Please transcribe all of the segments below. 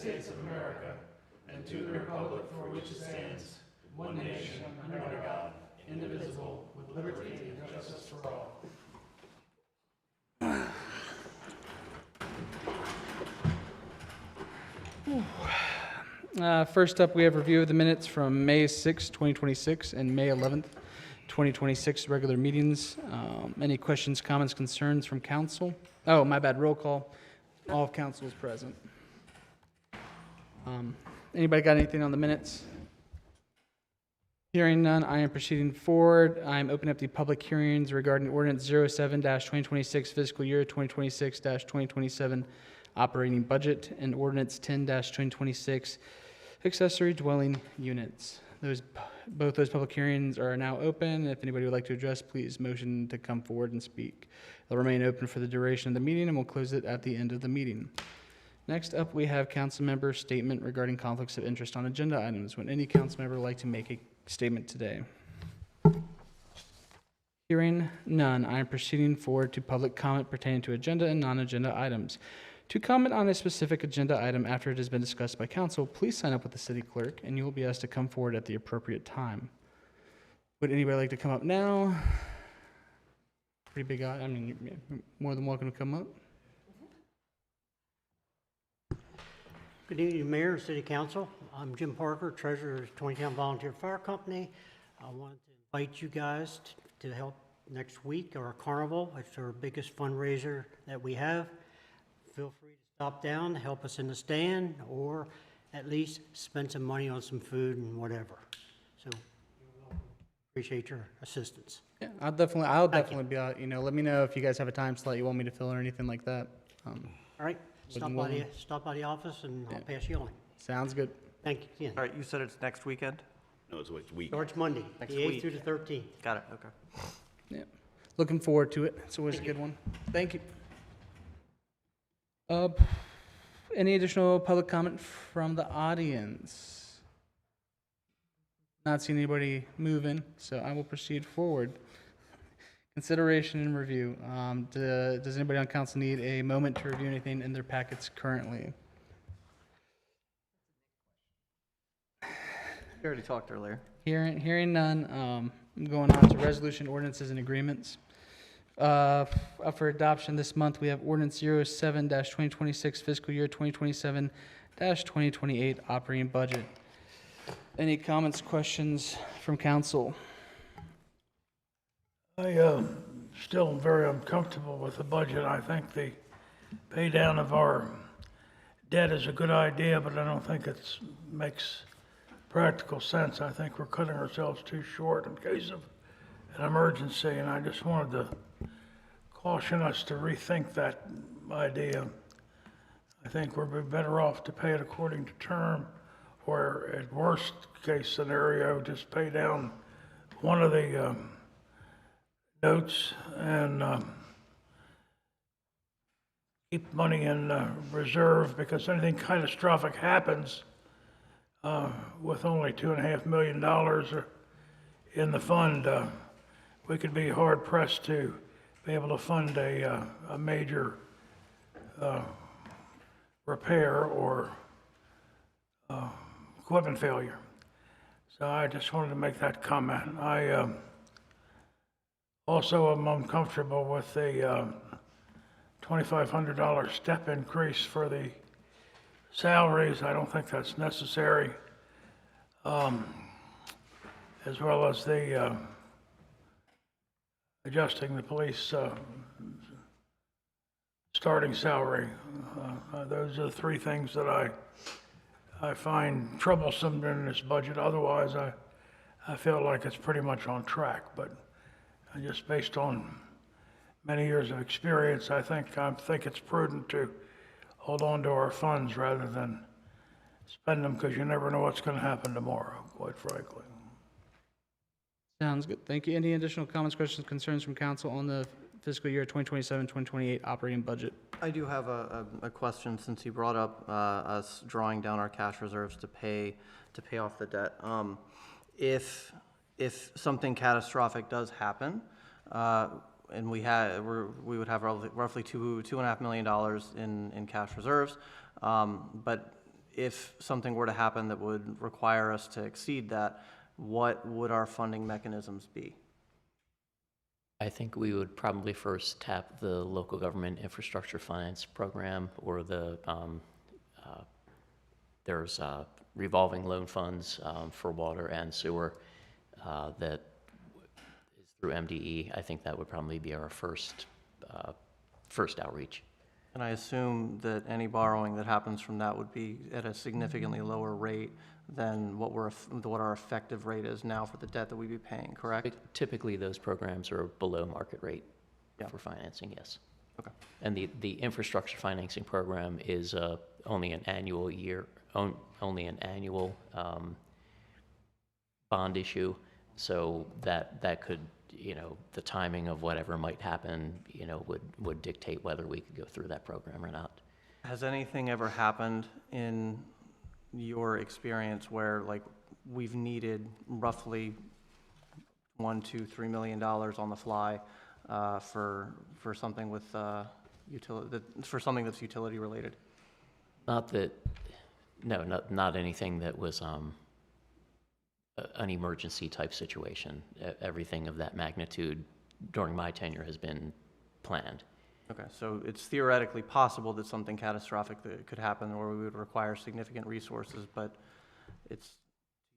States of America and to the republic for which it stands, one nation, under God, indivisible, with liberty and justice for all. First up, we have review of the minutes from May 6, 2026 and May 11th, 2026 regular meetings. Any questions, comments, concerns from council? Oh, my bad, roll call. All of council is present. Anybody got anything on the minutes? Hearing none, I am proceeding forward. I am opening up the public hearings regarding ordinance 07-2026 fiscal year 2026-2027 operating budget and ordinance 10-2026 accessory dwelling units. Both those public hearings are now open. If anybody would like to address, please motion to come forward and speak. They'll remain open for the duration of the meeting, and we'll close it at the end of the meeting. Next up, we have council member statement regarding conflicts of interest on agenda items. Would any council member like to make a statement today? Hearing none, I am proceeding forward to public comment pertaining to agenda and non-agenda items. To comment on a specific agenda item after it has been discussed by council, please sign up with the city clerk and you will be asked to come forward at the appropriate time. Would anybody like to come up now? Pretty big eye. I mean, you're more than welcome to come up. Good evening, Mayor and City Council. I'm Jim Parker, Treasurer of Taneytown Volunteer Fire Company. I wanted to invite you guys to help next week, our carnival. It's our biggest fundraiser that we have. Feel free to stop down, help us in the stand, or at least spend some money on some food and whatever. So, appreciate your assistance. Yeah, I'll definitely be out. Let me know if you guys have a time slot you want me to fill or anything like that. All right, stop by the office and I'll pass you on. Sounds good. Thank you. Yeah. All right, you said it's next weekend? No, it's week. Starts Monday, Next the 8th week. through the 13th. Got it, okay. Yeah, looking forward to it. It's always a good one. Thank you. Any additional public comment from the audience? Not seeing anybody moving, so I will proceed forward. Consideration and review. Does anybody on council need a moment to review anything in their packets currently? We already talked earlier. Hearing none, I'm going on to resolution ordinances and agreements. Up for adoption this month, we have ordinance 07-2026 fiscal year 2027-2028 operating budget. Any comments, questions from council? I still very uncomfortable with the budget. I think the pay down of our debt is a good idea, but I don't think it makes practical sense. I think we're cutting ourselves too short in case of an emergency, and I just wanted to caution us to rethink that idea. I think we'd be better off to pay it according to term, or at worst case scenario, just pay down one of the notes and keep money in reserve, because anything catastrophic happens with only $2.5 million in the fund, we could be hard pressed to be able to fund a major repair or equipment failure. So I just wanted to make that comment. I also am uncomfortable with the $2,500 step increase for the salaries. I don't think that's necessary, as well as the adjusting the police starting salary. Those are the three things that I find troublesome in this budget. Otherwise, I feel like it's pretty much on track, but just based on many years of experience, I think it's prudent to hold on to our funds rather than spend them, because you never know what's going to happen tomorrow, quite frankly. Sounds good. Thank you. Any additional comments, questions, concerns from council on the fiscal year 2027-2028 operating budget? I do have a question, since you brought up us drawing down our cash reserves to pay off the debt. If something catastrophic does happen, and we would have roughly $2.5 million in cash reserves, but if something were to happen that would require us to exceed that, what would our funding mechanisms be? I think we would probably first tap the local government infrastructure finance program, or there's revolving loan funds for water and sewer that is through MDE. I think that would probably be our first outreach. And I assume that any borrowing that happens from that would be at a significantly lower rate than what our effective rate is now for the debt that we'd be paying, correct? Typically, those programs are below market rate Yeah. for financing, yes. Okay. And the infrastructure financing program is only an annual bond issue, so that could, the timing of whatever might happen, would dictate whether we could go through that program or not. Has anything ever happened in your experience where, like, we've needed roughly $1, $2, $3 million on the fly for something with for something that's utility related? Not anything that was an emergency type situation. Everything of that magnitude during my tenure has been planned. Okay, so it's theoretically possible that something catastrophic that could happen or we would require significant resources, but it's, to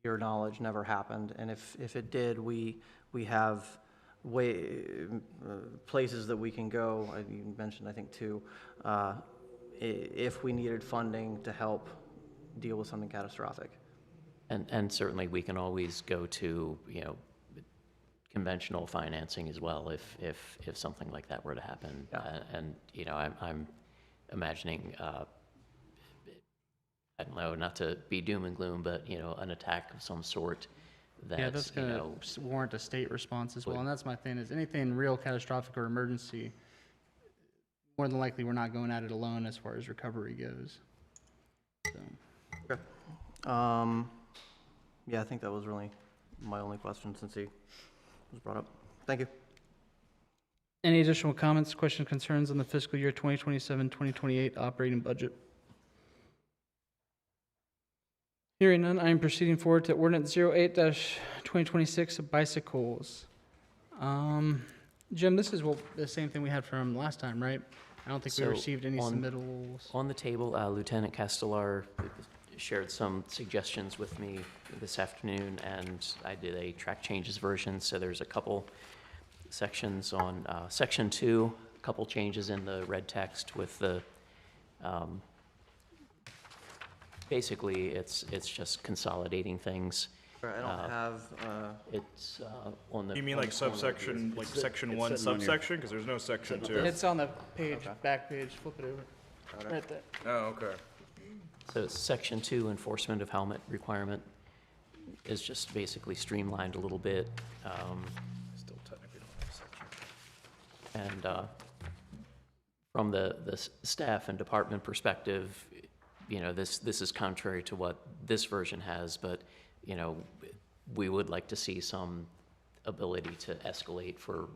your knowledge, never happened. And if it did, we have places that we can go. You mentioned, I think, two, if we needed funding to help deal with something catastrophic. And certainly we can always go to, conventional financing as well if something like that were to happen. Yeah. I'm imagining, I don't know, not to be doom and gloom, but, an attack of some sort That's going to warrant a state response as well. would- And that's my thing, is anything real catastrophic or emergency, more than likely, we're not going at it alone as far as recovery goes. So, Yeah, I think that was really my only question since he was brought up. Thank you. any additional comments, questions, concerns on the fiscal year 2027-2028 operating budget? Hearing none, I am proceeding forward to ordinance 08-2026 bicycles. Jim, this is the same thing we had from last time, right? I don't think we So received any on- submittals. On the table, Lieutenant Castellar shared some suggestions with me this afternoon, and I did a track changes version, so there's a couple sections on Section 2, a couple changes in the red text with the, basically, it's just consolidating things. I don't have, It's on the. You mean on like the corner. subsection, like section 1 subsection? Because there's no section 2. It's on the page, back page, flip it over. Right there. Oh, okay. So it's Section 2, enforcement of helmet requirement, is just basically streamlined a little bit. Still technically don't have a section. And from the staff and department perspective, this is contrary to what this version has, but, we would like to see some ability to escalate for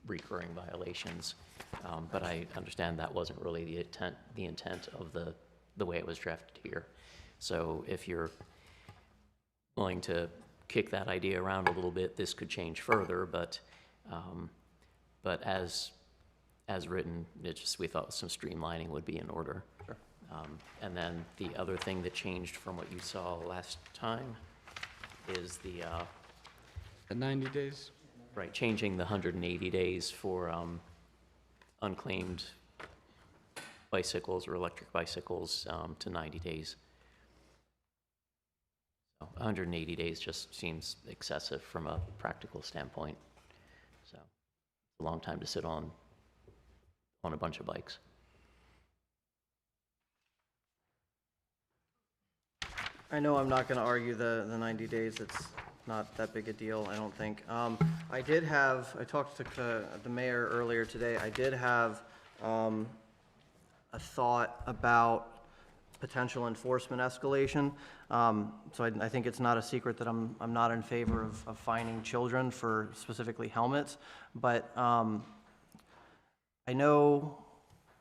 recurring violations. But I understand that wasn't really the intent of the way it was drafted here. So if you're willing to kick that idea around a little bit, this could change further, but as written, we thought some streamlining would be in order. Sure. And then the other thing that changed from what you saw last time is The 90 days. changing the 180 days for unclaimed bicycles or electric bicycles to 90 days. So 180 days just seems excessive from a practical standpoint. So it's a long time to sit on a bunch of bikes. I know I'm not going to argue the 90 days. It's not that big a deal, I don't think. I talked to the mayor earlier today. I did have a thought about potential enforcement escalation. So I think it's not a secret that I'm not in favor of fining children for specifically helmets. But I know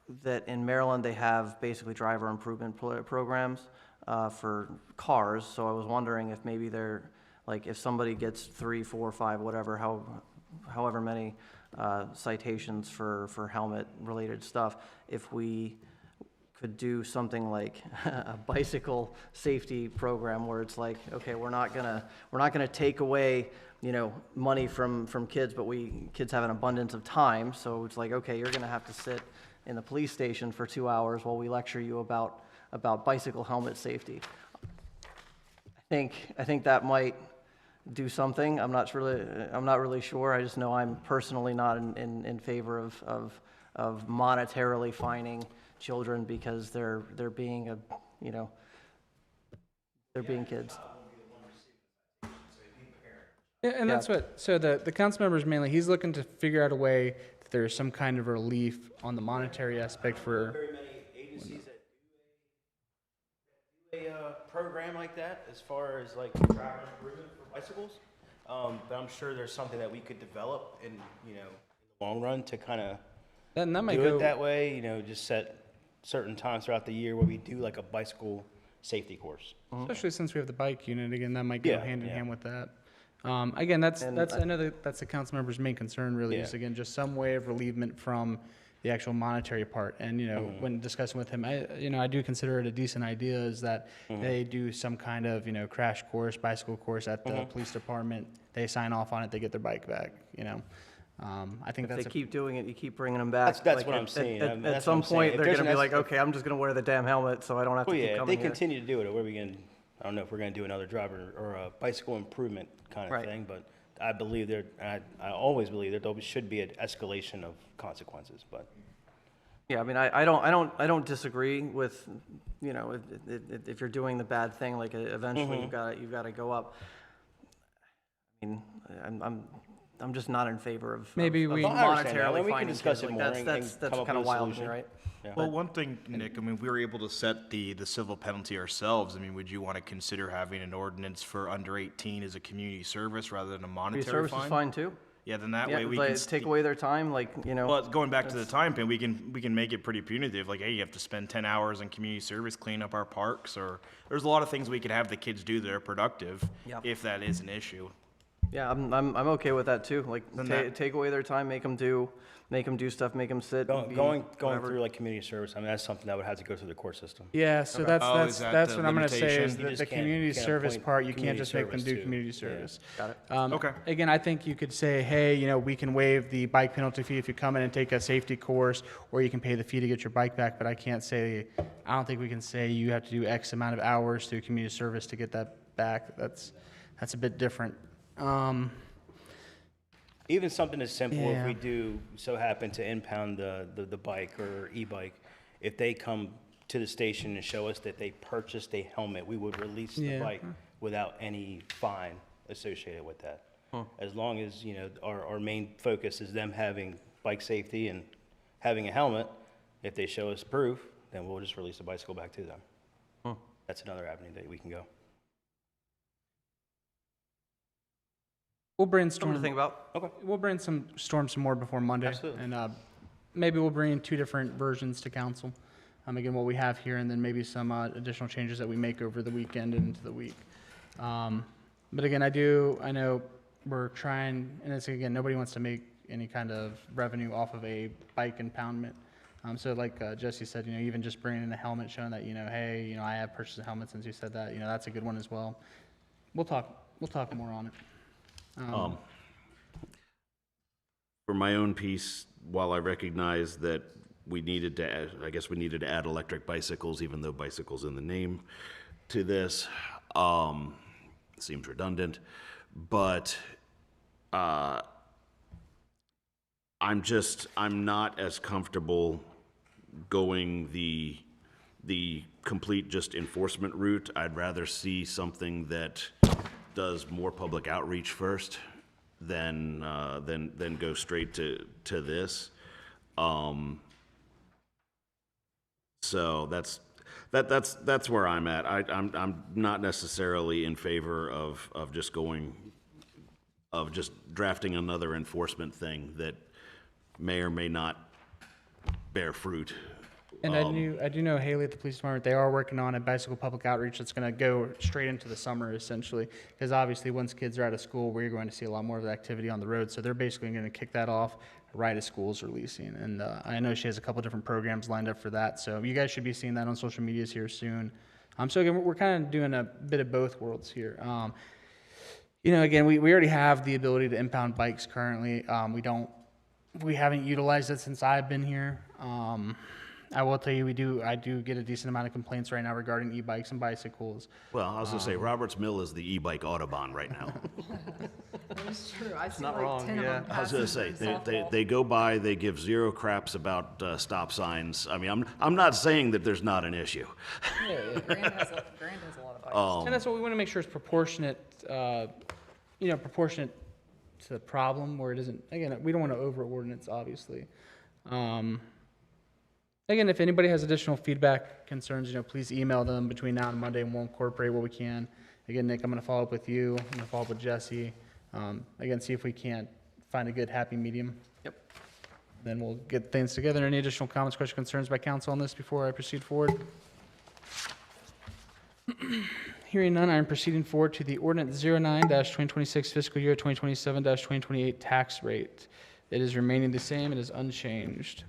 that in Maryland, they have basically driver improvement programs for cars, so I was wondering if maybe they're, like, if somebody gets 3, 4, 5, whatever, however many citations for helmet-related stuff, if we could do something like a bicycle safety program where it's like, okay, we're not gonna take away, money from kids, but kids have an abundance of time, so it's like, okay, you're gonna have to sit in the police station for 2 hours while we lecture you about bicycle helmet safety. I think that might do something. I'm not really sure. I just know I'm personally not in favor of monetarily fining children because they're being they're being kids. Yeah, and that's so the council members mainly, he's looking to figure out a way that there's some kind of relief on the monetary aspect for, Very many agencies that do a program like that, as far as like driver improvement for bicycles. But I'm sure there's something that we could develop in the long run to kind of and that might do go, it that way. Just set certain times throughout the year where we do like a bicycle safety course. especially since we have the bike unit, again, that might go Yeah, hand in yeah. hand with that. Again, that's, And I know that's the council member's main concern really is, Yeah. again, just some way of relievement from the actual monetary part. And, when discussing with him, I do consider it a decent idea is that they do some kind of, crash course, bicycle course at the police department. They sign off on it, they get their bike back, I think If that's they keep doing it, you keep bringing them back. That's Like, what I'm saying. At That's some what I'm saying. point, If they're there's gonna an be like, es- okay, I'm just gonna wear the damn helmet, so I don't have to Well, keep yeah, if they coming here. continue to do it, what are we going? I don't know if we're going to do another driver or a bicycle improvement kind of Right. thing, but I believe I always believe there should be an escalation of consequences. But Yeah, I mean, I don't disagree with, if you're doing the bad thing, like eventually you've got to go up. I mean, I'm just not in favor of Maybe of we- No, I understand that. monetarily We can finding discuss kids. it Like, more and that's come up kind of with a wild to me, solution. right? Well, one thing, Nick, I mean, we were able to set the civil penalty ourselves. I mean, would you want to consider having an ordinance for under 18 as a community service rather than a Community monetary service is fine? fine too. Yeah, then that Yeah, way we but can take away their time, like, Well, going back to the time pin, we can make it pretty punitive. Like, hey, you have to spend 10 hours in community service cleaning up our parks, or there's a lot of things we could have the kids do that are productive, Yep. if that is an issue. Yeah, I'm okay with that too. Like, Then that- take away their time, make them do stuff, make them sit. be going whatever. through like community service, I mean, that's something that would have to go through the court system. Yeah, so Oh, is that's that the what I'm gonna say limitation? is You that just the can't- community you can't service appoint part, you can't community just make them service do to- community yeah. service. Got it. Okay. Again, I think you could say, hey, we can waive the bike penalty fee if you come in and take a safety course, or you can pay the fee to get your bike back, but I don't think we can say you have to do X amount of hours through community service to get that back. That's a bit different. Even something as simple, if Yeah. we do so happen to impound the bike or e-bike, if they come to the station and show us that they purchased a helmet, we would release the Yeah. bike without any fine associated with that. As long as, our main focus is them having bike safety and having a helmet, if they show us proof, then we'll just release the bicycle back to them. That's another avenue that we can go. We'll Something brainstorm. to think about. We'll brainstorm some more before Monday. Absolutely. And maybe we'll bring in 2 different versions to council. Again, what we have here, and then maybe some additional changes that we make over the weekend and into the week. But again, I know we're trying, and it's, again, nobody wants to make any kind of revenue off of a bike impoundment. So like Jesse said, even just bringing in a helmet showing that, hey, I have purchased a helmet since you said that, that's a good one as well. We'll talk more on it. For my own piece, while I recognize that we needed to add electric bicycles, even though bicycles in the name to this, seems redundant, but I'm not as comfortable going the complete just enforcement route. I'd rather see something that does more public outreach first than go straight to this. So that's where I'm at. I'm not necessarily in favor of just drafting another enforcement thing that may or may not bear fruit. And I do know Haley at the police department, they are working on a bicycle public outreach that's going to go straight into the summer essentially. Because obviously once kids are out of school, we're going to see a lot more of the activity on the road. So they're basically going to kick that off right as school's releasing. And I know she has a couple different programs lined up for that. So you guys should be seeing that on social medias here soon. So again, we're kind of doing a bit of both worlds here. Again, we already have the ability to impound bikes currently. We haven't utilized it since I've been here. I will tell you, I do get a decent amount of complaints right now regarding e-bikes and bicycles. Well, I was gonna say, Roberts Mill is the e-bike Autobahn right now. That's true. I see not like wrong, 10 of yeah. them I was gonna say, passing through softball. they go by, they give zero craps about stop signs. I mean, I'm not saying that there's not an issue. Grand has a lot of bikes. And that's what we want to make sure is proportionate, proportionate to the problem where it isn't, again, we don't want to over ordinance, obviously. Again, if anybody has additional feedback, concerns, please email them between now and Monday and we'll incorporate what we can. Again, Nick, I'm going to follow up with you. I'm going to follow up with Jesse. Again, see if we can't find a good happy medium. Yep. Then we'll get things together. Any additional comments, questions, concerns by council on this before I proceed forward? Hearing none, I am proceeding forward to the ordinance 09-2026 fiscal year 2027-2028 tax rate. It is remaining the same. It is unchanged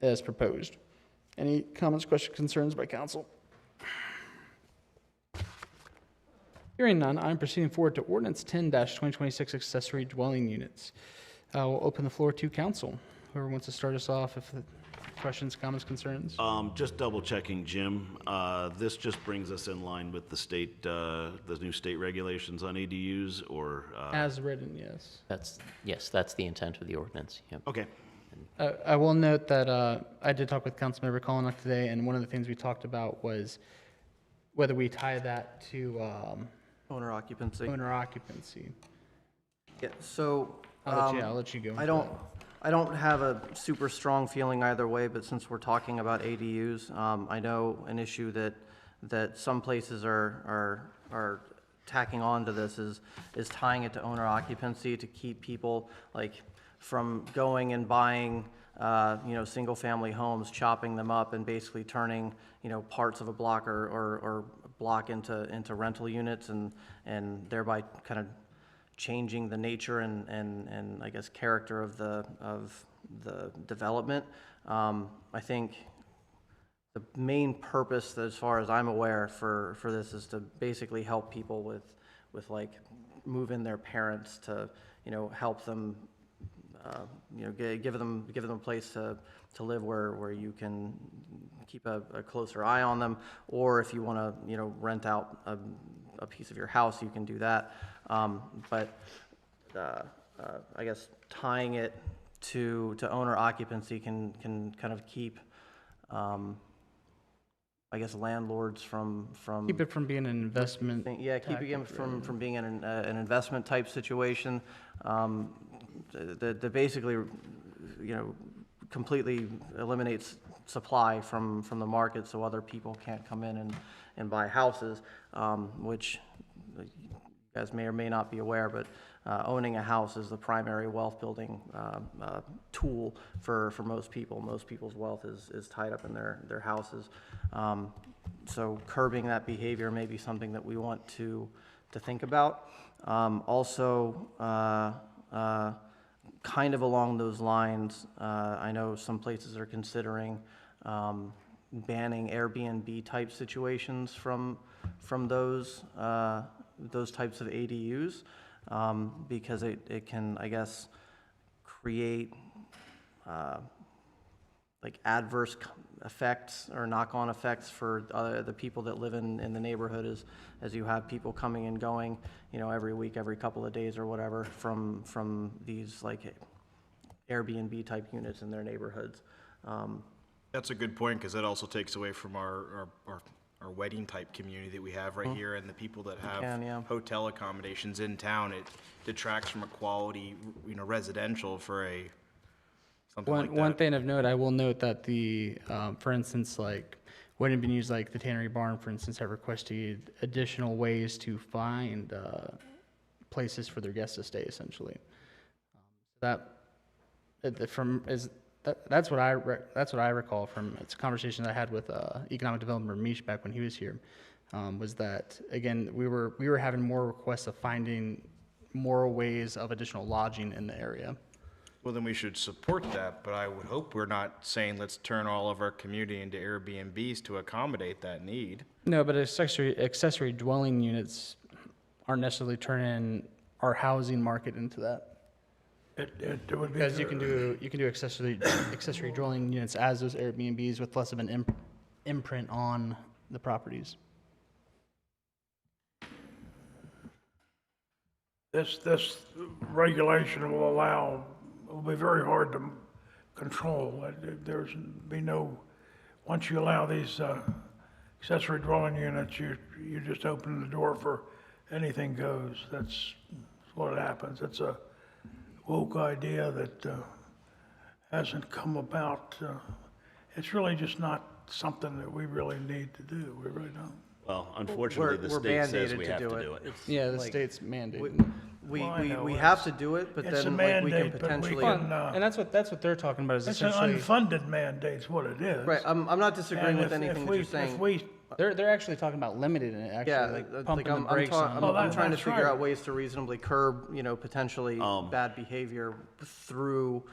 as proposed. Any comments, questions, concerns by council? Hearing none, I am proceeding forward to ordinance 10-2026 accessory dwelling units. We'll open the floor to council. Whoever wants to start us off, if the questions, comments, concerns? Just double checking, Jim. This just brings us in line with the state, the new state regulations on ADUs, or? As written, yes. That's the intent of the ordinance, yep. Okay. I will note that I did talk with Councilmember Collinock today, and one of the things we talked about was whether we tie that to Owner occupancy. owner occupancy. Yeah, so. I'll let you go. I don't have a super strong feeling either way, but since we're talking about ADUs, I know an issue that some places are tacking on to this is tying it to owner occupancy to keep people from going and buying, single-family homes, chopping them up and basically turning, parts of a block or block into rental units and thereby kind of changing the nature and I guess character of the development. I think the main purpose, as far as I'm aware, for this is to basically help people with move in their parents to help them give them a place to live where you can keep a closer eye on them, or if you want to rent out a piece of your house, you can do that. But I guess tying it to owner occupancy can kind of keep I guess landlords from Keep it from being an investment. keeping them from being an investment type situation. That basically completely eliminates supply from the market, so other people can't come in and buy houses, which you guys may or may not be aware, but owning a house is the primary wealth building tool for most people. Most people's wealth is tied up in their houses. So curbing that behavior may be something that we want to think about. Also, kind of along those lines, I know some places are considering banning Airbnb type situations from those types of ADUs, because it can, I guess, create adverse effects or knock-on effects for the people that live in the neighborhood, as you have people coming and going, every week, every couple of days or whatever from these Airbnb type units in their neighborhoods. That's a good point, because that also takes away from our wedding type community that we have right here, and the people that have hotel accommodations in town. It detracts from a quality, residential for something like that. One thing of note, I will note that for instance, when it been used, the Tannery Barn, for instance, have requested additional ways to find places for their guests to stay, essentially. That that's what that's what I recall from it's a conversation I had with economic development Ramesh back when he was here, was that again we were having more requests of finding more ways of additional lodging in the area. Well, then we should support that, but I would hope we're not saying let's turn all of our community into Airbnbs to accommodate that need. No, but accessory dwelling units aren't necessarily turning our housing market into that. It would be. Because you can do accessory dwelling units as those Airbnbs with less of an imprint on the properties. This regulation will be very hard to control. There's be no, once you allow these accessory dwelling units, you just open the door for anything goes. That's what happens. It's a woke idea that hasn't come about. It's really just not something that we really need to do. We really don't. Well, unfortunately, the We're state says mandated we to have do to do it. It's Yeah, the like, state's mandated. We, Well, I know, we have it's- to do it, but it's a then like we can mandate, but we potentially. can, And that's what they're talking about is It's an essentially unfunded mandate's what it is. Right, I'm not disagreeing And with if anything that we- you're saying. If we, they're actually talking about limiting it, actually, Yeah, like pumping the I'm brakes on. Oh, I'm trying to that's figure right. out ways to reasonably curb, potentially bad behavior through,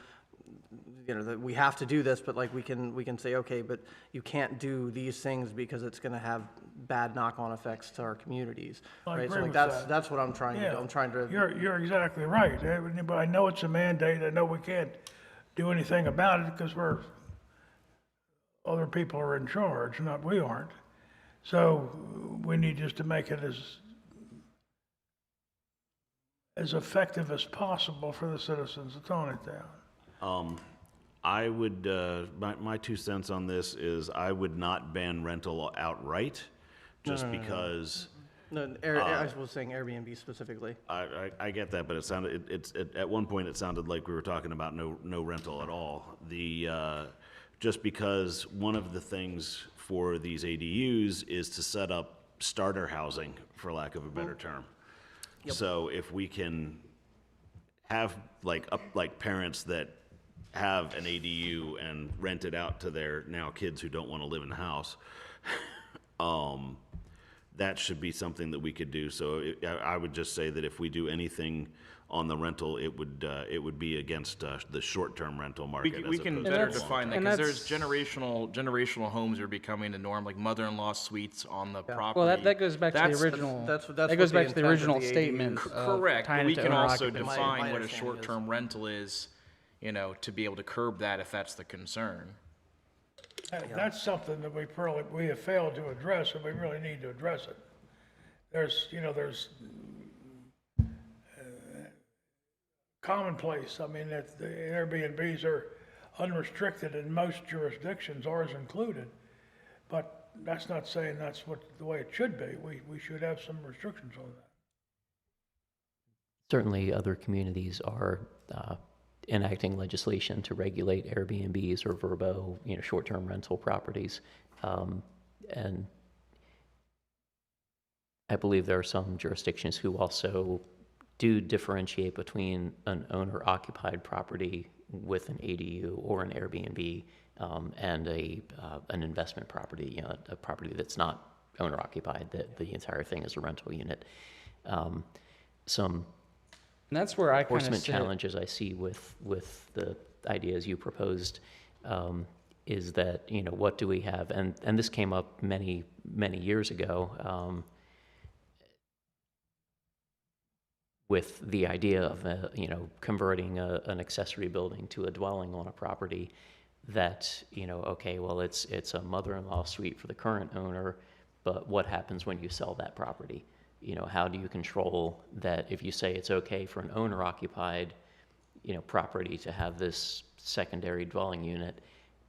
that we have to do this, but like we can say, okay, but you can't do these things because it's gonna have bad knock-on effects to our communities, I right? So agree like with that. that's what I'm trying to do. I'm trying to. You're exactly right. But I know it's a mandate. I know we can't do anything about it because other people are in charge, not we aren't. So we need just to make it as effective as possible for the citizens of Taneytown. I would, my 2 cents on this is I would not ban rental outright, just because No, I was saying Airbnb specifically. I get that, but it sounded, at one point it sounded like we were talking about no rental at all. Just because one of the things for these ADUs is to set up starter housing, for lack of a better term. So if we can have like parents that have an ADU and rent it out to their now kids who don't want to live in the house, that should be something that we could do. So I would just say that if we do anything on the rental, it would be against the short-term rental market. We can as opposed to better the define that, and because there's that's- generational homes are becoming the norm, like mother-in-law suites on the property. Well, that goes back to That's- the original. that's that what goes the back to the intent of original the ADU statement. of Correct, tying but it we to can owner also occupancy. My define what a understanding is- short-term rental is, to be able to curb that if that's the concern. That's something that we have failed to address, and we really need to address it. There's commonplace. I mean, that the Airbnbs are unrestricted in most jurisdictions, ours included. But that's not saying that's the way it should be. We should have some restrictions on that. Certainly, other communities are enacting legislation to regulate Airbnbs or VRBO, short-term rental properties. And I believe there are some jurisdictions who also do differentiate between an owner-occupied property with an ADU or an Airbnb and an investment property, a property that's not owner-occupied, that the entire thing is a rental unit. Some And that's where I kind of enforcement sit. challenges I see with the ideas you proposed is that, what do we have? And this came up many years ago with the idea of, converting an accessory building to a dwelling on a property that, okay, well, it's a mother-in-law suite for the current owner, but what happens when you sell that property? How do you control that if you say it's okay for an owner-occupied, property to have this secondary dwelling unit,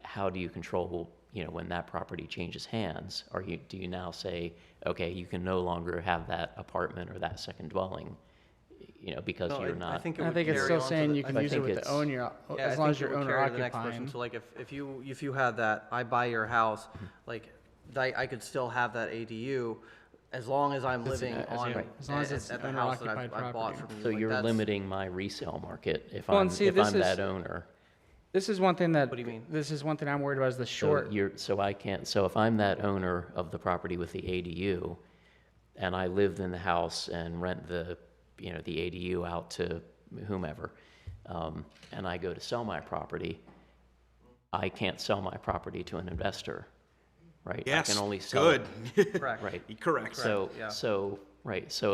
how do you control, when that property changes hands? Do you now say, okay, you can no longer have that apartment or that second dwelling, because No, you're not. I think it I would think it's carry still on to saying the- you can I use it think with the it's- owner, Yeah, I as long think as you're it would owner carry to the next person. occupying. So like if you had that, I buy your house, like I could still have that ADU as long as I'm living as on you- as long as it's at the house that owner-occupied I bought property. from you. So Like, you're that's- limiting my resale market if Well, I'm and see, this is- that owner. This is one thing that. What do you mean? This is one thing I'm worried about is the So short. so I can't, so if I'm that owner of the property with the ADU, and I lived in the house and rent the ADU out to whomever, and I go to sell my property, I can't sell my property to an investor, right? Yes, I can only sell it. good. Correct. Right. Correct. So, yeah. so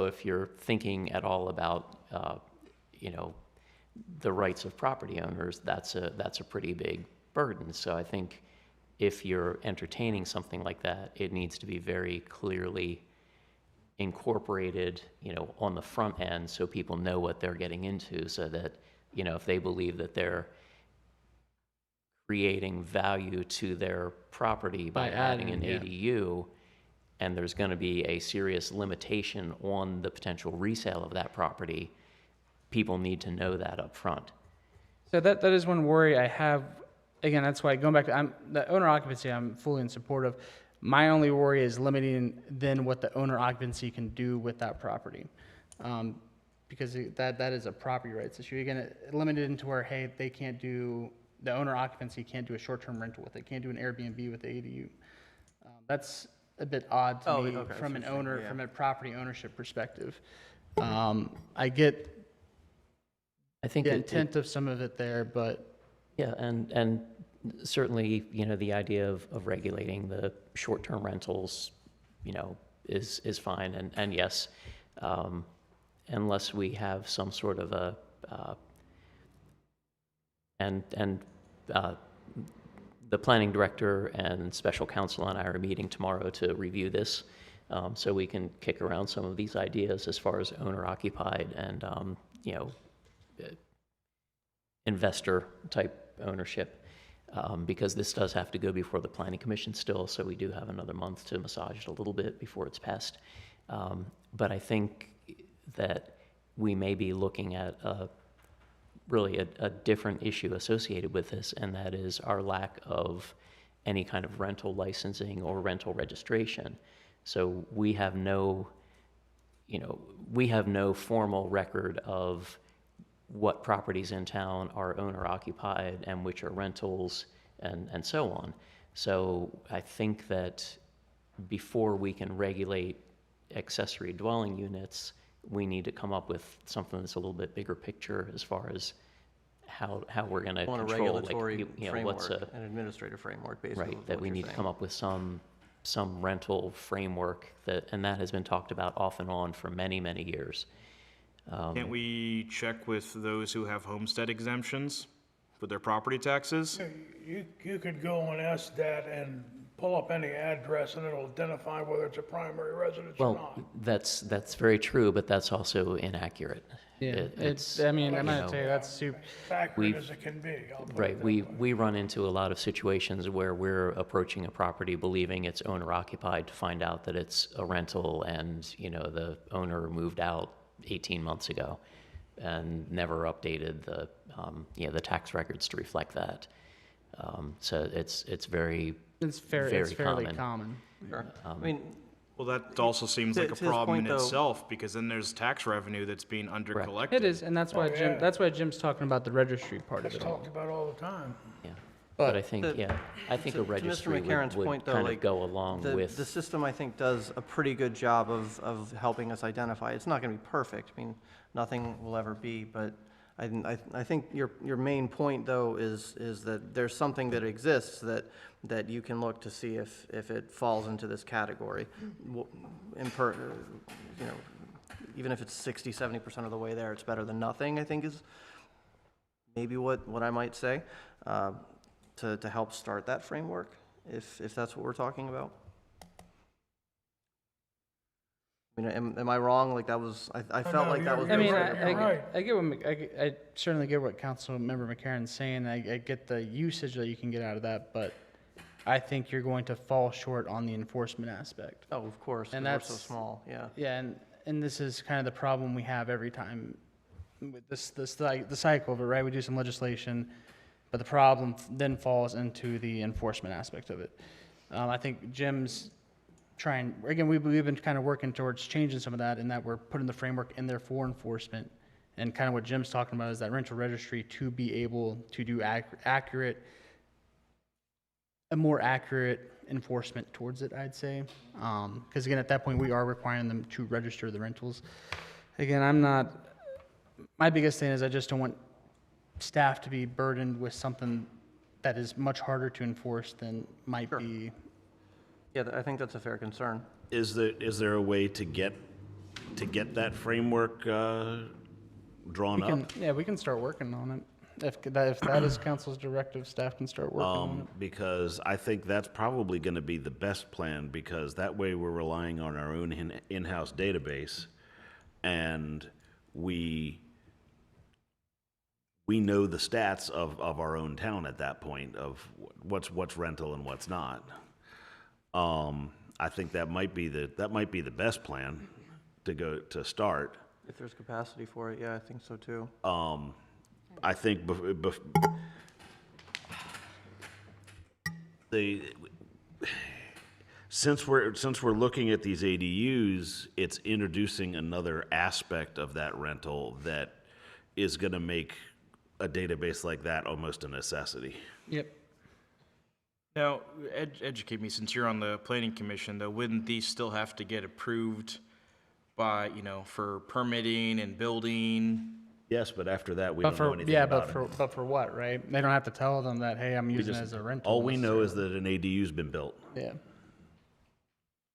if you're thinking at all about, the rights of property owners, that's a pretty big burden. So I think if you're entertaining something like that, it needs to be very clearly incorporated, on the front end so people know what they're getting into, so that, if they believe that they're creating value to their property by adding an ADU, and there's going to be a serious limitation on the potential resale of that property, people need to know that up front. So that is one worry I have. Again, that's why going back to the owner occupancy, I'm fully in support of. My only worry is limiting then what the owner occupancy can do with that property, because that is a property rights issue. Again, it limited into where they can't do the owner occupancy can't do a short-term rental with it, can't do an Airbnb with the ADU. That's a bit odd to me okay, from I an see what you're owner, saying, yeah. from a property ownership perspective. I get I think the intent of some of it there, but yeah, and certainly, the idea of regulating the short-term rentals, is fine. And yes, unless we have some sort of a, the planning director and special counsel and I are meeting tomorrow to review this, so we can kick around some of these ideas as far as owner-occupied and, investor-type ownership, because this does have to go before the planning commission still, so we do have another month to massage it a little bit before it's passed. But I think that we may be looking at really a different issue associated with this, and that is our lack of any kind of rental licensing or rental registration. So we have no formal record of what properties in town are owner occupied and which are rentals and so on. So I think that before we can regulate accessory dwelling units, we need to come up with something that's a little bit bigger picture as far as how we're going to On a control, regulatory what's framework, an administrative framework, basically. right, is that what we you're need to saying. come up with some rental framework and that has been talked about off and on for many, many years. Can't we check with those who have homestead exemptions with their property taxes? You could go and ask that and pull up any address and it'll identify whether it's a primary residence or Well, not. that's very true, but that's also inaccurate. it's. I mean, I'm you gonna know, tell you that's super. Accurate as it can be. I'll put it Right, that we way. run into a lot of situations where we're approaching a property believing it's owner occupied to find out that it's a rental and, the owner moved out 18 months ago and never updated the tax records to reflect that. So it's very, It's very fairly common. common. Sure. I mean, Well, that also seems To- like a to his problem point, in though- itself, because then there's tax revenue that's being under collected. It is, and that's why yeah. That's why Jim's talking about the registry part of It's it all. talked about all the time. yeah. But I think, to- I think to a Mr. registry McCarron's would point, though, kind of like, go along with. the system, I think, does a pretty good job of helping us identify. It's not going to be perfect. I mean, nothing will ever be, but I think your main point, though, is that there's something that exists that you can look to see if it falls into this category. Even if it's 60, 70% of the way there, it's better than nothing, I think, is maybe what I might say, to help start that framework, if that's what we're talking about. I mean, am I wrong? Like, that was, I felt no, like that was. I mean, You're right. I get what I certainly get what Council Member McCarron's saying. I get the usage that you can get out of that, but I think you're going to fall short on the enforcement aspect. Oh, of course, And because we're so that's- small, yeah. Yeah, and this is kind of the problem we have every time with the cycle of it, right? We do some legislation, but the problem then falls into the enforcement aspect of it. I think Jim's again, we've been kind of working towards changing some of that, in that we're putting the framework in there for enforcement And kind of what Jim's talking about is that rental registry to be able to do a more accurate enforcement towards it, I'd say. Because again, at that point, we are requiring them to register the rentals. Again, my biggest thing is I just don't want staff to be burdened with something that is much harder to enforce than might be. Yeah, I think that's a fair concern. Is there a way to get that framework drawn up? Yeah, we can start working on it. If that is council's directive, staff can start working on it. Because I think that's probably going to be the best plan, because that way we're relying on our own in-house database, and we know the stats of our own town at that point of what's rental and what's not. I think that might be the best plan to start. If there's capacity for it, yeah, I think so too. I think since we're looking at these ADUs, it's introducing another aspect of that rental that is going to make a database like that almost a necessity. Yep. Now, educate me, since you're on the planning commission, though, wouldn't these still have to get approved by, for permitting and building? Yes, but after that, we don't know anything Yeah, about it. but for what, right? They don't have to tell them that, hey, I'm using it as a rental. All we know is that an ADU's been built. Yeah.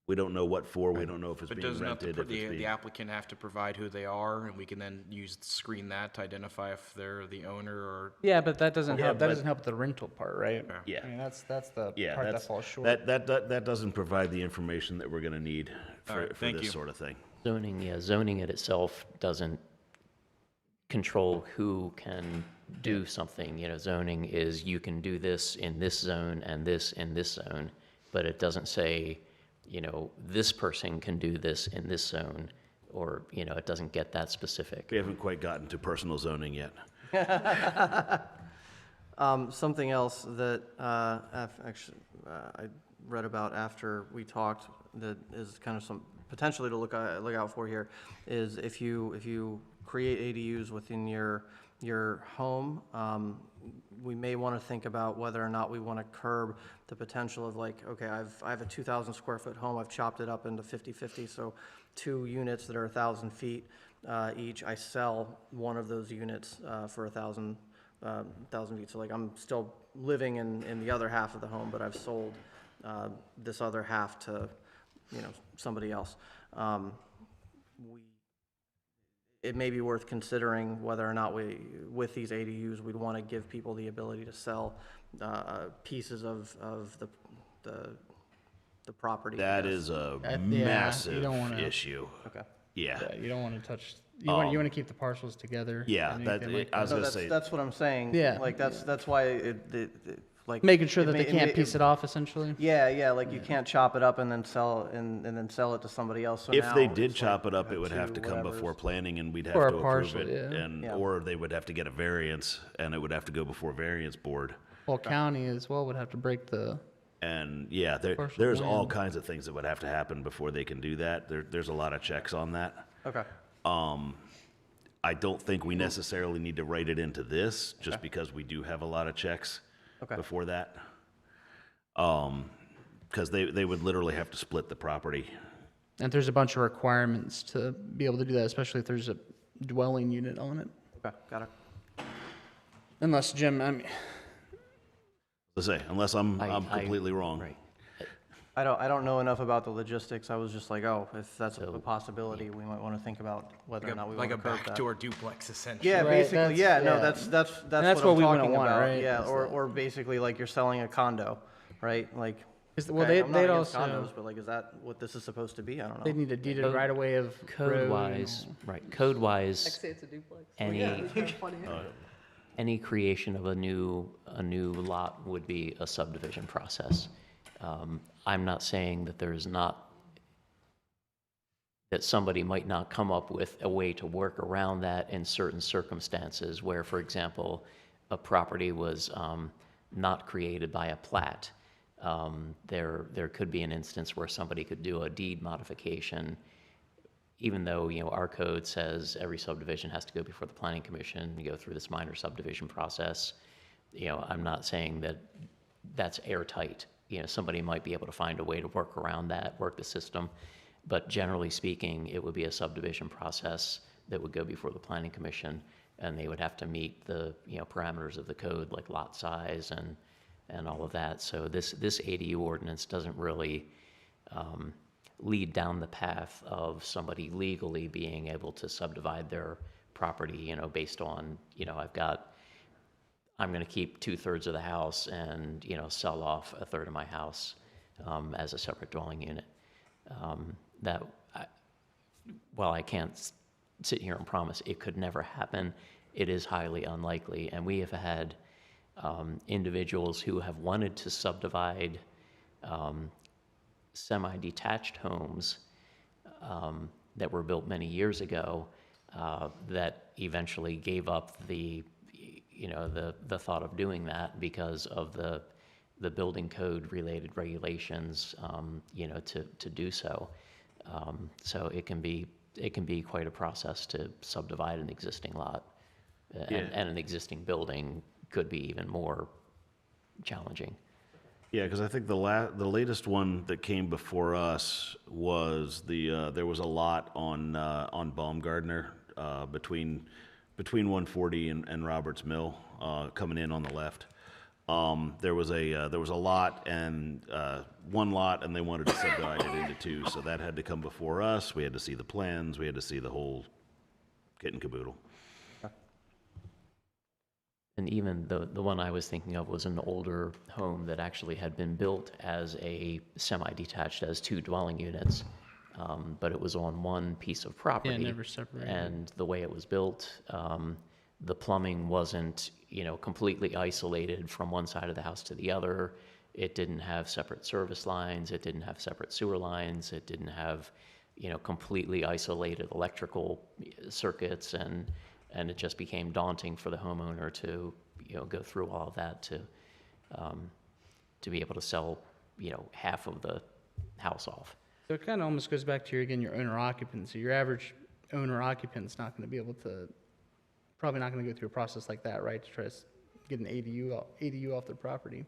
We don't know what for, we don't know if it's But being doesn't rented, if it's the being... applicant have to provide who they are, and we can then screen that to identify if they're the owner or? Yeah, but that doesn't Yeah, help. That but- doesn't help the rental part, right? Yeah. I mean, that's the Yeah, part that that's, falls short. that doesn't provide the information that we're gonna need for thank this you. sort of thing. Zoning it itself doesn't control who can do something. Zoning is you can do this in this zone and this in this zone, but it doesn't say, this person can do this in this zone, or, it doesn't get that specific. We haven't quite gotten to personal zoning yet. Something else that I read about after we talked that is kind of some potentially to look out for here is if you create ADUs within your home, we may want to think about whether or not we want to curb the potential of okay, I have a 2,000 square foot home. I've chopped it up into 50-50, so 2 units that are 1,000 feet each. I sell one of those units for 1,000 feet. So I'm still living in the other half of the home, but I've sold this other half to somebody else. It may be worth considering whether or not with these ADUs, we'd want to give people the ability to sell pieces of the property. That is a massive issue. Okay. Yeah. Yeah, you don't want to touch. You want to keep the parcels together. Yeah, and that- anything like I was that. gonna say- That's what I'm saying. Yeah. That's why Making sure that may- they can't may- piece it off, essentially. Yeah, you can't chop it up and then sell it to somebody else. So If now they did it's chop it up, it would two have to come whatevers. before planning, and we'd have Or a to approve partial, it. yeah. And, Yeah. or they would have to get a variance, and it would have to go before variance board. Well, county as well would have to break the. And, yeah, Partial there's all land. kinds of things that would have to happen before they can do that. There's a lot of checks on that. Okay. I don't think we necessarily need to write it into this, just because we do have a lot of checks Okay. before that. Because they would literally have to split the property. And there's a bunch of requirements to be able to do that, especially if there's a dwelling unit on it. Okay. Got it. Unless Jim, I mean, Let's say, unless I'm I- completely wrong. Right. I don't know enough about the logistics. I was just if that's a possibility, we might want to think about whether or not we want Like to a curb that. backdoor duplex, essentially. Yeah, Right, basically, that's- no, yeah. that's that's what what I'm we wouldn't talking want, about. right? Yeah, Is or basically you're selling a condo, right? well, okay, I'm not they'd against also condos, but is that what this is supposed to be? I don't know. they need a deeded Code- right away of road and Code-wise, all. right, Like code-wise, say it's a duplex. any, There's plenty of- any creation of a new lot would be a subdivision process. I'm not saying that that somebody might not come up with a way to work around that in certain circumstances where, for example, a property was not created by a plat. There could be an instance where somebody could do a deed modification even though, our code says every subdivision has to go before the planning commission, and go through this minor subdivision process, I'm not saying that that's airtight. Somebody might be able to find a way to work around that, work the system. But generally speaking, it would be a subdivision process that would go before the planning commission, and they would have to meet the, parameters of the code, like lot size and all of that. So this ADU ordinance doesn't really lead down the path of somebody legally being able to subdivide their property, based on, I'm going to keep 2/3 of the house and, sell off 1/3 of my house as a separate dwelling unit. While I can't sit here and promise it could never happen, it is highly unlikely. And we have had individuals who have wanted to subdivide semi-detached homes that were built many years ago that eventually gave up the thought of doing that because of the building code related regulations, to do so. So it can be quite a process to subdivide an existing lot. And an existing building could be even more challenging. Yeah, because I think the latest one that came before us was there was a lot on Baumgardner between 140 and Roberts Mill coming in on the left. There was a lot and one lot, and they wanted to subdivide it into two, so that had to come before us. We had to see the plans. We had to see the whole kit and caboodle. And even the one I was thinking of was an older home that actually had been built as a semi-detached, as 2 dwelling units, but it was on one piece of property. Yeah, never separated. And the way it was built, the plumbing wasn't, completely isolated from one side of the house to the other. It didn't have separate service lines. It didn't have separate sewer lines. It didn't have, completely isolated electrical circuits, and it just became daunting for the homeowner to, go through all of that to be able to sell, half of the house off. So it kind of almost goes back to your owner occupancy. Your average owner occupant's not going to be able to, probably not going to go through a process like that, right, to try to get an ADU off their property.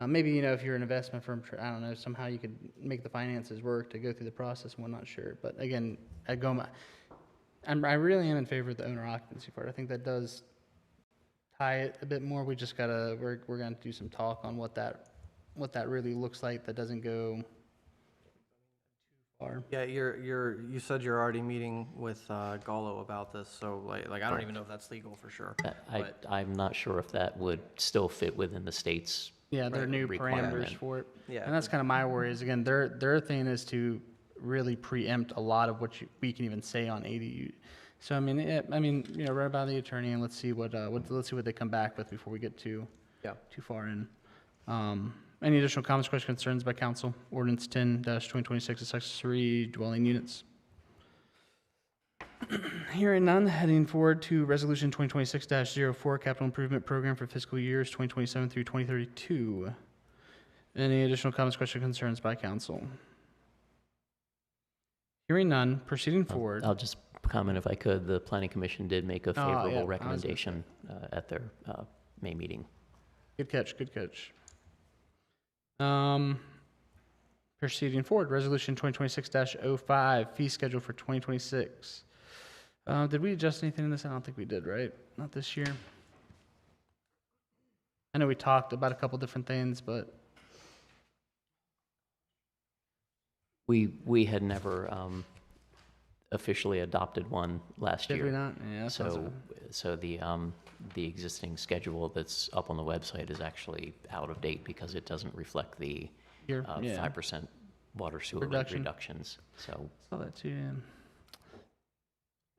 Maybe, if you're an investment firm, I don't know, somehow you could make the finances work to go through the process, and I'm not sure. But again, I really am in favor of the owner occupancy part. I think that does tie it a bit more. We just we're gonna do some talk on what that really looks like. That doesn't go too far. Yeah, you said you're already meeting with Gallo about this, so like I don't even know if that's legal for sure. I'm not sure if that would still fit within the state's Yeah, their new parameters requirement. for it. Yeah. And that's kind of my worry is, again, their thing is to really preempt a lot of what we can even say on ADU. So run it by the attorney, and let's see what they come back with before we get too far in. Any additional comments, questions, concerns by council? Ordinance 10-2026 is accessory dwelling units. Hearing none, heading forward to Resolution 2026-04, Capital Improvement Program for fiscal years 2027 through 2032. Any additional comments, questions, concerns by council? Hearing none, proceeding forward. I'll just comment if I could. The planning commission did make a yeah, I was favorable gonna recommendation at their May meeting. Good catch, good catch. Proceeding forward, Resolution 2026-05, fee schedule for 2026. Did we adjust anything in this? I don't think we did, right? Not this year. I know we talked about a couple different things, but We had never officially adopted one last year. did we not? Yeah, that sounds So the existing schedule that's up on the website is actually out of date because it doesn't reflect the Here, yeah. 5% water sewer rate Reduction. reductions. So Saw that too, yeah.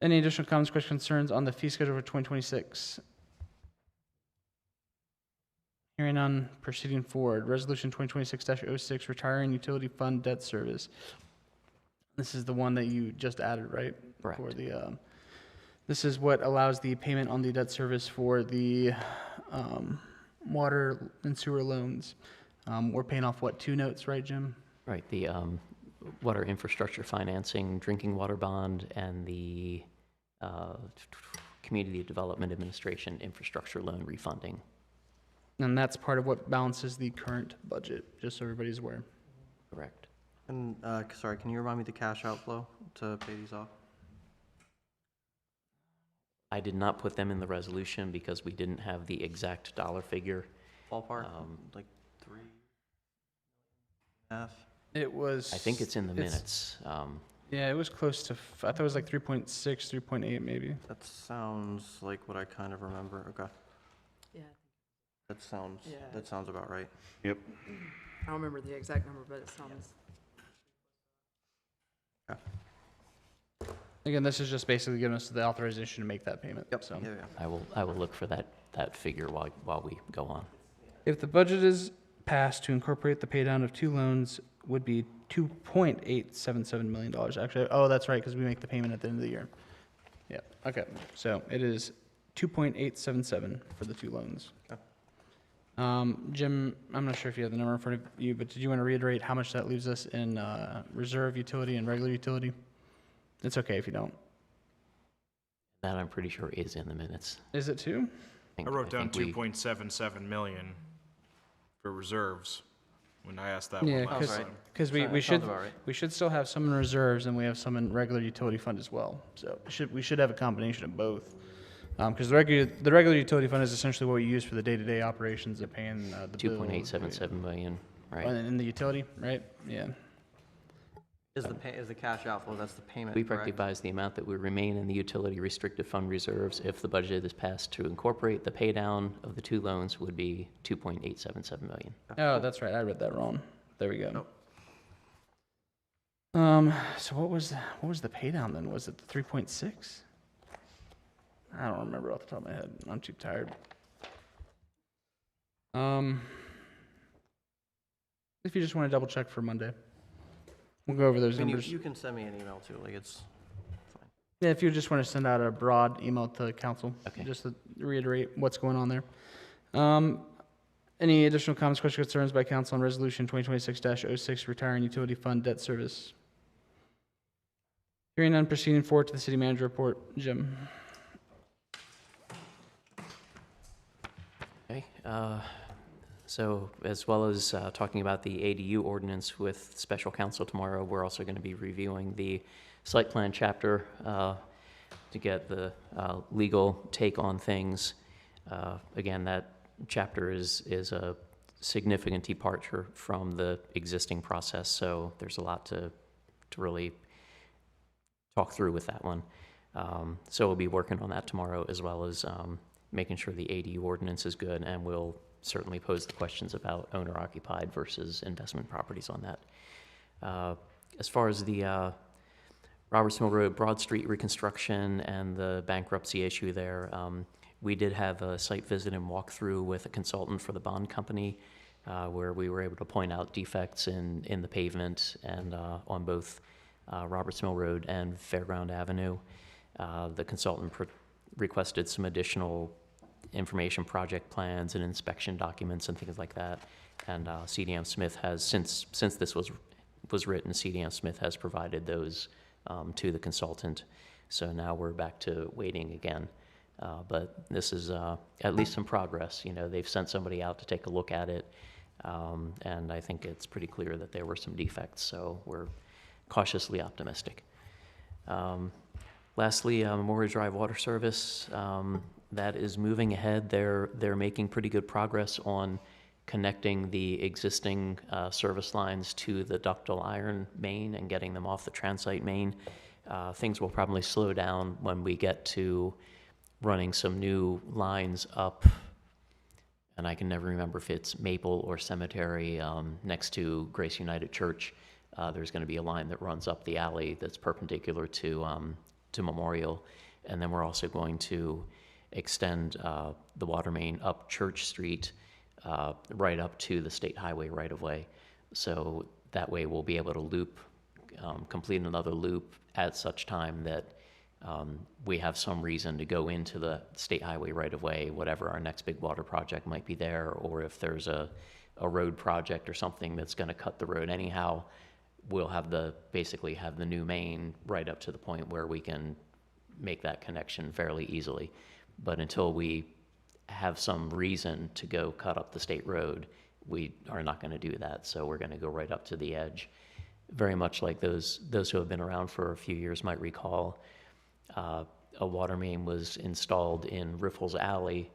Any additional comments, questions, concerns on the fee schedule for 2026? Hearing none, proceeding forward. Resolution 2026-06, retiring utility fund debt service. This is the one that you just added, right? Correct. For the, this is what allows the payment on the debt service for the water and sewer loans. We're paying off, what, 2 notes, right, Jim? right, water infrastructure financing, drinking water bond, and the Community Development Administration infrastructure loan refunding. And that's part of what balances the current budget, just so everybody's aware. Correct. And, sorry, can you remind me the cash outflow to pay these off? I did not put them in the resolution because we didn't have the exact dollar figure. Ballpark, like 3.5? It was. I think it's in the minutes. Yeah, it was close to, I thought it was like 3.6, 3.8 maybe. That sounds like what I kind of remember. Okay, Yeah, that sounds, Yeah. that sounds about right. Yep. I don't remember the exact number, but it sounds, Again, this is just basically giving us the authorization to make that payment. Yep, So yeah, yeah. I will look for that figure while we go on. if the budget is passed to incorporate the paydown of two loans, would be $2.877 million. Actually, oh, that's right, because we make the payment at the end of the year. Yeah, okay. So it is 2.877 for the two loans. Okay. Jim, I'm not sure if you have the number in front of you, but did you want to reiterate how much that leaves us in reserve utility and regular utility? It's okay if you don't. That I'm pretty sure is in the minutes. Is it two? I wrote down think we- 2.77 million for reserves when I asked that Yeah, one last right. time. because Sounds we should about right. we should still have some in reserves and we have some in regular utility fund as well. So we should have a combination of both. Because the regular utility fund is essentially what we use for the day-to-day operations of paying the bill. 2.877 million, right? And in the utility, right? Yeah. Is the cash outflow, that's the payment, We correct? recognize the amount that would remain in the utility restricted fund reserves if the budget is passed to incorporate the paydown of the two loans would be 2.877 million. Oh, that's right. I read that wrong. There we go. So what was the pay down then? Was it the 3.6? I don't remember off the top of my head. I'm too tired. If you just want to double check for Monday, we'll go over those I mean, numbers. you can send me an email too, like it's fine. Yeah, if you just want to send out a broad email to council, Okay. just to reiterate what's going on there. Any additional comments, questions, concerns by council on resolution 2026-06, retiring utility fund debt service? Hearing none, proceeding forward to the city manager report. Jim. Okay, so as well as talking about the ADU ordinance with special counsel tomorrow, we're also going to be reviewing the site plan chapter to get the legal take on things. Again, that chapter is a significant departure from the existing process, so there's a lot to really talk through with that one. So we'll be working on that tomorrow, as well as making sure the ADU ordinance is good, and we'll certainly pose the questions about owner-occupied versus investment properties on that. As far as the Roberts Mill Road Broad Street reconstruction and the bankruptcy issue there, we did have a site visit and walkthrough with a consultant for the bond company, where we were able to point out defects in the pavement and on both Roberts Mill Road and Fairground Avenue. The consultant requested some additional information, project plans and inspection documents and things like that. And CDM Smith has, since this was written, CDM Smith has provided those to the consultant. So now we're back to waiting again. But this is at least some progress. You know, they've sent somebody out to take a look at it. And I think it's pretty clear that there were some defects. So we're cautiously optimistic. Lastly, Memorial Drive Water Service, that is moving ahead. They're making pretty good progress on connecting the existing service lines to the ductile iron main and getting them off the transite main. Things will probably slow down when we get to running some new lines up, and I can never remember if it's Maple or Cemetery next to Grace United Church. There's going to be a line that runs up the alley that's perpendicular to Memorial, and then we're also going to extend the water main up Church Street right up to the state highway right of way. So that way we'll be able to complete another loop at such time that we have some reason to go into the state highway right of way, whatever our next big water project might be there, or if there's a road project or something that's going to cut the road anyhow, we'll basically have the new main right up to the point where we can make that connection fairly easily. But until we have some reason to go cut up the state road, we are not going to do that. So we're going to go right up to the edge. Very much like those who have been around for a few years might recall, a water main was installed in Riffles Alley,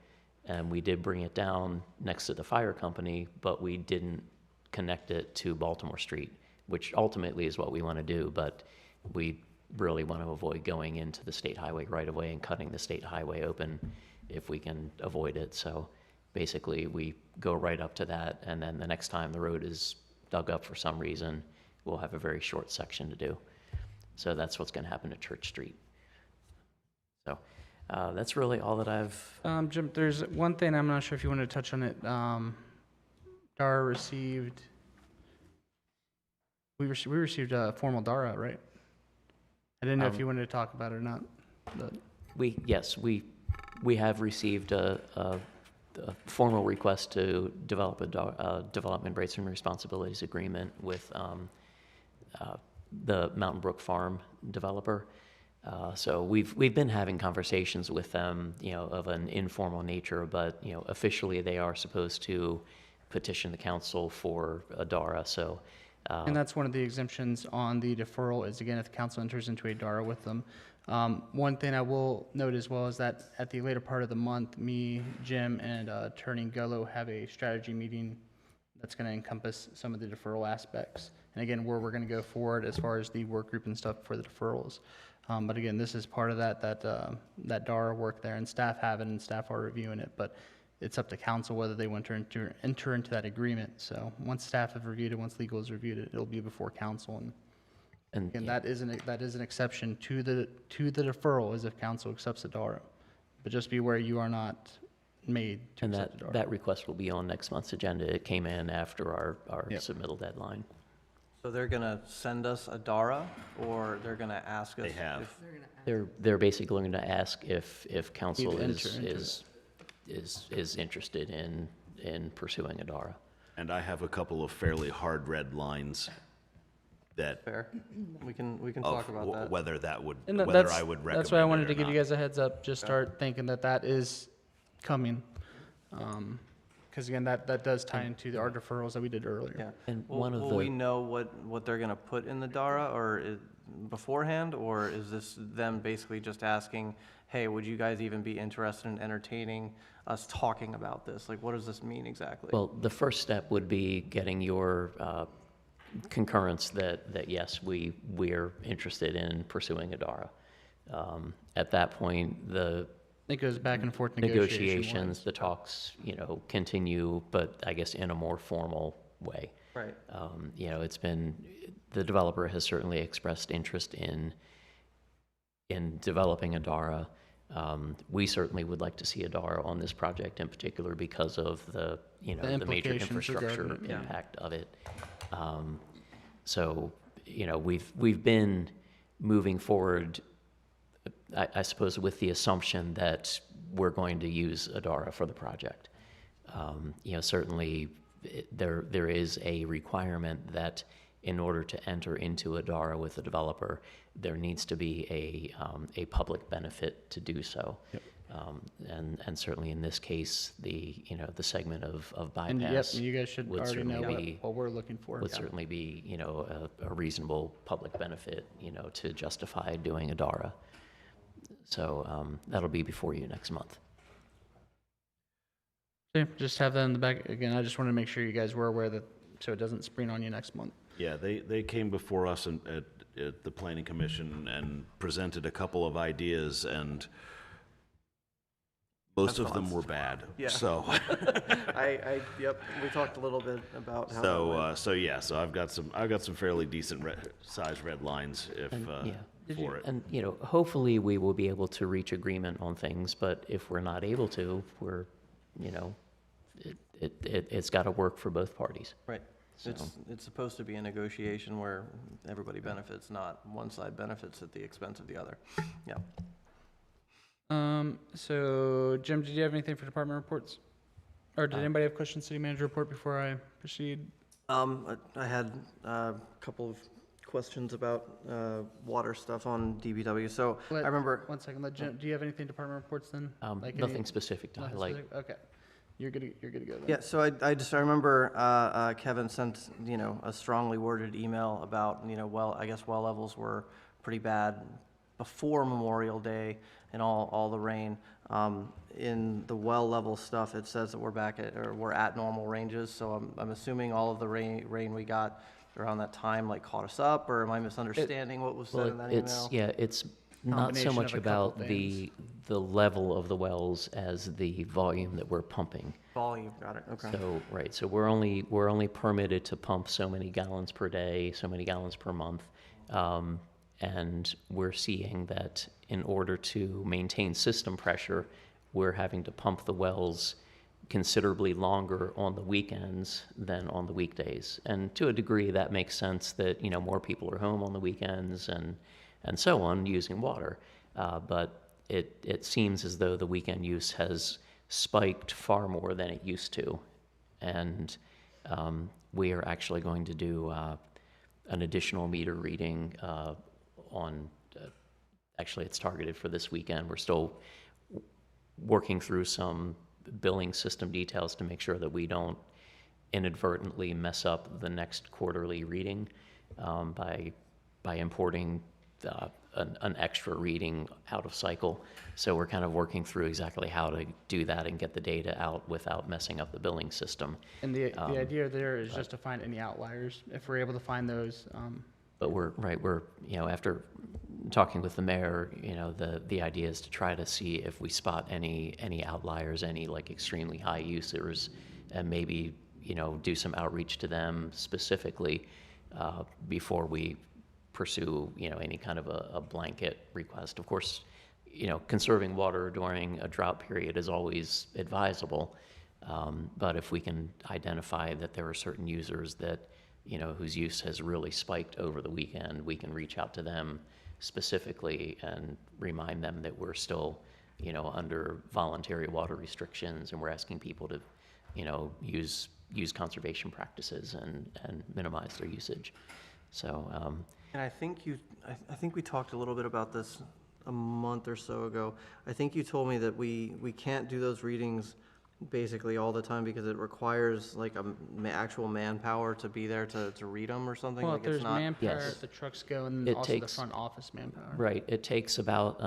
and we did bring it down next to the fire company, but we didn't connect it to Baltimore Street, which ultimately is what we want to do, but we really want to avoid going into the state highway right away and cutting the state highway open if we can avoid it. So basically, we go right up to that, and then the next time the road is dug up for some reason, we'll have a very short section to do. So that's what's going to happen to Church Street. So that's really all that I've... Jim, there's one thing, I'm not sure if you want to touch on it. DARA received, we received a formal DARA, right? I didn't know if you wanted to talk about it or not. But. Yes, we have received a formal request to develop a development rights and responsibilities agreement with the Mountain Brook Farm developer. So we've been having conversations with them, of an informal nature, but officially they are supposed to petition the council for a DARA. So. And that's one of the exemptions on the deferral is, again, if the council enters into a DARA with them. One thing I will note as well is that at the later part of the month, me, Jim, and Attorney Gullo have a strategy meeting that's going to encompass some of the deferral aspects. And again, where we're going to go forward as far as the work group and stuff for the deferrals. But again, this is part of that DARA work there, and staff have it and staff are reviewing it. But it's up to council whether they want to enter into that agreement. So once staff have reviewed it, once legal has reviewed it, it'll be before council. And that is an exception to the deferral, is if council accepts the DARA. But just be aware you are not made to And accept the DARA. that request will be on next month's agenda. It came in after our Yep. submittal deadline. So they're gonna send us a DARA, or they're gonna ask us? They have. if- They're basically going to ask if council Need to enter into is interested in pursuing a DARA. And I have a couple of fairly hard red lines that, Fair, we can of talk about that. whether that would, And whether I would recommend that's why I wanted it to or give you not. guys a heads up. Just start thinking that is coming. Because again, that does tie into our deferrals that we did earlier. Yeah. And Will, one of will we the, know what they're gonna put in the DARA, or beforehand, or is this them basically just asking, hey, would you guys even be interested in entertaining us talking about this? Like, what does this mean exactly? well, the first step would be getting your concurrence that yes, we're interested in pursuing a DARA. At that point, the It goes back and forth negotiations, the talks, continue, but I guess in a more formal way. Right, The developer has certainly expressed interest in developing a DARA. We certainly would like to see a DARA on this project in particular because of the major implications infrastructure regarding it, yeah. impact of it. So, we've been moving forward, I suppose, with the assumption that we're going to use a DARA for the project. Certainly there is a requirement that in order to enter into a DARA with a developer, there needs to be a public benefit to do so. Yep. And certainly in this case, the segment of And yep, bypass you guys should would already know certainly be, what we're looking for. would Yeah. certainly be, a reasonable public benefit, to justify doing a DARA. So that'll be before you next month. Yeah, just have that in the back. Again, I just want to make sure you guys were aware that, so it doesn't spring on you next month. Yeah, they came before us at the planning commission and presented a couple of ideas, and most of them were bad. Yeah. So, yep, we talked a little bit about how that went. so I've got some fairly decent size red lines for it. And, hopefully we will be able to reach agreement on things, but if we're not able to, it's got to work for both parties. Right, it's supposed to be a negotiation where everybody benefits, not one side benefits at the expense of the other. Yeah. So Jim, did you have anything for department reports? Or did anybody have questions, city manager report, before I proceed? I had a couple of questions about water stuff on DPW. So I Let- remember, One second, do you have anything department reports then? Like any- Nothing specific to nothing highlight. specific? Okay, you're good to go then. yeah, so I remember Kevin sent, a strongly worded email about, I guess well levels were pretty bad before Memorial Day and all the rain. In the well level stuff, it says that we're at normal ranges, so I'm assuming all of the rain we got around that time like caught us up, or am I misunderstanding what was said in that email? It's not so Combination much of a couple about the level of the wells as the volume that we're pumping. Volume, got it, okay. So, right, so we're only permitted to pump so many gallons per day, so many gallons per month. And we're seeing that in order to maintain system pressure, we're having to pump the wells considerably longer on the weekends than on the weekdays. And to a degree, that makes sense that, more people are home on the weekends and so on using water. But it seems as though the weekend use has spiked far more than it used to. And we are actually going to do an additional meter reading actually it's targeted for this weekend. We're still working through some billing system details to make sure that we don't inadvertently mess up the next quarterly reading by importing an extra reading out of cycle. So we're kind of working through exactly how to do that and get the data out without messing up the billing system. And the idea there is just to find any outliers. If we're able to find those, But we're after talking with the mayor, the idea is to try to see if we spot any outliers, any like extremely high users, and maybe, do some outreach to them specifically before we pursue, any kind of a blanket request. Of course, conserving water during a drought period is always advisable, but if we can identify that there are certain users that whose use has really spiked over the weekend, we can reach out to them specifically and remind them that we're still, under voluntary water restrictions, and we're asking people to, use conservation practices and minimize their usage. So, And I think we talked a little bit about this a month or so ago. I think you told me that we can't do those readings basically all the time because it requires like actual manpower to be there to read them or something. well, Like if there's it's not. manpower, Yes. the trucks go, and It also the takes- front office manpower. right, it takes about,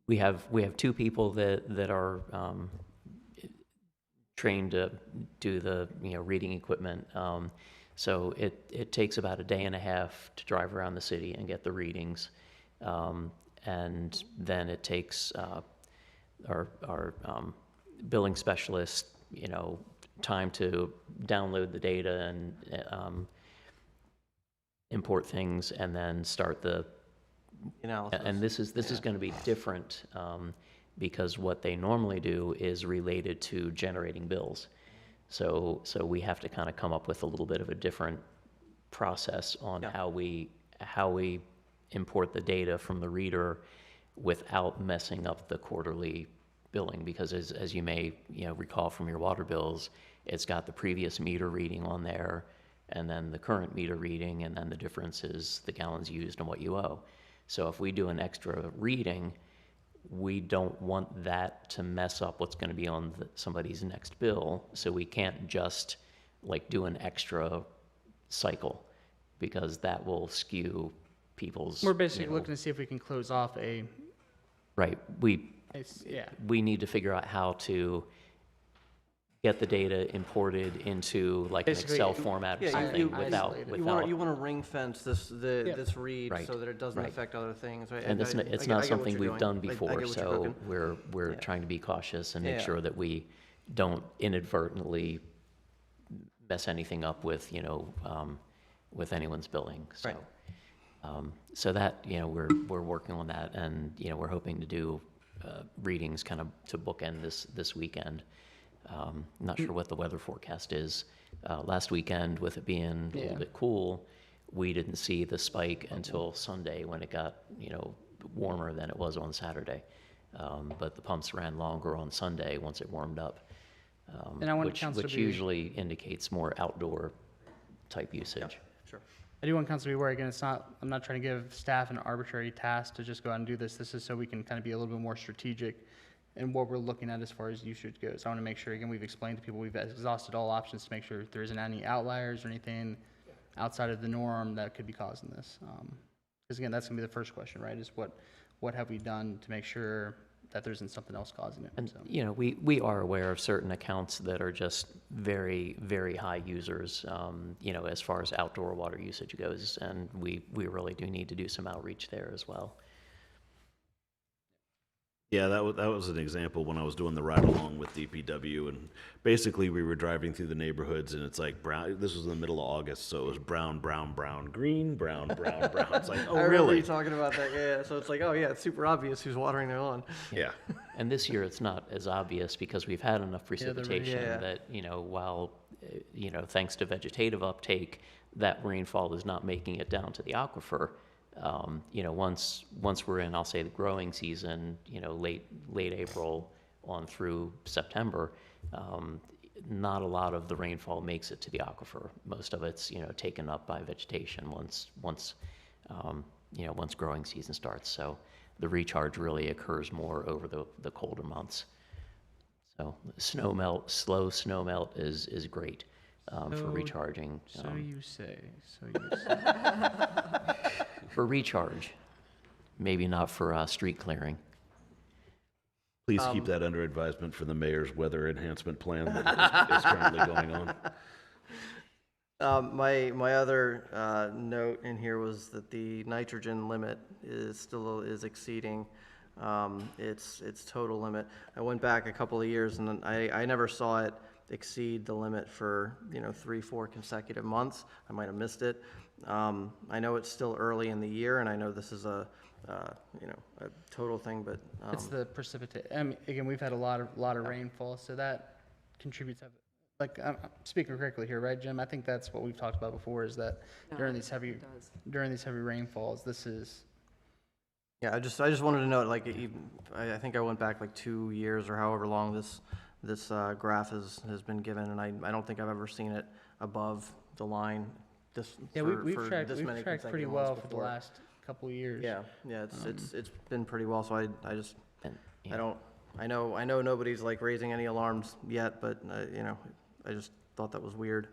we have two people that are trained to do the, reading equipment. So it takes about a day and a half to drive around the city and get the readings. And then it takes our billing specialist, time to download the data and import things, and then start the Analysis. and this is going to be different because what they normally do is related to generating bills. So we have to kind of come up with a little bit of a different process on how we import the data from the reader without messing up the quarterly billing, because as you may recall from your water bills, it's got the previous meter reading on there, and then the current meter reading, and then the difference is the gallons used and what you owe. So if we do an extra reading, we don't want that to mess up what's going to be on somebody's next bill. So we can't just like do an extra cycle, because that will skew people's. We're basically looking to see if we can close off Right. yeah. We need to figure out how to get the data imported into like an Basically, Excel format or yeah, something you without. isolate it. You want to ring fence this read Right, so that it doesn't right. affect other things, right? And it's I not get what something you're we've doing. done I get before, what you're so cooking. we're Yeah. trying to be cautious and make Yeah. sure that we don't inadvertently mess anything up with, with anyone's billing, so. Right. So that, we're working on that, and, we're hoping to do readings kind of to bookend this weekend. Not sure what the weather forecast is. Last weekend, with it being a little bit cool, we didn't see the spike until Sunday when it got, warmer than it was on Saturday. But the pumps ran longer on Sunday once it warmed up, And I want which council to which be- usually indicates more outdoor type usage. Sure. I do want council to be aware, again, it's not, I'm not trying to give staff an arbitrary task to just go out and do this. This is so we can kind of be a little bit more strategic in what we're looking at as far as usage goes. I want to make sure, again, we've explained to people, we've exhausted all options to make sure there isn't any outliers or anything outside of the norm that could be causing this. Because again, that's going to be the first question, right, is what have we done to make sure that there isn't something else causing it? And, So. you know, we are aware of certain accounts that are just very, very high users, you know, as far as outdoor water usage goes, and we really do need to do some outreach there as well. Yeah, that was an example when I was doing the ride along with DPW, and basically we were driving through the neighborhoods, and it's like brown. This was in the middle of August, so it was brown, brown, brown, green, brown, brown, brown. It's like, oh, I remember really? you talking about that, yeah, so it's like, oh, yeah, it's super obvious who's watering their lawn. Yeah. And this year, it's not as obvious because we've had enough precipitation Yeah. that, you know, while, you know, thanks to vegetative uptake, that rainfall is not making it down to the aquifer. You know, once we're in, I'll say, the growing season, you know, late April on through September, not a lot of the rainfall makes it to the aquifer. Most of it's, you know, taken up by vegetation once you know, once growing season starts. So the recharge really occurs more over the colder months. So slow snow melt is great for recharging. So you say. For recharge, maybe not for street clearing. Please keep that under advisement for the mayor's weather enhancement plan that is currently going on. My other note in here was that the nitrogen limit is exceeding its total limit. I went back a couple of years and I never saw it exceed the limit for, you know, 3-4 consecutive months. I might have missed it. I know it's still early in the year, and I know this is a total thing, but It's the precipitate. Again, we've had a lot of rainfall, so that contributes. Like, I'm speaking correctly here, right, Jim? I think that's what we've talked about before. Is that No, during these heavy it does. rainfalls, this is. yeah, I just wanted to note, like, I think I went back like 2 years or however long this graph has been given, and I don't think I've ever seen it above the line. We've for tracked this many pretty consecutive well months for the before. last couple of years. Yeah, it's been pretty well. So I just And, yeah. I know nobody's like raising any alarms yet, but you know, I just thought that was weird.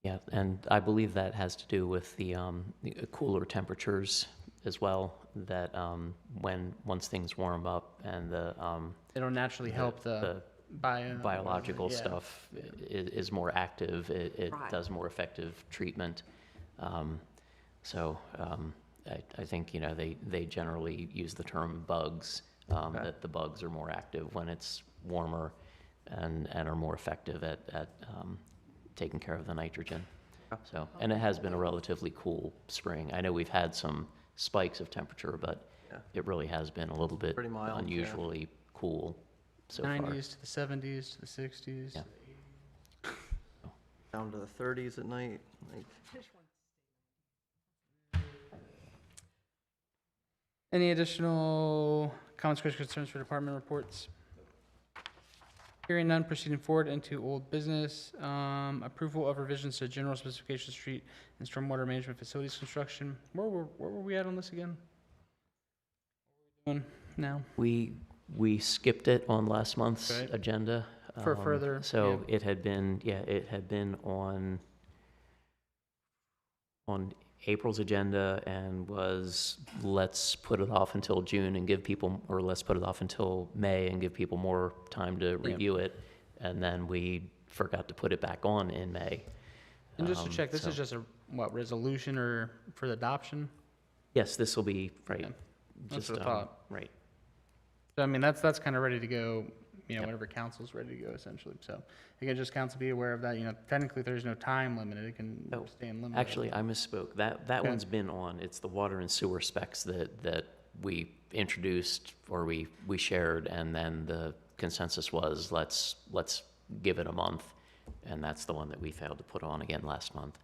Yeah, and I believe that has to do with the cooler temperatures as well, that once things warm up and It'll naturally help the biological yeah. stuff is more active, it Right. does more effective treatment. So I think, you know, they generally use the term bugs, that the bugs are more active when it's warmer and are more effective at taking care of the nitrogen. So, and it has been a relatively cool spring. I know we've had some spikes of temperature, but Yeah. it really has been a little bit Pretty mild, yeah. unusually cool so far. 90s to the 70s to the 60s. Yeah. Down to the 30s at night. Like, Any additional comments, questions, concerns for department reports? Hearing none, proceeding forward into old business. Approval of revisions to general specification street and stormwater management facilities construction. Where were we at on this again? What are we doing now? We skipped it on last month's Okay. agenda. For further, So yeah. it had been on April's agenda and was, let's put it off until June and give people, or let's put it off until May and give people more time to review it. And then we forgot to put it back on in May. And just to check, this so- is just a, resolution or for the adoption? Yes, this will be, right. Yeah. That's Just, what I thought. right. So, I mean, that's kind of ready to go, you know, whenever council's ready to go, essentially. So, again, just council be aware of that. You know, technically, there's no time limit. It can Oh, stay in limit. Actually, I misspoke. That Okay. one's been on. It's the water and sewer specs that we introduced or we shared, and then the consensus was let's give it a month, and that's the one that we failed to put on again last month.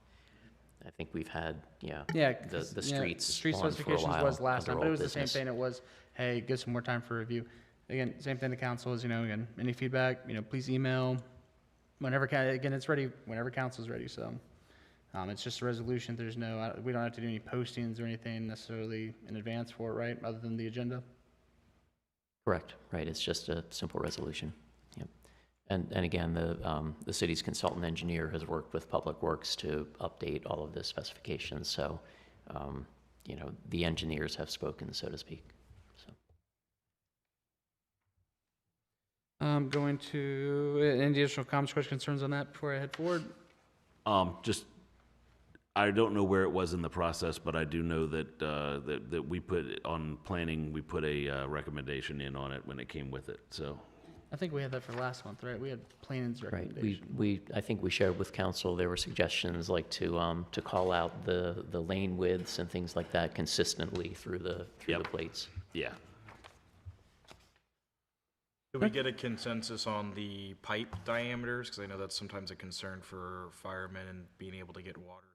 I think we've had Yeah, the 'cause, the yeah, streets street on for a specifications while was last time, under but it old was the same business. thing. It was, hey, give some more time for review. Again, same thing to council is, you know, again, any feedback, you know, please email whenever, again, it's ready, whenever council's ready, so. It's just a resolution. There's no, we don't have to do any postings or anything necessarily in advance for it, right, other than the agenda? Correct, right, it's just a simple resolution. Yep. And again, the city's consultant engineer has worked with Public Works to update all of the specifications, so, you know, the engineers have spoken, so to speak. So. Going to, any additional comments, questions, concerns on that before I head forward? Just, I don't know where it was in the process, but I do know that, that we put on planning, we put a recommendation in on it when it came with it, so. I think we had that for last month, right? We had planning's Right, recommendation. I think we shared with council, there were suggestions like to call out the lane widths and things like that consistently through the Yep. plates. Yeah. Did we get a consensus on the pipe diameters? Because I know that's sometimes a concern for firemen and being able to get water.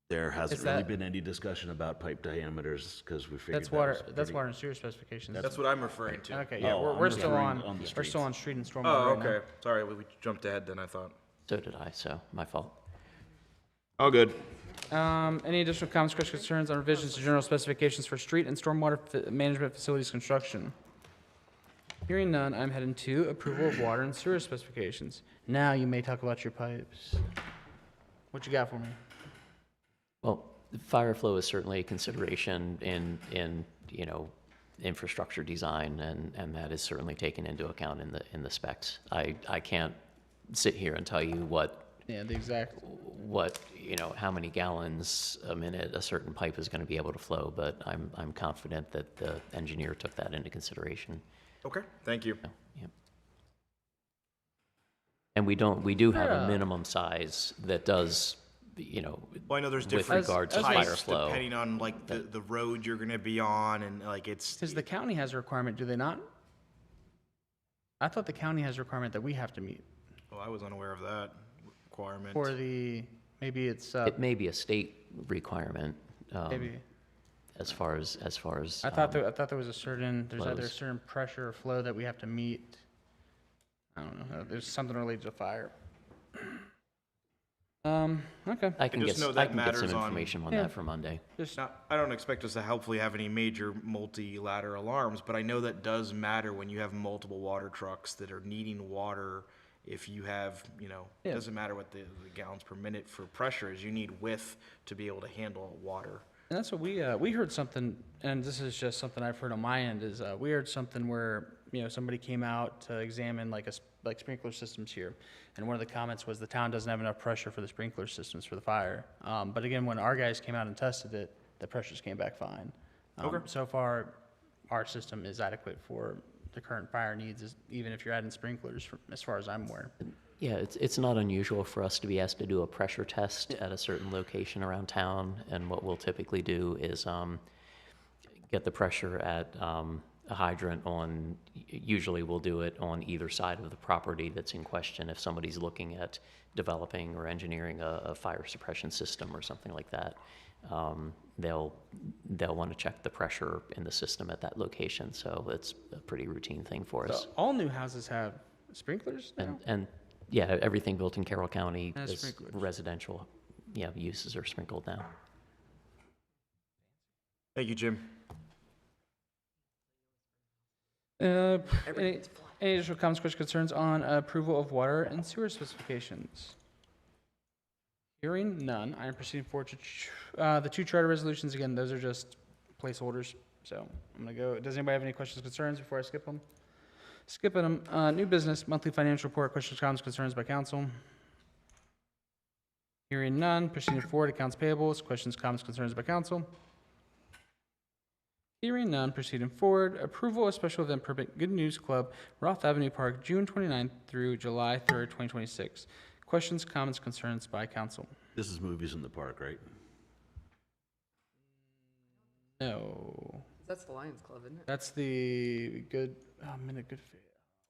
There hasn't Is really that- been any discussion about pipe diameters, because we figured That's that water, was that's pretty- water and sewer specifications. That's what I'm referring to. Okay, yeah, Oh, we're I'm still referring on, on the we're streets. still on street and stormwater Oh, right now. okay. Sorry, we jumped ahead then, I thought. So did I, so my fault. Oh, good. Any additional comments, questions, concerns on revisions to general specifications for street and stormwater management facilities construction? Hearing none, I'm heading to approval of water and sewer specifications. Now you may talk about your pipes. What you got for me? Well, the fire flow is certainly a consideration in you know, infrastructure design, and that is certainly taken into account in the specs. I can't sit here and tell you what, Yeah, the exact, you know, how many gallons a minute a certain pipe is going to be able to flow, but I'm confident that the engineer took that into consideration. Okay, thank you. Yep. And we do have Yeah. a minimum size that does, you know, Well, I know there's with different regard to types fire flow. depending on like the road you're gonna be on and like it's. because the county has a requirement, do they not? I thought the county has a requirement that we have to meet Well, I was unaware of that requirement. for the, maybe it's, It may be a state requirement, maybe. as far as, I thought there was a certain, there's either a flows. certain pressure or flow that we have to meet. I don't know, there's something related to fire. Okay, I can just get, know I that can get some matters on- information on Yeah. that for Monday. just, Now, I don't expect us to hopefully have any major multi-ladder alarms, but I know that does matter when you have multiple water trucks that are needing water. If you have, you know, it Yeah. doesn't matter what the gallons per minute for pressure is, you need width to be able to handle water. and that's what we heard something, and this is just something I've heard on my end, is we heard something where, you know, somebody came out to examine like like sprinkler systems here, and one of the comments was the town doesn't have enough pressure for the sprinkler systems for the fire. But again, when our guys came out and tested it, the pressures came back fine. Okay. So far, our system is adequate for the current fire needs, even if you're adding sprinklers, as far as I'm aware. Yeah, it's not unusual for us to be asked to do a pressure test at a certain location around town, and what we'll typically do is get the pressure at a hydrant on, usually we'll do it on either side of the property that's in question. If somebody's looking at developing or engineering a fire suppression system or something like that, they'll want to check the pressure in the system at that location, so it's a pretty routine thing for us. So all new houses have sprinklers now? And yeah, everything built in Carroll County Has is sprinklers. residential, yeah, uses are sprinkled now. Thank you, Jim. Any Everything's flat. any additional comments, questions, concerns on approval of water and sewer specifications? Hearing none, I am proceeding forward to the two charter resolutions. Again, those are just placeholders, so I'm gonna go. Does anybody have any questions, concerns before I skip them? Skipping them. New business, monthly financial report, questions, comments, concerns by council. Hearing none, proceeding forward, accounts payables, questions, comments, concerns by council. Hearing none, proceeding forward, approval of special event permit, Good News Club, Roth Avenue Park, June 29th through July 3rd, 2026. Questions, comments, concerns by council? This is movies in the park, right? No. That's the Lions Club, isn't it? That's the good, Minute Good Faith.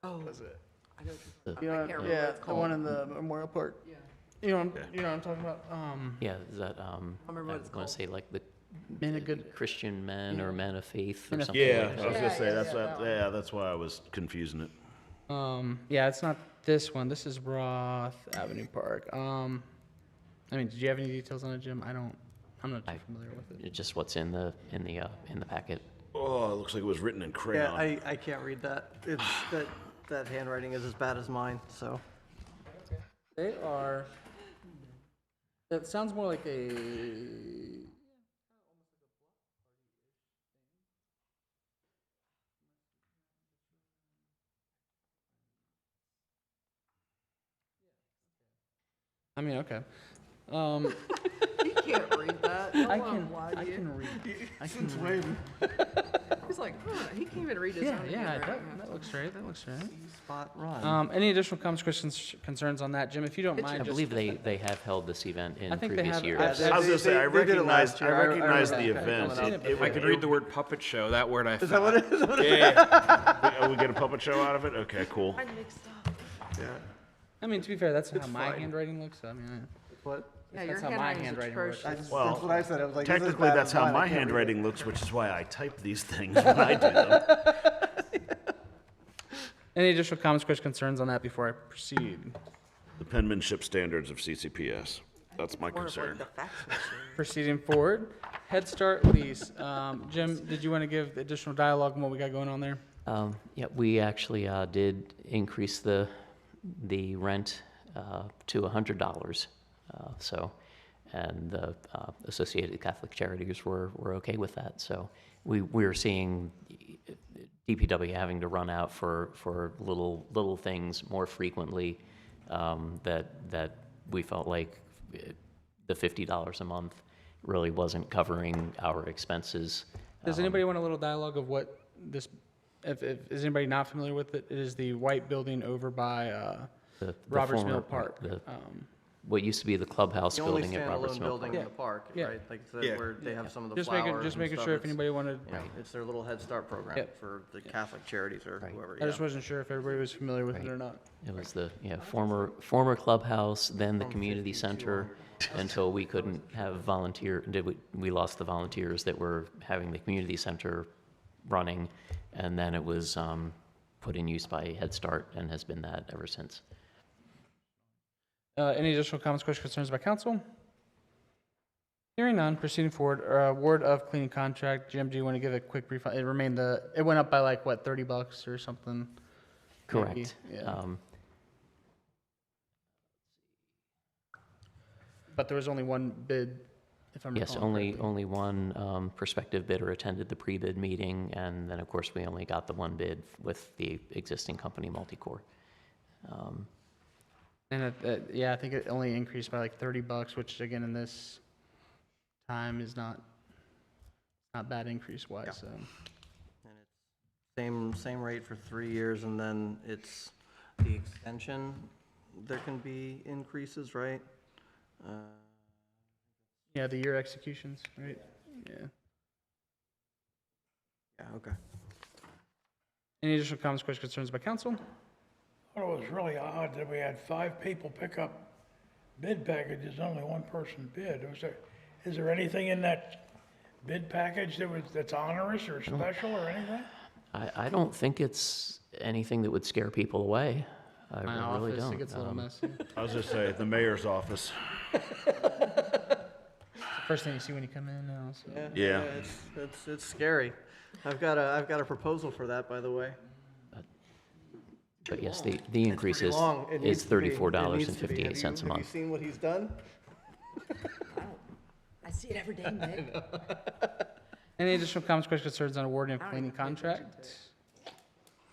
Oh, What is it? I know. The- I can't remember what it's the called. one in the Memorial Park. Yeah. You know what I'm talking about? Yeah, is that, remember what it's I want called. to say like the Minute Good, Christian men or men of faith or Men of something Yeah, like I that. was gonna say, Yeah, that one. that's why I was confusing it. yeah, it's not This is Roth Avenue Park. I mean, did you have any details on it, Jim? I'm not too familiar with it. It's just what's in the packet. Oh, it looks like it was written in Yeah, crayon. I can't read that. It's, that handwriting is as bad as mine, so. They are, it sounds more like a, I mean, okay. He can't read that. Don't I let him can, lie I to you. can read. I can read. He's like, huh, he can't even read his Yeah, own yeah, handwriting. that looks right, that looks right. Spot run. Any additional comments, questions, concerns on that? Jim, if you don't I mind, just. believe they have held this event in I think they previous have- years. I- I was gonna say, I They did it recognize, last I year. I recognize the remember that event. coming up. It- If I could read the word puppet show, that word I found. Is that what it is? Yeah. Oh, we get a puppet show out of it? Okay, cool. I mixed up. Yeah. I mean, to be fair, that's how It's my fine. handwriting looks, I mean, What? Yeah, That's your how my handwriting's handwriting works. atrocious. Well, That's what I said. I was like, this is Technically, bad that's as how mine. I my can't read it. handwriting looks, which is why I type these things when I do them. any additional comments, questions, concerns on that before I proceed? The penmanship standards of CCPS. That's my More of like concern. the fax machine. Proceeding forward, Head Start lease. Jim, did you want to give additional dialogue on what we got going on there? Yeah, we actually did increase the rent to $100. So, and the Associated Catholic Charities were okay with that. So we're seeing DPW having to run out for little things more frequently, that we felt like the $50 a month really wasn't covering our expenses. Does anybody want a little dialogue of what this, if is anybody not familiar with it? It is the white building over by The Roberts former- Mill Park. What used to be the clubhouse The only building at Roberts standalone Mill building Park. in the park, Yeah. right? Like, Yeah. where they have some of the Just flowers making, just and making stuff. sure if It's- anybody wanted, Yeah, it's their little Head Start program Yep. for the Catholic charities or Right. whoever, I just yeah. wasn't sure if everybody was familiar with it or not. It was the former clubhouse, then the community center, until we couldn't have we lost the volunteers that were having the community center running, and then it was put in use by Head Start and has been that ever since. Any additional comments, questions, concerns by council? Hearing none, proceeding forward, award of cleaning contract. Jim, do you want to give a quick brief? It went up by like, what, $30 or something? Maybe, Correct. yeah. But there was only one bid, if I'm Yes, recalling correctly. only one prospective bidder attended the pre-bid meeting, and then, of course, we only got the one bid with the existing company, Multicore. And yeah, I think it only increased by like $30, which again, in this time is not bad increase wise, Yeah. so. And it's same rate for 3 years, and then it's the extension, there can be increases, right? Yeah, the year executions, right? Yeah. Yeah, okay. Any additional comments, questions, concerns by council? I thought it was really odd that we had 5 people pick up bid packages, only one person bid. Is there anything in that bid package that's onerous or special or anything? I don't think it's anything that would scare people away. I My really office, don't. it gets a little messy. I was just say, the mayor's office. First thing you see when you come in now, so. Yeah. It's scary. I've got a proposal for that, by the way. But yes, the increase Pretty is long. It needs to be. It $34.58 needs to be. a Have you month. seen what he's done? I see it every day, Nick. Any additional comments, questions, concerns on awarding of I don't cleaning even pay attention contract?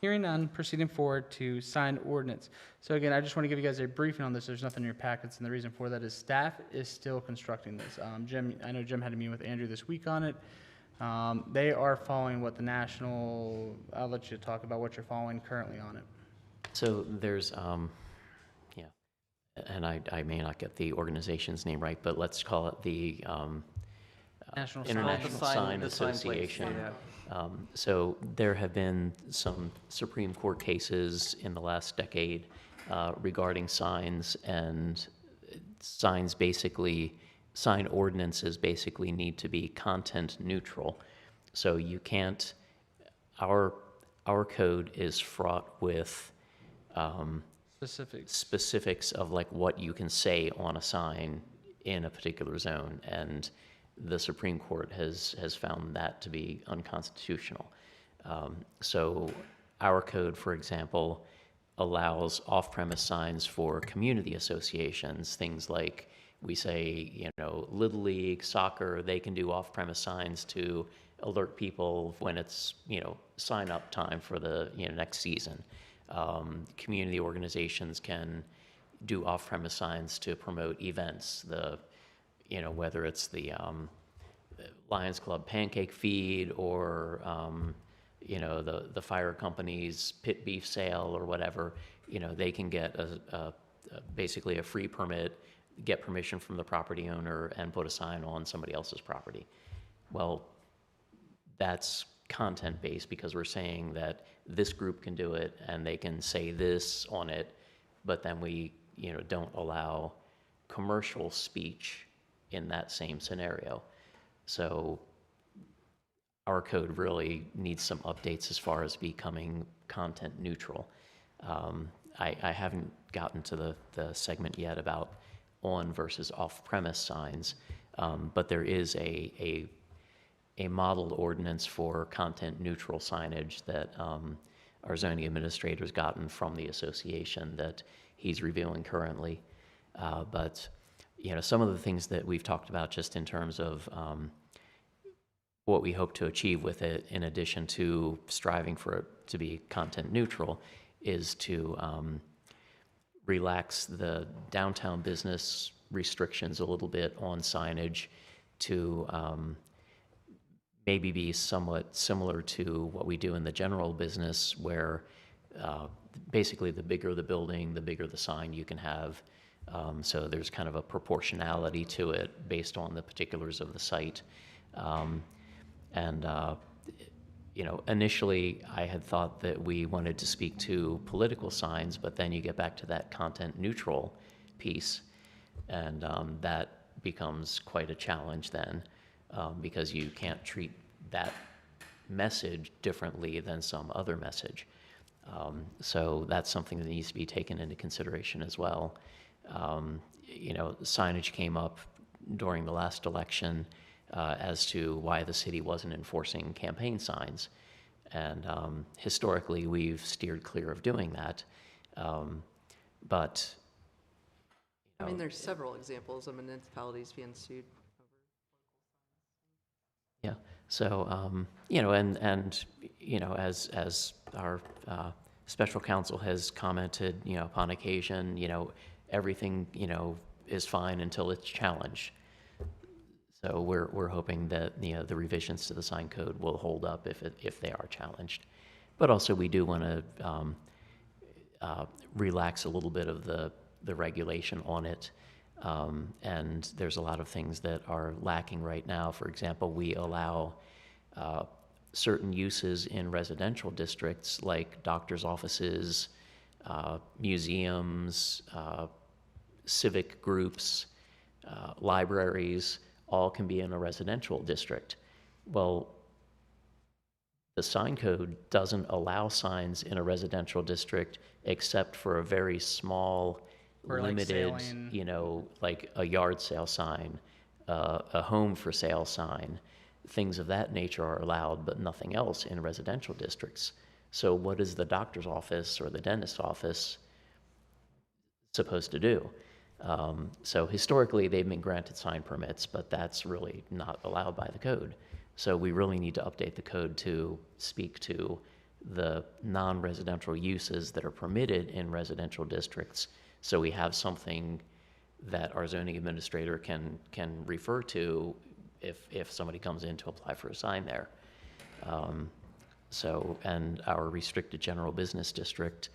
Hearing none, proceeding forward to sign ordinance. So again, I just want to give you guys a briefing on this. There's nothing in your packets, and the reason for that is staff is still constructing this. Jim, I know Jim had a meeting with Andrew this week on it. They are following what the national, I'll let you talk about what you're following currently on it. So there's, and I may not get the organization's name right, but let's call it the National Sign. International The sign- Sign the sign place, Association. yeah. So there have been some Supreme Court cases in the last decade regarding signs, and sign ordinances basically need to be content neutral. So you can't, our code is fraught with specifics of like what you can say on a sign in a particular zone, and the Supreme Court has found that to be unconstitutional. So our code, for example, allows off-premise signs for community associations, things like we say, you know, Little League, soccer, they can do off-premise signs to alert people when it's, you know, sign-up time for the, you know, next season. Community organizations can do off-premise signs to promote events, you know, whether it's the Lions Club pancake feed or, you know, the fire company's pit beef sale or whatever. You know, they can get basically a free permit, get permission from the property owner, and put a sign on somebody else's property. Well, that's content-based because we're saying that this group can do it and they can say this on it, but then we, you know, don't allow commercial speech in that same scenario. So our code really needs some updates as far as becoming content neutral. I haven't gotten to the segment yet about on versus off-premise signs, but there is a model ordinance for content neutral signage that our zoning administrator's gotten from the association that he's reviewing currently. But you know, some of the things that we've talked about just in terms of what we hope to achieve with it, in addition to striving for it to be content neutral, is to relax the downtown business restrictions a little bit on signage to maybe be somewhat similar to what we do in the general business, where basically the bigger the building, the bigger the sign you can have. So there's kind of a proportionality to it based on the particulars of the site. You know, initially I had thought that we wanted to speak to political signs, but then you get back to that content neutral piece, and that becomes quite a challenge then, because you can't treat that message differently than some other message. So that's something that needs to be taken into consideration as well. You know, signage came up during the last election as to why the city wasn't enforcing campaign signs. And historically, we've steered clear of doing that. But I mean, there's several examples of municipalities being sued. yeah, so you know, and you know, as our special counsel has commented, you know, upon occasion, you know, everything, you know, is fine until it's challenged. So we're hoping that, you know, the revisions to the sign code will hold up if they are challenged. But also we do want to relax a little bit of the regulation on it. And there's a lot of things that are lacking right now. For example, we allow certain uses in residential districts like doctor's offices, museums, civic groups, libraries, all can be in a residential district. Well, the sign code doesn't allow signs in a residential district except for a very small, Or like limited, sailing. you know, like a yard sale sign, a home for sale sign. Things of that nature are allowed, but nothing else in residential districts. So what is the doctor's office or the dentist's office supposed to do? So historically, they've been granted sign permits, but that's really not allowed by the code. So we really need to update the code to speak to the non-residential uses that are permitted in residential districts. So we have something that our zoning administrator can refer to if somebody comes in to apply for a sign there. And our restricted general business district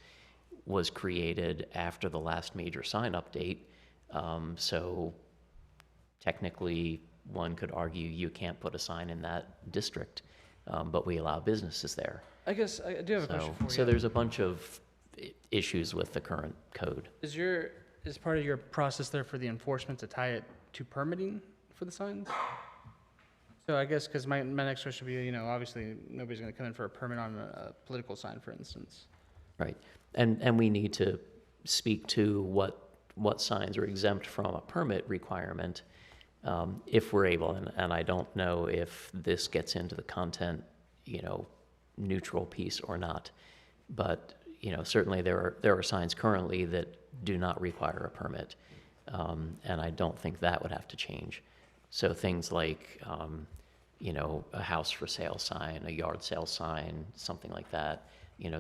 was created after the last major sign update. So technically, one could argue you can't put a sign in that district, but we allow businesses there. I guess I do have a question for you. So there's a bunch of issues with the current code. Is part of your process there for the enforcement to tie it to permitting for the signs? So I guess, because my next question would be, you know, obviously nobody's going to come in for a permit on a political sign, for instance. Right. And we need to speak to what signs are exempt from a permit requirement, if we're able, and I don't know if this gets into the content, neutral piece or not. But, certainly there are signs currently that do not require a permit. And I don't think that would have to change. So things like, a house for sale sign, a yard sale sign, something like that,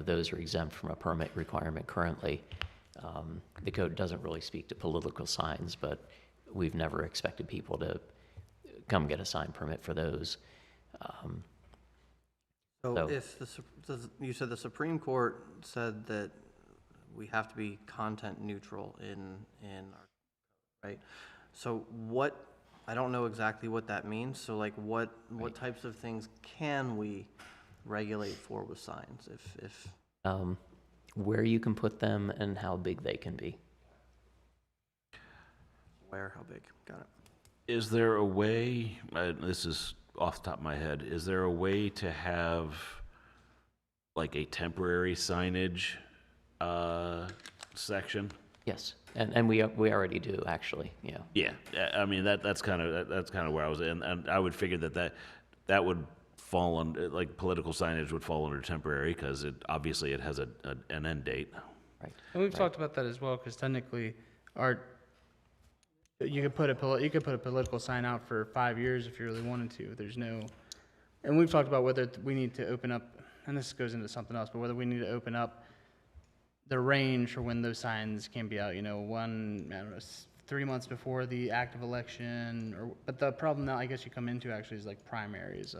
those are exempt from a permit requirement currently. The code doesn't really speak to political signs, but we've never expected people to come get a sign permit for those. So So- if you said the Supreme Court said that we have to be content neutral in our, right? So what, I don't know exactly what that means, so like what types of things can we regulate for with signs if? Where you can put them and how big they can be. Where, how big? Got it. Is there a way, this is off the top of my head, is there a way to have like a temporary signage section? Yes, and we already do, actually, yeah. Yeah, I mean, that's kind of where I was, and I would figure that would fall under, like, political signage would fall under temporary, because obviously it has an end date. Right. And we've talked about that as well, because technically, you could put a political sign out for 5 years if you really wanted to. There's no, and we've talked about whether we need to open up, and this goes into something else, but whether we need to open up the range for when those signs can be out. 3 months before the active election, but the problem now I guess you come into actually is like primaries.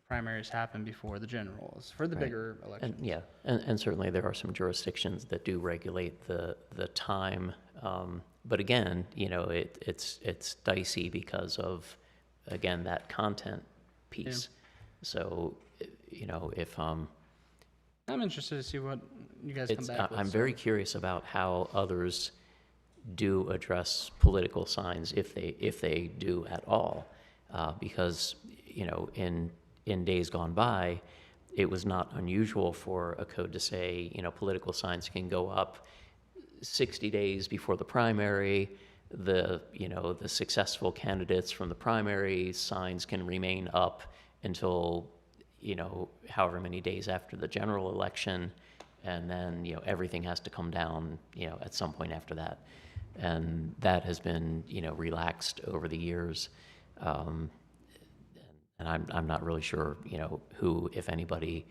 Primaries happen before the generals for the Right. bigger elections. And, yeah, and certainly there are some jurisdictions that do regulate the time. But again, it's dicey because of, again, that content piece. So, if I'm interested to see what you guys come back with. I'm so- very curious about how others do address political signs, if they do at all, because in days gone by, it was not unusual for a code to say, political signs can go up 60 days before the primary. The successful candidates from the primary signs can remain up until, however many days after the general election. And then, everything has to come down, at some point after that. And that has been, relaxed over the years. And I'm not really sure, who, if anybody,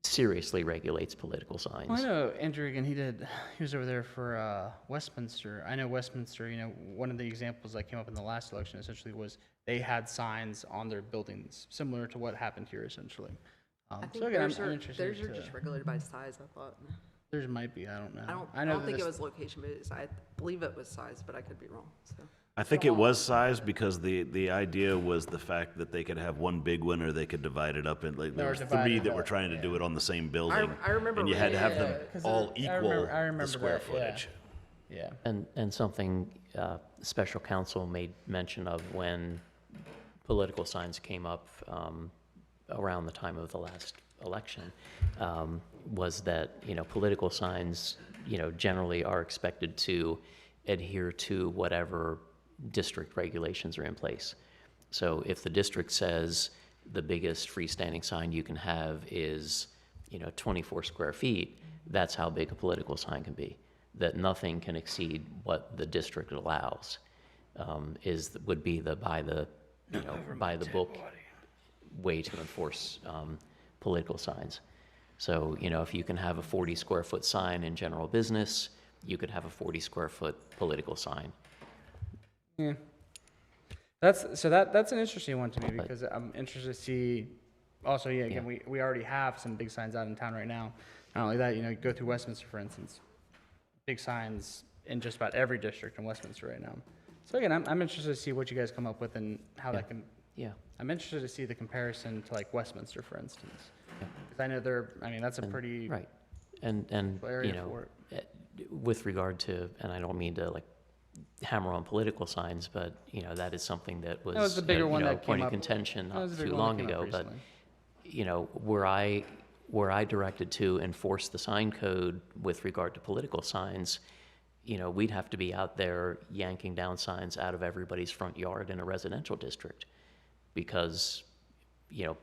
seriously regulates political signs. Well, I know Andrew again. He was over there for Westminster. I know Westminster. One of the examples that came up in the last election essentially was they had signs on their buildings similar to what happened here essentially. I think So again, theirs I'm are interested just regulated by size, I thought. Theirs might be. I don't know. I know don't that think it this- was location, but I believe it was size, but I could be wrong, so. I think it was size, because the idea was the fact that they could have one big one, or they could divide it up in, like, there Or was divide three it that were up, trying to do it on the same building. I remember And you had to have them Yeah, 'cause all I equal remember the square that, yeah. footage. Yeah. And something special counsel made mention of when political signs came up around the time of the last election, was that, political signs, generally are expected to adhere to whatever district regulations are in place. So if the district says the biggest freestanding sign you can have is, 24 square feet, that's how big a political sign can be. That nothing can exceed what the district allows, would be the by the book way to enforce political signs. So, if you can have a 40 square foot sign in general business, you could have a 40 square foot political sign. Yeah. That's an interesting one to me because I'm interested to see. Also, yeah, again, we already have some big signs out in town right now. Not only that, you go through Westminster, for instance, big signs in just about every district in Westminster right now. So again, I'm interested to see what you guys come up with and how that can. Yeah. I'm interested to see the comparison to like Westminster, for instance, because I know that's a pretty Right. And area for it. with regard to, and I don't mean to like hammer on political signs, but that is something that was, That was the bigger one that point came of up. contention That not was the too bigger one long that came up ago. But recently. were I directed to enforce the sign code with regard to political signs, you know, we'd have to be out there yanking down signs out of everybody's front yard in a residential district because, you know,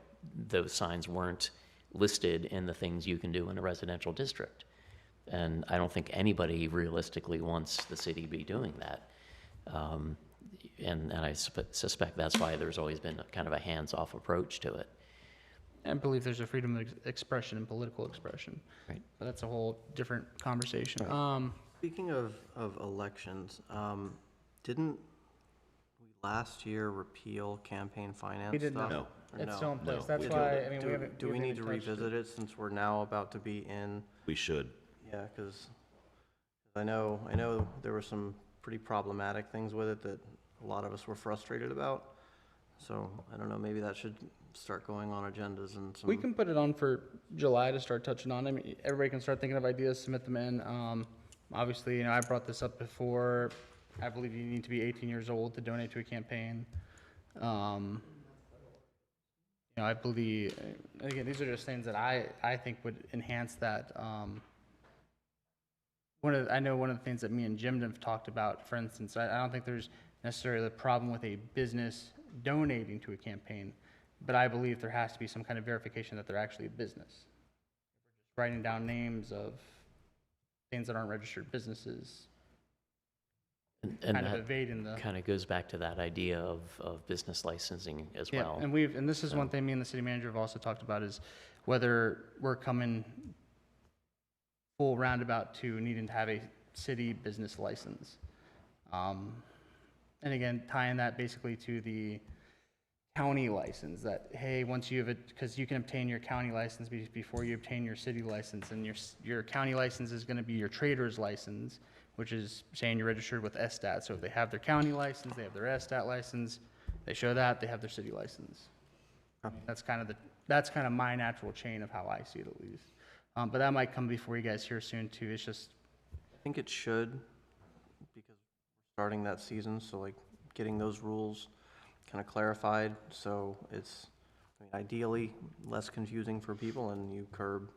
those signs weren't listed in the things you can do in a residential district. And I don't think anybody realistically wants the city to be doing that. And I suspect that's why there's always been kind of a hands-off approach to it. I believe there's a freedom of expression and political expression. Right. But that's a whole different conversation. Speaking of elections, didn't we last year repeal campaign finance We did stuff? not. No. Or It's no? still in place. No, That's we why, don't. I mean, we haven't. Do we need to haven't touched revisit it since we're now about to be in? We should. Yeah, because I know there were some pretty problematic things with it that a lot of us were frustrated about. So I don't know, maybe that should start going on agendas and some. We can put it on for July to start touching on. I mean, everybody can start thinking of ideas, submit them in. Obviously, you know, I brought this up before. I believe you need to be 18 years old to donate to a campaign. You know, I believe, again, these are just things that I think would enhance that. I know one of the things that me and Jim have talked about, for instance, I don't think there's necessarily a problem with a business donating to a campaign, but I believe there has to be some kind of verification that they're actually a business. Writing down names of things that aren't registered businesses, And kind of that evading the. kind of goes back to that idea of business licensing as Yeah, well. and this is one thing me and the city manager have also talked about is whether we're coming full roundabout to needing to have a city business license. And again, tying that basically to the county license that, hey, once you have it, because you can obtain your county license before you obtain your city license, and your county license is going to be your trader's license, which is saying you're registered with SSTAT. So if they have their county license, they have their SSTAT license, they show that, they have their city license. That's kind of my natural chain of how I see it, at least. But that might come before you guys here soon too. It's just, I think it should, because we're starting that season, so like getting those rules kind of clarified, so it's, I mean, ideally less confusing for people and you curb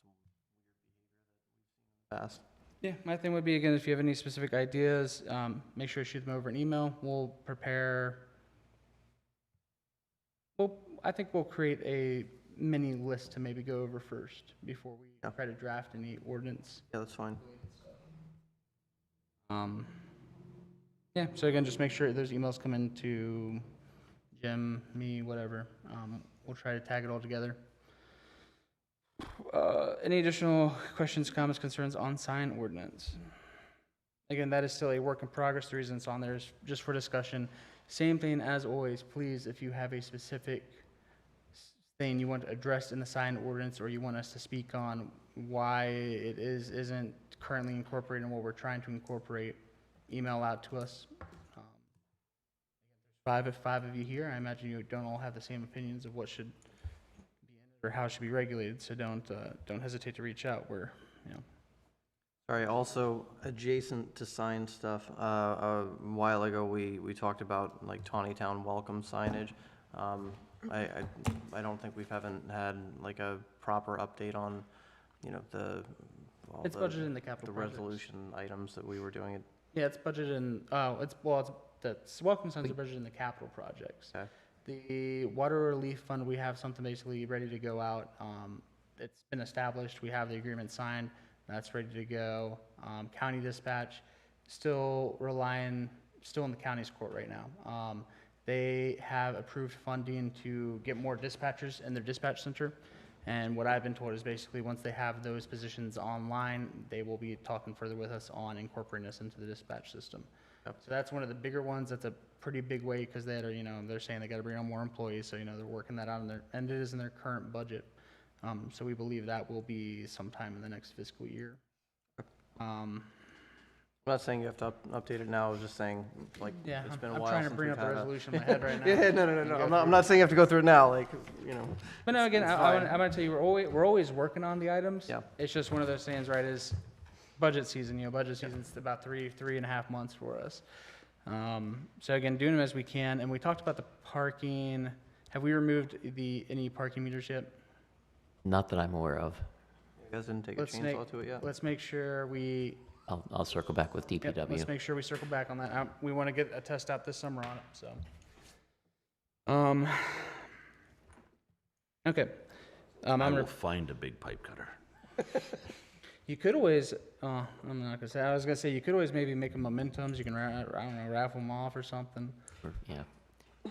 some weird behavior that we've seen in the past. yeah, my thing would be, again, if you have any specific ideas, make sure to shoot them over an email. We'll prepare, I think we'll create a mini list to maybe go over first before we try to draft any ordinance. Yeah, that's fine. Yeah, so again, just make sure those emails come in to Jim, me, whatever. We'll try to tag it all together. Any additional questions, comments, concerns on sign ordinance? Again, that is still a work in progress. The reason it's on there is just for discussion. Same thing as always, please, if you have a specific thing you want addressed in the sign ordinance, or you want us to speak on why it isn't currently incorporated in what we're trying to incorporate, email out to us. Five of you here, I imagine you don't all have the same opinions of what should be in it or how it should be regulated, so don't hesitate to reach out. We're, you know. Sorry, also adjacent to sign stuff, a while ago, we talked about like Taneytown welcome signage. I don't think haven't had like a proper update on, you know, It's budgeted in the capital the projects. resolution items that we were doing. Yeah, it's budgeted in, the welcome signs are budgeted in the capital projects. Okay. The water relief fund, we have something basically ready to go out. It's been established, we have the agreement signed, that's ready to go. County dispatch, still in the county's court right now. They have approved funding to get more dispatchers in their dispatch center. And what I've been told is basically once they have those positions online, they will be talking further with us on incorporating us into the dispatch system. Yep. So that's one of the bigger ones. That's a pretty big way because they're saying they got to bring on more employees. So, they're working that out and it is in their current budget. So we believe that will be sometime in the next fiscal year. I'm not saying you have to update it now, I was just saying, like, Yeah, it's been a I'm while trying to since bring we've up the had a- resolution in my head right now. Yeah, no, I'm not saying you have to go through it now, like, you know. But no, again, It's I'm fine. gonna tell you, we're always working on the items. Yeah. It's just one of those things, right, is budget season, budget season's about three and a half months for us. So again, doing them as we can, and we talked about the parking. Have we removed any parking meters yet? Not that I'm aware of. You guys didn't take a Let's make, chainsaw to it yet? let's make sure we, I'll circle back with yep, let's DPW. make sure we circle back on that. We want to get a test out this summer on it, so. Okay. I'm I gonna, will find a big pipe cutter. you could always, I'm not gonna say, I was gonna say, you could always maybe make them mementos, you can, I don't know, raffle them off or something. Yeah.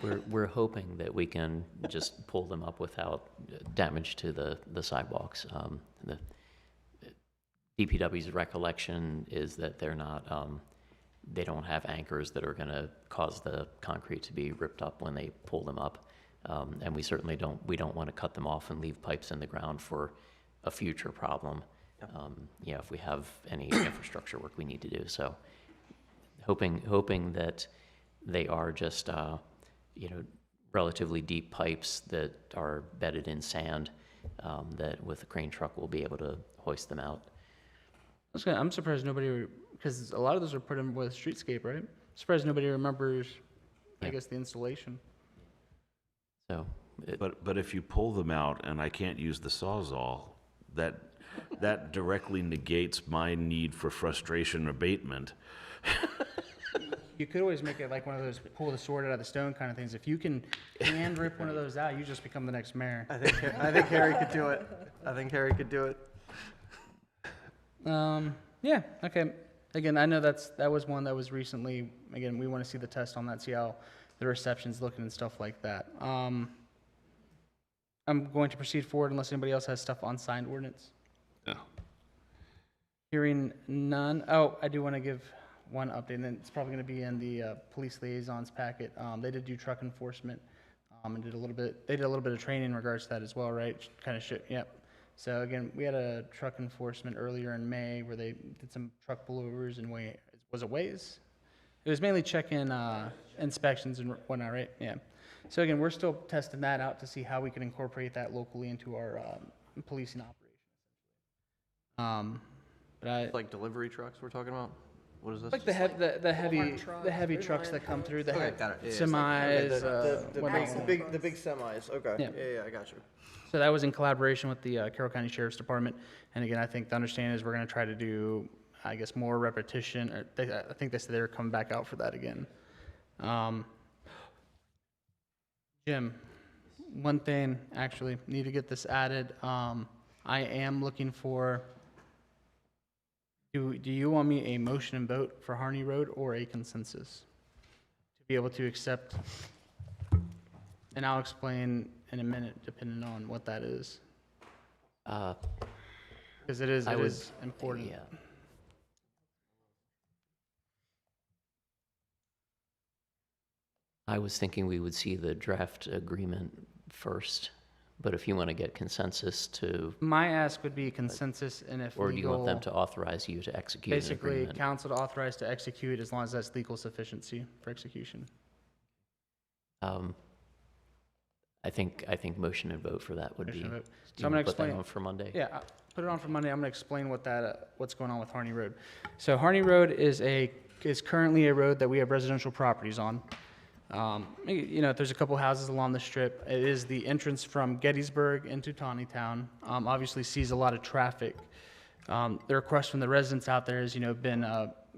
We're hoping that we can just pull them up without damage to the sidewalks. The DPW's recollection is that they're not, they don't have anchors that are gonna cause the concrete to be ripped up when they pull them up. And we certainly don't want to cut them off and leave pipes in the ground for a future problem. If we have any infrastructure work we need to do. So hoping that they are just, relatively deep pipes that are bedded in sand, that with a crane truck we'll be able to hoist them out. I'm surprised nobody, because a lot of those are put in with streetscape, right? Surprised nobody remembers, I Yeah. guess, the installation. So, But if you pull them out and I can't use the Sawzall, that directly negates my need for frustration abatement. You could always make it like one of those pull the sword out of the stone kind of things. If you can hand rip one of those out, you just become the next mayor. I think Harry could do it. I think Harry could do it. Yeah, okay. Again, I know that was one that was recently, again, we want to see the test on that, see how the reception's looking and stuff like that. I'm going to proceed forward unless anybody else has stuff on signed ordinance. No. Hearing none. Oh, I do want to give one update, and it's probably going to be in the police liaisons packet. They did do truck enforcement, and they did a little bit of training in regards to that as well, right? Kind of yep. So again, we had a truck enforcement earlier in May where they did some truck pullovers and was it Waze? It was mainly check-in inspections and whatnot, right? Yeah. So again, we're still testing that out to see how we can incorporate that locally into our policing operation. But I Like delivery trucks we're talking about? What is this? like the heavy trucks, trucks that come through, the Okay, got it. Yeah, yeah. semis, The whatnot. big semis, okay. Yeah. Yeah, I got you. So that was in collaboration with the Carroll County Sheriff's Department. And again, I think the understanding is we're going to try to do, I guess, more repetition. I think they said they're coming back out for that again. Jim, one thing, actually, need to get this added. I am looking for, do you want me a motion and vote for Harney Road or a consensus? To be able to accept, and I'll explain in a minute, depending on what that is. Because it is important. Yeah. I was thinking we would see the draft agreement first, but if you want to get consensus to, My ask would be consensus, and if or do you want them legal, to authorize you to execute an basically, agreement? council to authorize to execute as long as that's legal sufficiency for execution. I think motion and vote for that would be. Motion and vote. Do So you I'm wanna gonna put that explain- on for Monday? Yeah, put it on for Monday. I'm gonna explain what's going on with Harney Road. So Harney Road is currently a road that we have residential properties on. There's a couple houses along the strip. It is the entrance from Gettysburg into Taneytown. Obviously sees a lot of traffic. The request from the residents out there has, been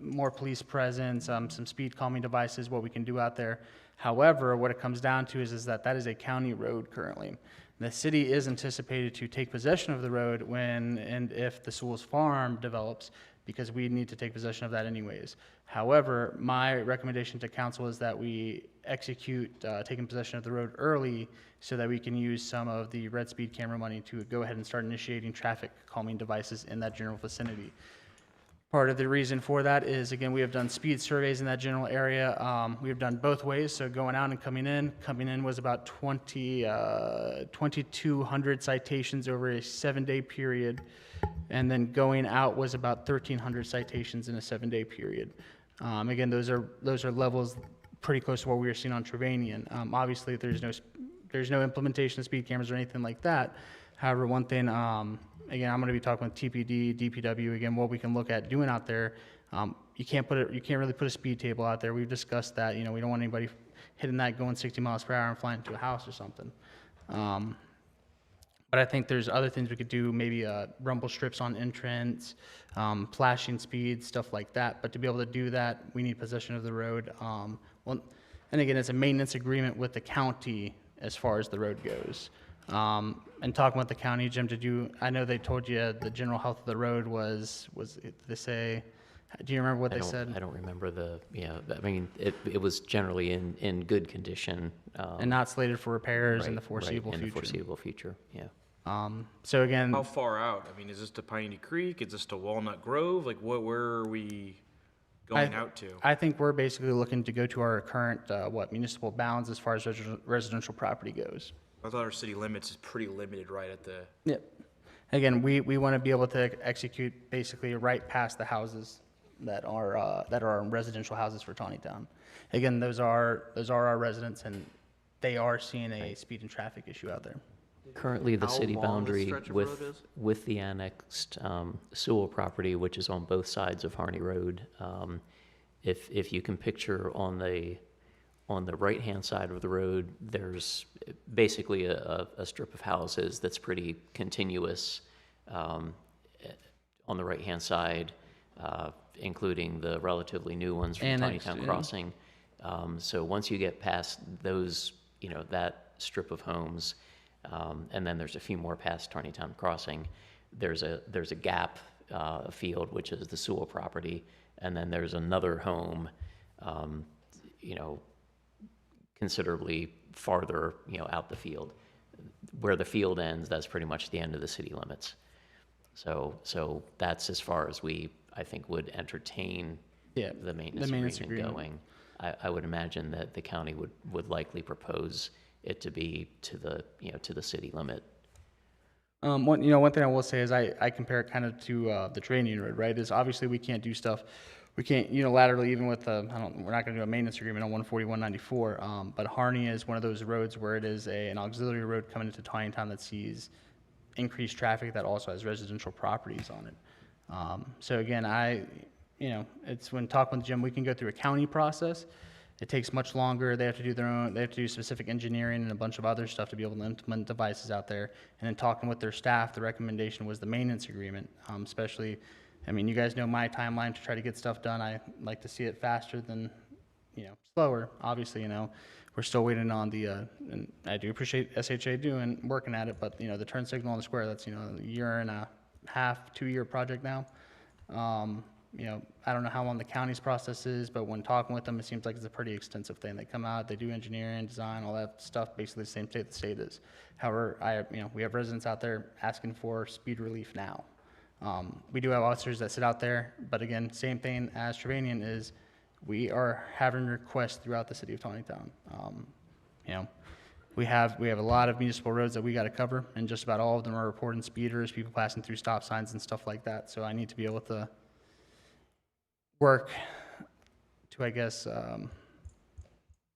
more police presence, some speed calming devices, what we can do out there. However, what it comes down to is that is a county road currently. The city is anticipated to take possession of the road when and if the Sewell's Farm develops, because we need to take possession of that anyways. However, my recommendation to council is that we execute taking possession of the road early so that we can use some of the red speed camera money to go ahead and start initiating traffic calming devices in that general vicinity. Part of the reason for that is, again, we have done speed surveys in that general area. We have done both ways, so going out and coming in. Coming in was about 2,200 citations over a 7-day period, and then going out was about 1,300 citations in a 7-day period. Again, those are levels pretty close to what we were seeing on Trevanian. Obviously, there's no implementation of speed cameras or anything like that. However, one thing, again, I'm going to be talking with TPD, DPW, again, what we can look at doing out there. You can't really put a speed table out there. We've discussed that. We don't want anybody hitting that going 60 miles per hour and flying into a house or something. But I think there's other things we could do, maybe rumble strips on entrance, flashing speeds, stuff like that. But to be able to do that, we need possession of the road. Well, and again, it's a maintenance agreement with the county as far as the road goes. And talking with the county, Jim, I know they told you the general health of the road was they say, do you remember what they said? I don't remember I mean, it was generally in good condition. And not slated for repairs in the right, foreseeable in future. the foreseeable future, yeah. So again, How far out? I mean, is this to Piney Creek? Is this to Walnut Grove? Like, where are we going out to? I think we're basically looking to go to our current, municipal bounds as far as residential property goes. I thought our city limits is pretty limited right at the, Yep. Again, we want to be able to execute basically right past the houses that are residential houses for Taneytown. Again, those are our residents, and they are seeing a speed and traffic issue out there. Currently, the How city long this boundary stretch of road is? with the annexed Sewell property, which is on both sides of Harney Road, if you can picture on the right-hand side of the road, there's basically a strip of houses that's pretty continuous on the right-hand side, including the relatively new ones from Annexed, Taneytown yeah. Crossing. So once you get past those, that strip of homes, and then there's a few more past Taneytown Crossing, there's a gap, a field, which is the Sewell property, and then there's another home, considerably farther, out the field. Where the field ends, that's pretty much the end of the city limits. So that's as far as we, I think, would entertain Yeah, the maintenance maintenance agreement agreement. going. I would imagine that the county would likely propose it to be to the city limit. One thing I will say is I compare it kind of to the Training Road, right? Is obviously we can't do stuff, we can't unilaterally, even with we're not going to do a maintenance agreement on 14194. But Harney is one of those roads where it is an auxiliary road coming into Taneytown that sees increased traffic that also has residential properties on it. So again, it's when talking with Jim, we can go through a county process. It takes much longer. They have to do specific engineering and a bunch of other stuff to be able to implement devices out there. And then talking with their staff, the recommendation was the maintenance agreement, especially, you guys know my timeline to try to get stuff done. I like to see it faster than, slower. Obviously, we're still waiting on and I do appreciate SHA working at it, but, the turn signal on the square, that's, a year and a half, 2-year project now. I don't know how long the county's process is, but when talking with them, it seems like it's a pretty extensive thing. They come out, they do engineering, design, all that stuff, basically the same state the state is. However, we have residents out there asking for speed relief now. We do have officers that sit out there, but again, same thing as Trevanian is we are having requests throughout the city of Taneytown. We have a lot of municipal roads that we got to cover, and just about all of them are reporting speeders, people passing through stop signs and stuff like that. So I need to be able to work to,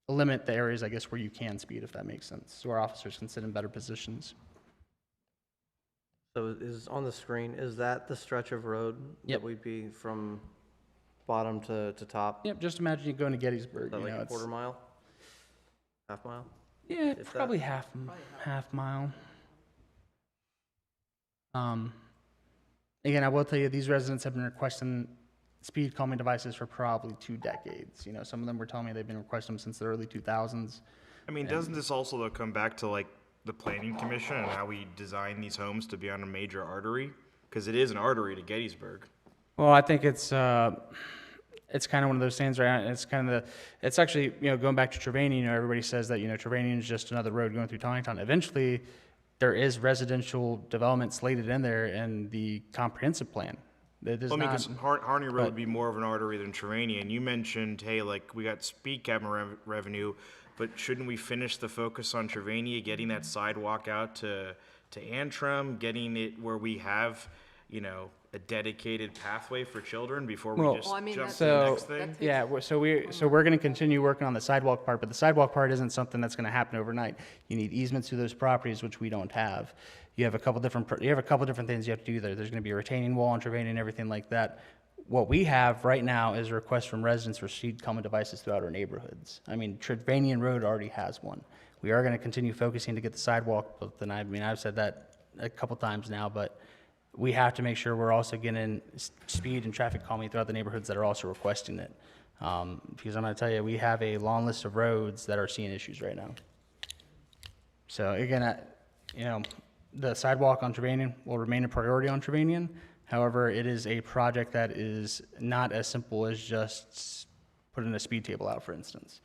limit the areas, where you can speed, if that makes sense, so our officers can sit in better positions. So is on the screen, is that the stretch of road Yep. that we'd be from bottom to top? Yep, just imagine you going to Gettysburg, Is that like a it's, quarter mile? Half mile? yeah, if probably half mile. Again, I will tell you, these residents have been requesting speed calming devices for probably 2 decades. Some of them were telling me they've been requesting them since the early 2000s. doesn't this also though come back to like the planning commission and how we design these homes to be on a major artery? Because it is an artery to Gettysburg. Well, I think it's kind of one of those things, right? It's actually, going back to Trevanian, everybody says that, Trevanian is just another road going through Taneytown. Eventually, there is residential development slated in there in the comprehensive plan. It is Because Harney Road but- would be more of an artery than Trevanian. You mentioned, hey, we got speed camera revenue, but shouldn't we finish the focus on Trevania, getting that sidewalk out to Antrim, getting it where we have, a dedicated pathway for children before we Well- just Well, I mean, jump to So- the next thing? Yeah, so we're going to continue working on the sidewalk part, but the sidewalk part isn't something that's going to happen overnight. You need easements to those properties, which we don't have. You have a couple different things you have to do there. There's going to be a retaining wall and Trevanian and everything like that. What we have right now is a request from residents for speed calming devices throughout our neighborhoods. Trevanian Road already has one. We are going to continue focusing to get the sidewalk, but then I've said that a couple times now, but we have to make sure we're also getting speed and traffic calming throughout the neighborhoods that are also requesting it. Because I'm gonna tell you, we have a long list of roads that are seeing issues right now. So again, you know, the sidewalk on Trevanian will remain a priority on Trevanian. However, it is a project that is not as simple as just putting a speed table out, for instance.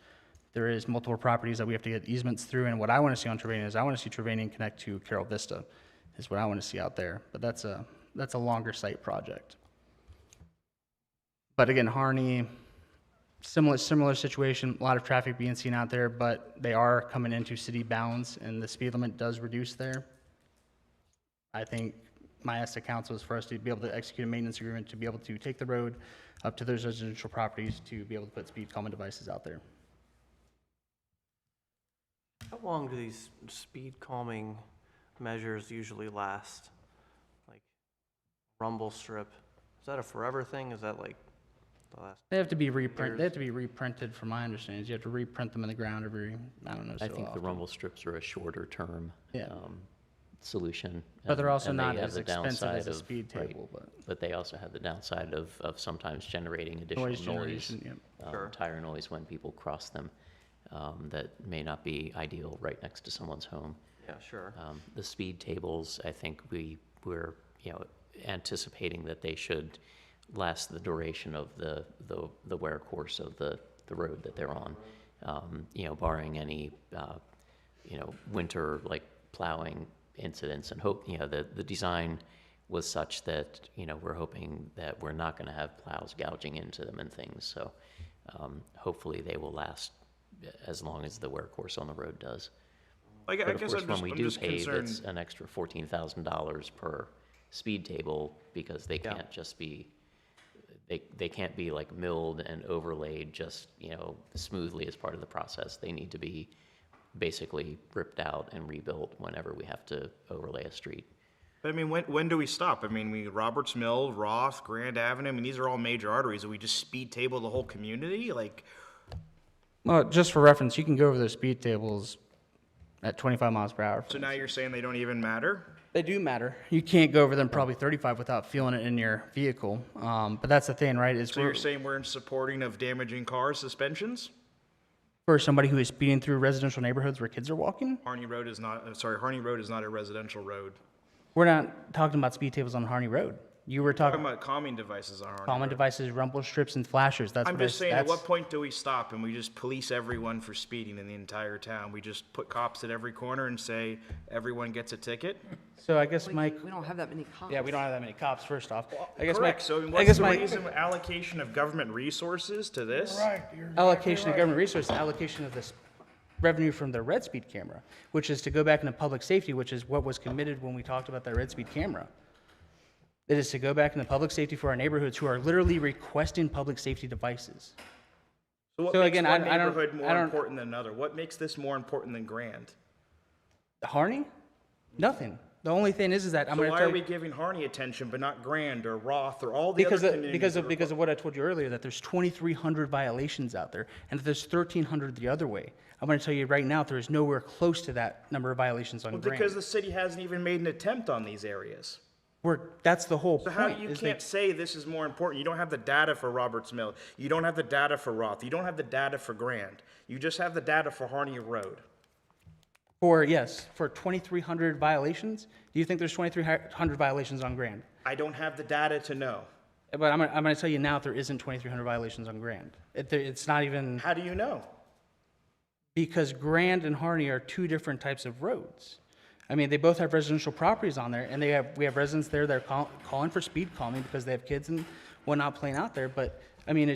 There is multiple properties that we have to get easements through, and what I want to see on Trevanian is I want to see Trevanian connect to Carol Vista, is what I want to see out there. But that's a longer site project. But again, Harney, similar situation, a lot of traffic being seen out there, but they are coming into city bounds, and the speed limit does reduce there. I think my ask to council is for us to be able to execute a maintenance agreement to be able to take the road up to those residential properties to be able to put speed calming devices out there. How long do these speed calming measures usually last? Like rumble strip, is that a forever thing? Is that like the last? They have to be reprinted. They have to be reprinted, from my understanding. You have to reprint them in the ground every, I don't know. I so think the often. rumble strips are a shorter term Yeah. solution. But they're and- also and they not have as the expensive as downside a of- speed right, table, but But they also have the downside of sometimes generating additional noise noise, generation, yeah. Sure. tire noise when people cross them, that may not be ideal right next to someone's home. Yeah, sure. The speed tables, I think we're, you know, anticipating that they should last the duration of the wear course of the road that they're on. You know, barring any, you know, winter, like plowing incidents, and hope, you know, the design was such that, you know, we're hoping that we're not gonna have plows gouging into them and things, so, hopefully they will last as long as the wear course on the road does. I But of guess course, when we do just pave, concerned. it's an extra $14,000 per speed table, because they Yeah. can't just be, they can't be like milled and overlaid just, you know, smoothly as part of the process. They need to be basically ripped out and rebuilt whenever we have to overlay a street. I mean, when do we stop? I mean, Roberts Mill, Roth, Grand Avenue, I mean, these are all major arteries. Do we just speed table the whole community? Like, Well, just for reference, you can go over those speed tables at 25 miles per hour. so now you're saying they don't even matter? They do matter. You can't go over them probably 35 without feeling it in your vehicle. But that's the thing, right? Is So you're saying we're in supporting of damaging cars, suspensions? for somebody who is speeding through residential neighborhoods where kids are walking, Harney Road is not a residential road. we're not talking about speed tables on Harney Road. You were Talking talking about calming devices on Harney common Road. devices, rumble strips, and flashers. That's I'm what I- just saying, at what that's- point do we stop and we just police everyone for speeding in the entire town? We just put cops at every corner and say, everyone gets a ticket? So I guess Mike, We don't have that many cops. yeah, we don't have that many cops, first off. I guess Correct, Mike, so I mean, I what's guess the Mike, reason allocation of government resources to this? Right, you're allocation of exactly government resources, allocation of this revenue from the red speed camera, which is to go back into public safety, which is what was committed when we talked about that red speed camera. It is to go back into public safety for our neighborhoods who are literally requesting public safety devices. So what So makes again, one I don't- neighborhood I more don't- important than another? What makes this more important than Grand? Harney? Nothing. The only thing is that I'm So going to why tell are we you, giving Harney attention but not Grand or Roth or all the other because communities? because of what I told you earlier, that there's 2,300 violations out there, and that there's 1,300 the other way. I'm going to tell you right now, there is nowhere close to that number of violations on Well, Grand. because the city hasn't even made an attempt on these areas. That's the whole So how point. you is can't that- say this is more important. You don't have the data for Roberts Mill. You don't have the data for Roth. You don't have the data for Grand. You just have the data for Harney Road. For 2,300 violations? Do you think there's 2,300 violations on Grand? I don't have the data to know. But I'm going to tell you now, there isn't 2,300 violations on Grand. It's not even, How do you know? because Grand and Harney are two different types of roads. I mean, they both have residential properties on there, and we have residents there that are calling for speed calming because they have kids and whatnot playing out there. But, I mean,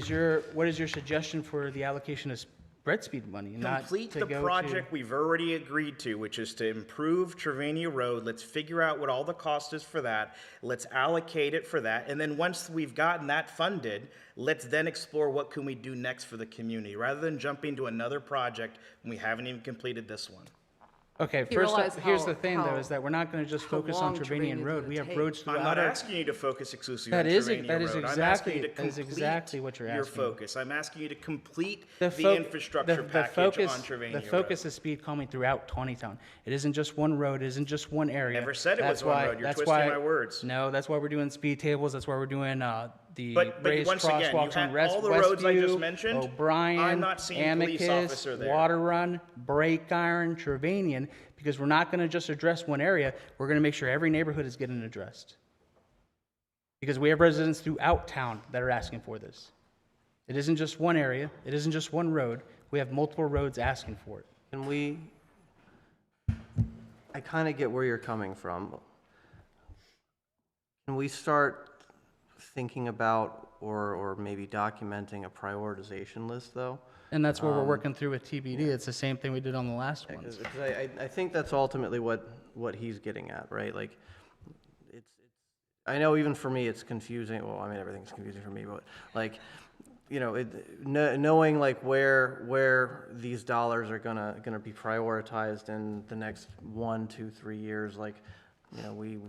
what is your suggestion for the allocation of red speed money? Not Complete to the go to- project we've already agreed to, which is to improve Trevania Road. Let's figure out what all the cost is for that. Let's allocate it for that. And then once we've gotten that funded, let's then explore what can we do next for the community, rather than jumping to another project when we haven't even completed this one. Okay, You first, realize here's the how- thing though, how- is that we're not gonna just how focus on long Trevanian Trevanian's Road. gonna We have take. roads I'm throughout not our. asking you to focus exclusively on That is Trevanian that is Road. I'm exactly- asking you to that is complete exactly what you're your asking. focus. I'm asking you to complete The the fo- infrastructure the package focus- on Trevanian The Road. focus is speed calming throughout Taneytown. It isn't just one road, it isn't just one area. Never said it That's was one why- road. You're that's twisting why- my words. No, that's why we're doing speed tables, that's why we're doing, the But raised once again, you crosswalks on have all the roads I just Westview, mentioned, O'Brien, I'm not seeing police Amicus, officer there. Water Run, Break Iron, Trevanian, because we're not gonna just address one area, we're gonna make sure every neighborhood is getting addressed. Because we have residents throughout town that are asking for this. It isn't just one area, it isn't just one road, we have multiple roads asking for it. Can we, I kind of get where you're coming from. Can we start thinking about or maybe documenting a prioritization list, though? And that's what we're working through with TBD, it's the same thing we did on the last ones. Because I think that's ultimately what he's getting at, right? Like, it's, I know even for me, it's confusing. Well, I mean, everything's confusing for me, but like, you know, knowing like where these dollars are gonna be prioritized in the next 1, 2, 3 years, like, you know, we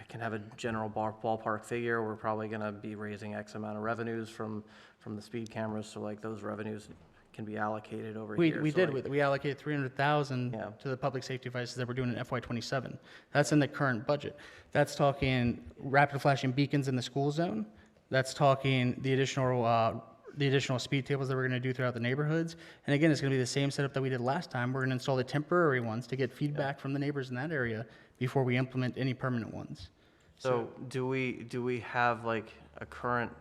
can have a general ballpark figure. We're probably gonna be raising X amount of revenues from the speed cameras, so like those revenues can be allocated over here. We So, did, like, we allocated 300,000 Yeah. to the public safety devices that we're doing in FY '27. That's in the current budget. That's talking rapid flashing beacons in the school zone. That's talking the additional speed tables that we're gonna do throughout the neighborhoods. And again, it's gonna be the same setup that we did last time. We're gonna install the temporary ones to get feedback from the neighbors in that area before we implement any permanent ones. So do we have like a current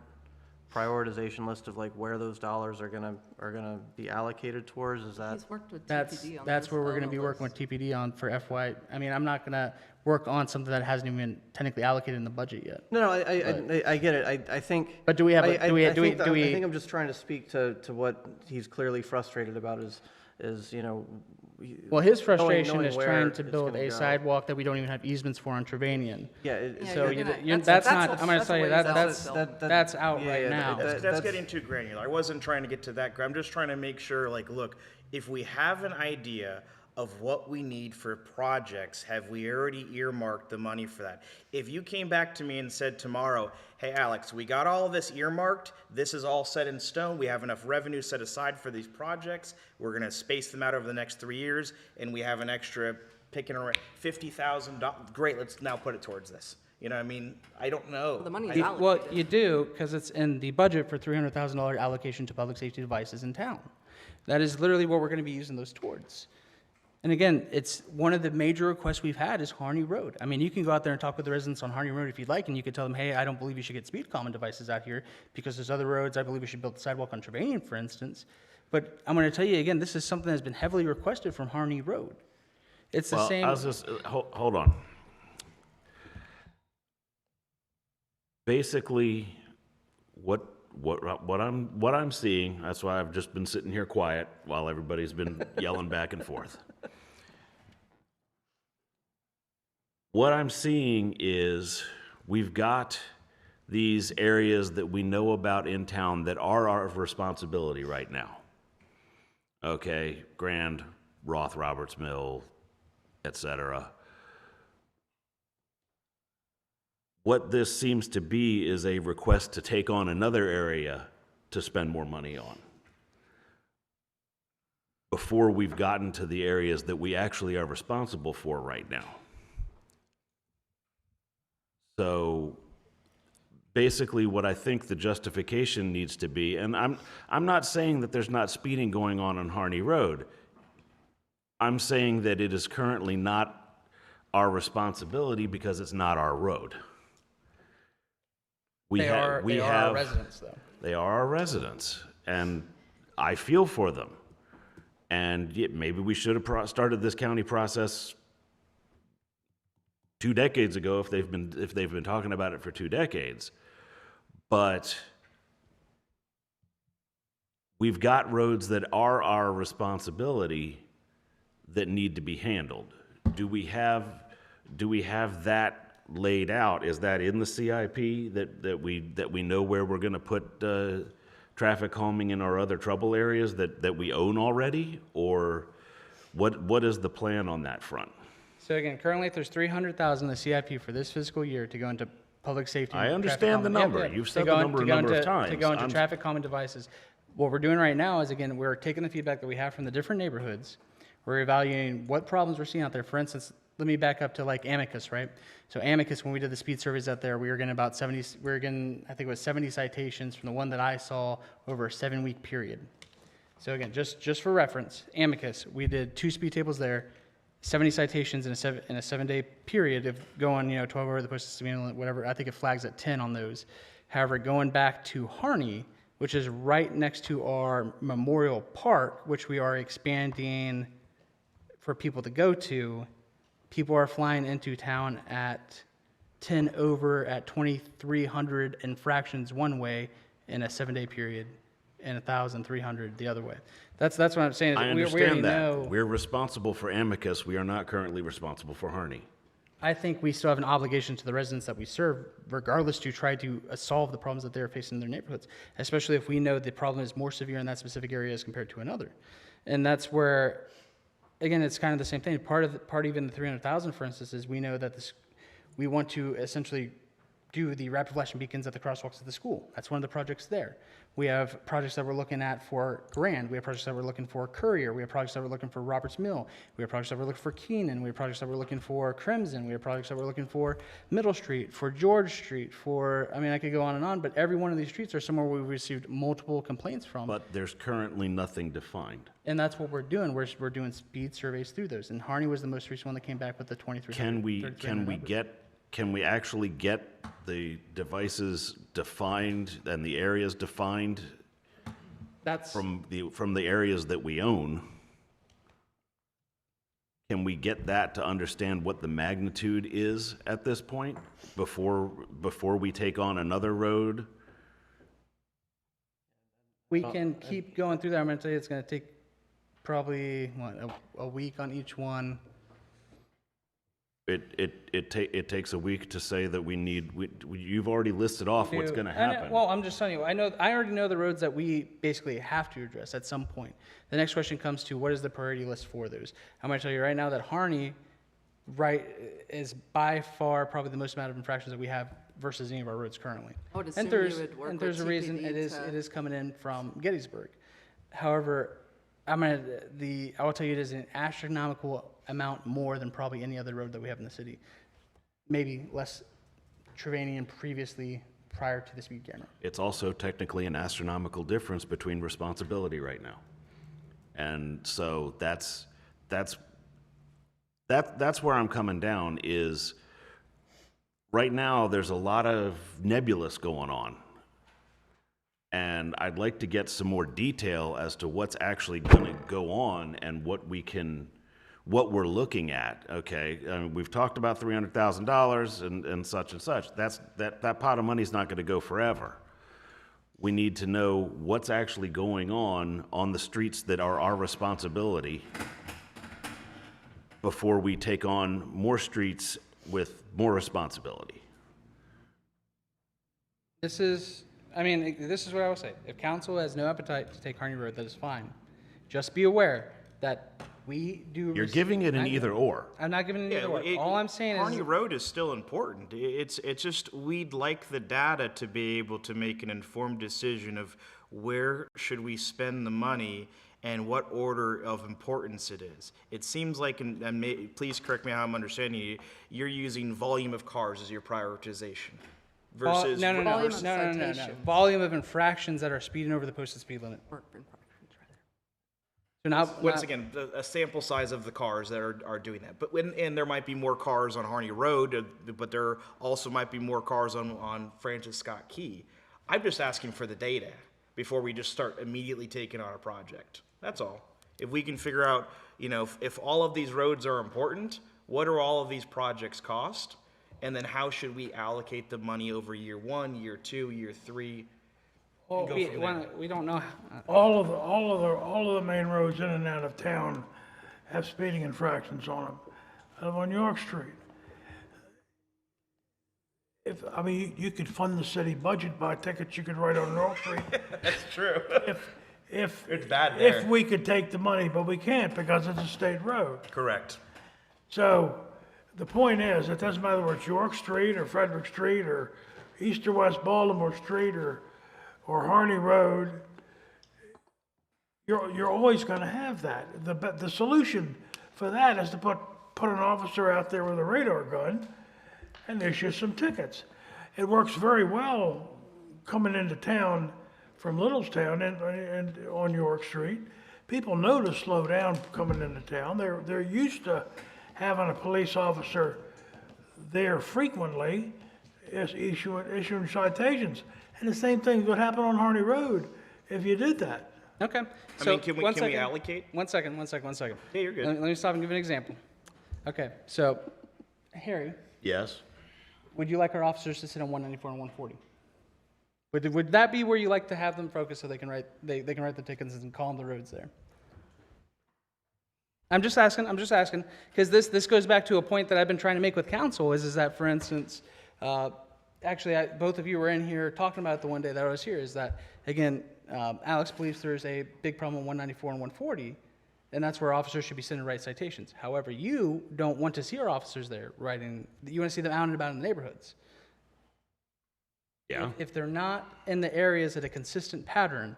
prioritization list of like where those dollars are gonna be allocated towards? Is that? He's worked with That's TPD on that's this, where we're on gonna the be working with list. TPD on for FY. I mean, I'm not gonna work on something that hasn't even been technically allocated in the budget yet. No, I get it. I think. But do we have a- I- do we- I do we- think that- do we- I think I'm just trying to speak to what he's clearly frustrated about is, you know. Well, his knowing frustration is where trying to it's build gonna a go. sidewalk that we don't even have easements for on Trevanian. Yeah. Yeah, So you're gonna- that's that's not, what's- I'm gonna that's tell you, ways that, out that's, still. that's out yeah, right yeah, now. that- That's that's- getting too granular. I wasn't trying to get to that. I'm just trying to make sure, like, look, if we have an idea of what we need for projects, have we already earmarked the money for that? If you came back to me and said tomorrow, hey, Alex, we got all of this earmarked, this is all set in stone, we have enough revenue set aside for these projects, we're gonna space them out over the next 3 years, and we have an extra picking around $50,000, great, let's now put it towards this. You know what I mean? I don't know. The money is Well, allocated. you do, because it's in the budget for $300,000 allocation to public safety devices in town. That is literally what we're gonna be using those towards. And again, it's one of the major requests we've had is Harney Road. I mean, you can go out there and talk with the residents on Harney Road if you'd like, and you could tell them, hey, I don't believe you should get speed calming devices out here because there's other roads. I believe we should build the sidewalk on Trevanian, for instance. But I'm going to tell you again, this is something that's been heavily requested from Harney Road. It's the Well, same. I was just, hold on. Basically, what I'm seeing, that's why I've just been sitting here quiet while everybody's been yelling back and forth. What I'm seeing is we've got these areas that we know about in town that are our responsibility right now. Okay, Grand, Roth, Roberts Mill, etc. What this seems to be is a request to take on another area to spend more money on before we've gotten to the areas that we actually are responsible for right now. So basically what I think the justification needs to be, and I'm not saying that there's not speeding going on Harney Road. I'm saying that it is currently not our responsibility because it's not our road. They are our residents, though. They are our residents, and I feel for them. And maybe we should have started this county process 2 decades ago if they've been talking about it for 2 decades. But we've got roads that are our responsibility that need to be handled. Do we have that laid out? Is that in the CIP that we know where we're going to put traffic calming in our other trouble areas that we own already? Or What is the plan on that front? So again, currently, there's 300,000 in the CIP for this fiscal year to go into public safety. I and understand traffic the calming. number. Yep, You've to said go the in- number to a go number of into- times. To go into I'm- traffic calming devices. What we're doing right now is, again, we're taking the feedback that we have from the different neighborhoods. We're evaluating what problems we're seeing out there. For instance, let me back up to like Amicus, right? So Amicus, when we did the speed surveys out there, we were getting about 70, we were getting, I think it was 70 citations from the one that I saw over a 7-week period. So again, just for reference, Amicus, we did 2 speed tables there, 70 citations in a 7-day period of going, 12 over the posted speed limit, whatever. I think it flags at 10 on those. However, going back to Harney, which is right next to our Memorial Park, which we are expanding for people to go to, people are flying into town at 10 over at 2,300 infractions one way in a 7-day period, and 1,300 the other way. That's what I'm saying. Is I we already understand that. know. We're responsible for Amicus. We are not currently responsible for Harney. I think we still have an obligation to the residents that we serve, regardless, to try to solve the problems that they're facing in their neighborhoods, especially if we know the problem is more severe in that specific area as compared to another. And that's where, again, it's kind of the same thing. Part of even the 300,000, for instance, is we know that we want to essentially do the rapid flashing beacons at the crosswalks at the school. That's one of the projects there. We have projects that we're looking at for Grand. We have projects that we're looking for Courier. We have projects that we're looking for Roberts Mill. We have projects that we're looking for Keenan. We have projects that we're looking for Crimson. We have projects that we're looking for Middle Street, for George Street, I could go on and on, but every one of these streets are somewhere we've received multiple complaints from. But there's currently nothing defined. And that's what we're doing. We're doing speed surveys through those. And Harney was the most recent one that came back with the 2300. Can we actually get the devices defined and the areas defined That's from the areas that we own? Can we get that to understand what the magnitude is at this point before we take on another road? we can keep going through that. I'm going to tell you it's going to take probably a week on each one. It takes a week to say that you've already listed off what's going to happen. Well, I'm just telling you, I already know the roads that we basically have to address at some point. The next question comes to what is the priority list for those? I'm going to tell you right now that Harney, is by far probably the most amount of infractions that we have versus any of our roads currently. I would And assume there's you would work and with there's a reason TPD it is coming in from Gettysburg. However, I will tell you it is an astronomical amount more than probably any other road that we have in the city. Maybe less Trevanian previously prior to the speed camera. It's also technically an astronomical difference between responsibility right now. And so that's where I'm coming down is right now there's a lot of nebulous going on. And I'd like to get some more detail as to what's actually going to go on and what we're looking at. Okay, I mean, we've talked about $300,000 and such and such. That pot of money is not going to go forever. We need to know what's actually going on the streets that are our responsibility before we take on more streets with more responsibility. This is what I will say. If council has no appetite to take Harney Road, that is fine. Just be aware that we do. You're giving it an either or. I'm not giving it an either or. All I'm saying Harney is. Road is still important. It's just, we'd like the data to be able to make an informed decision of where should we spend the money and what order of importance it is. It seems like, please correct me how I'm understanding you, you're using volume of cars as your prioritization versus. No. Volume of citations. Volume of infractions that are speeding over the posted speed limit. Or infractions, rather. So not, Once again, a sample size of the cars that are doing that. But and there might be more cars on Harney Road, but there also might be more cars on Francis Scott Key. I'm just asking for the data before we just start immediately taking on a project. That's all. If we can figure out, if all of these roads are important, what do all of these projects cost? And then how should we allocate the money over year 1, year 2, year 3? well, we don't know. All of the main roads in and out of town have speeding infractions on them. On York Street, you could fund the city budget by tickets you could write on York Street. That's true. It's bad if there. we could take the money, but we can't because it's a state road. Correct. So the point is, it doesn't matter whether it's York Street or Frederick Street or East or West Baltimore Street or Harney Road, you're always gonna have that. The solution for that is to put an officer out there with a radar gun and issue some tickets. It works very well coming into town from Littlestown and on York Street. People know to slow down coming into town. They're used to having a police officer there frequently is issuing citations. And the same thing would happen on Harney Road if you did that. Okay. I So mean, can one we second. allocate? One second. Yeah, you're good. Let me stop and give an example. Okay, so, Harry, Yes? would you like our officers to sit on 194 and 140? Would that be where you like to have them focus so they can write the tickets and call on the roads there? I'm just asking, because this goes back to a point that I've been trying to make with council, is that, for instance, actually, both of you were in here talking about it the one day that I was here, is that, again, Alex believes there's a big problem on 194 and 140, and that's where officers should be sent to write citations. However, you don't want to see our officers there writing, you want to see them out and about in the neighborhoods. Yeah. If they're not in the areas at a consistent pattern,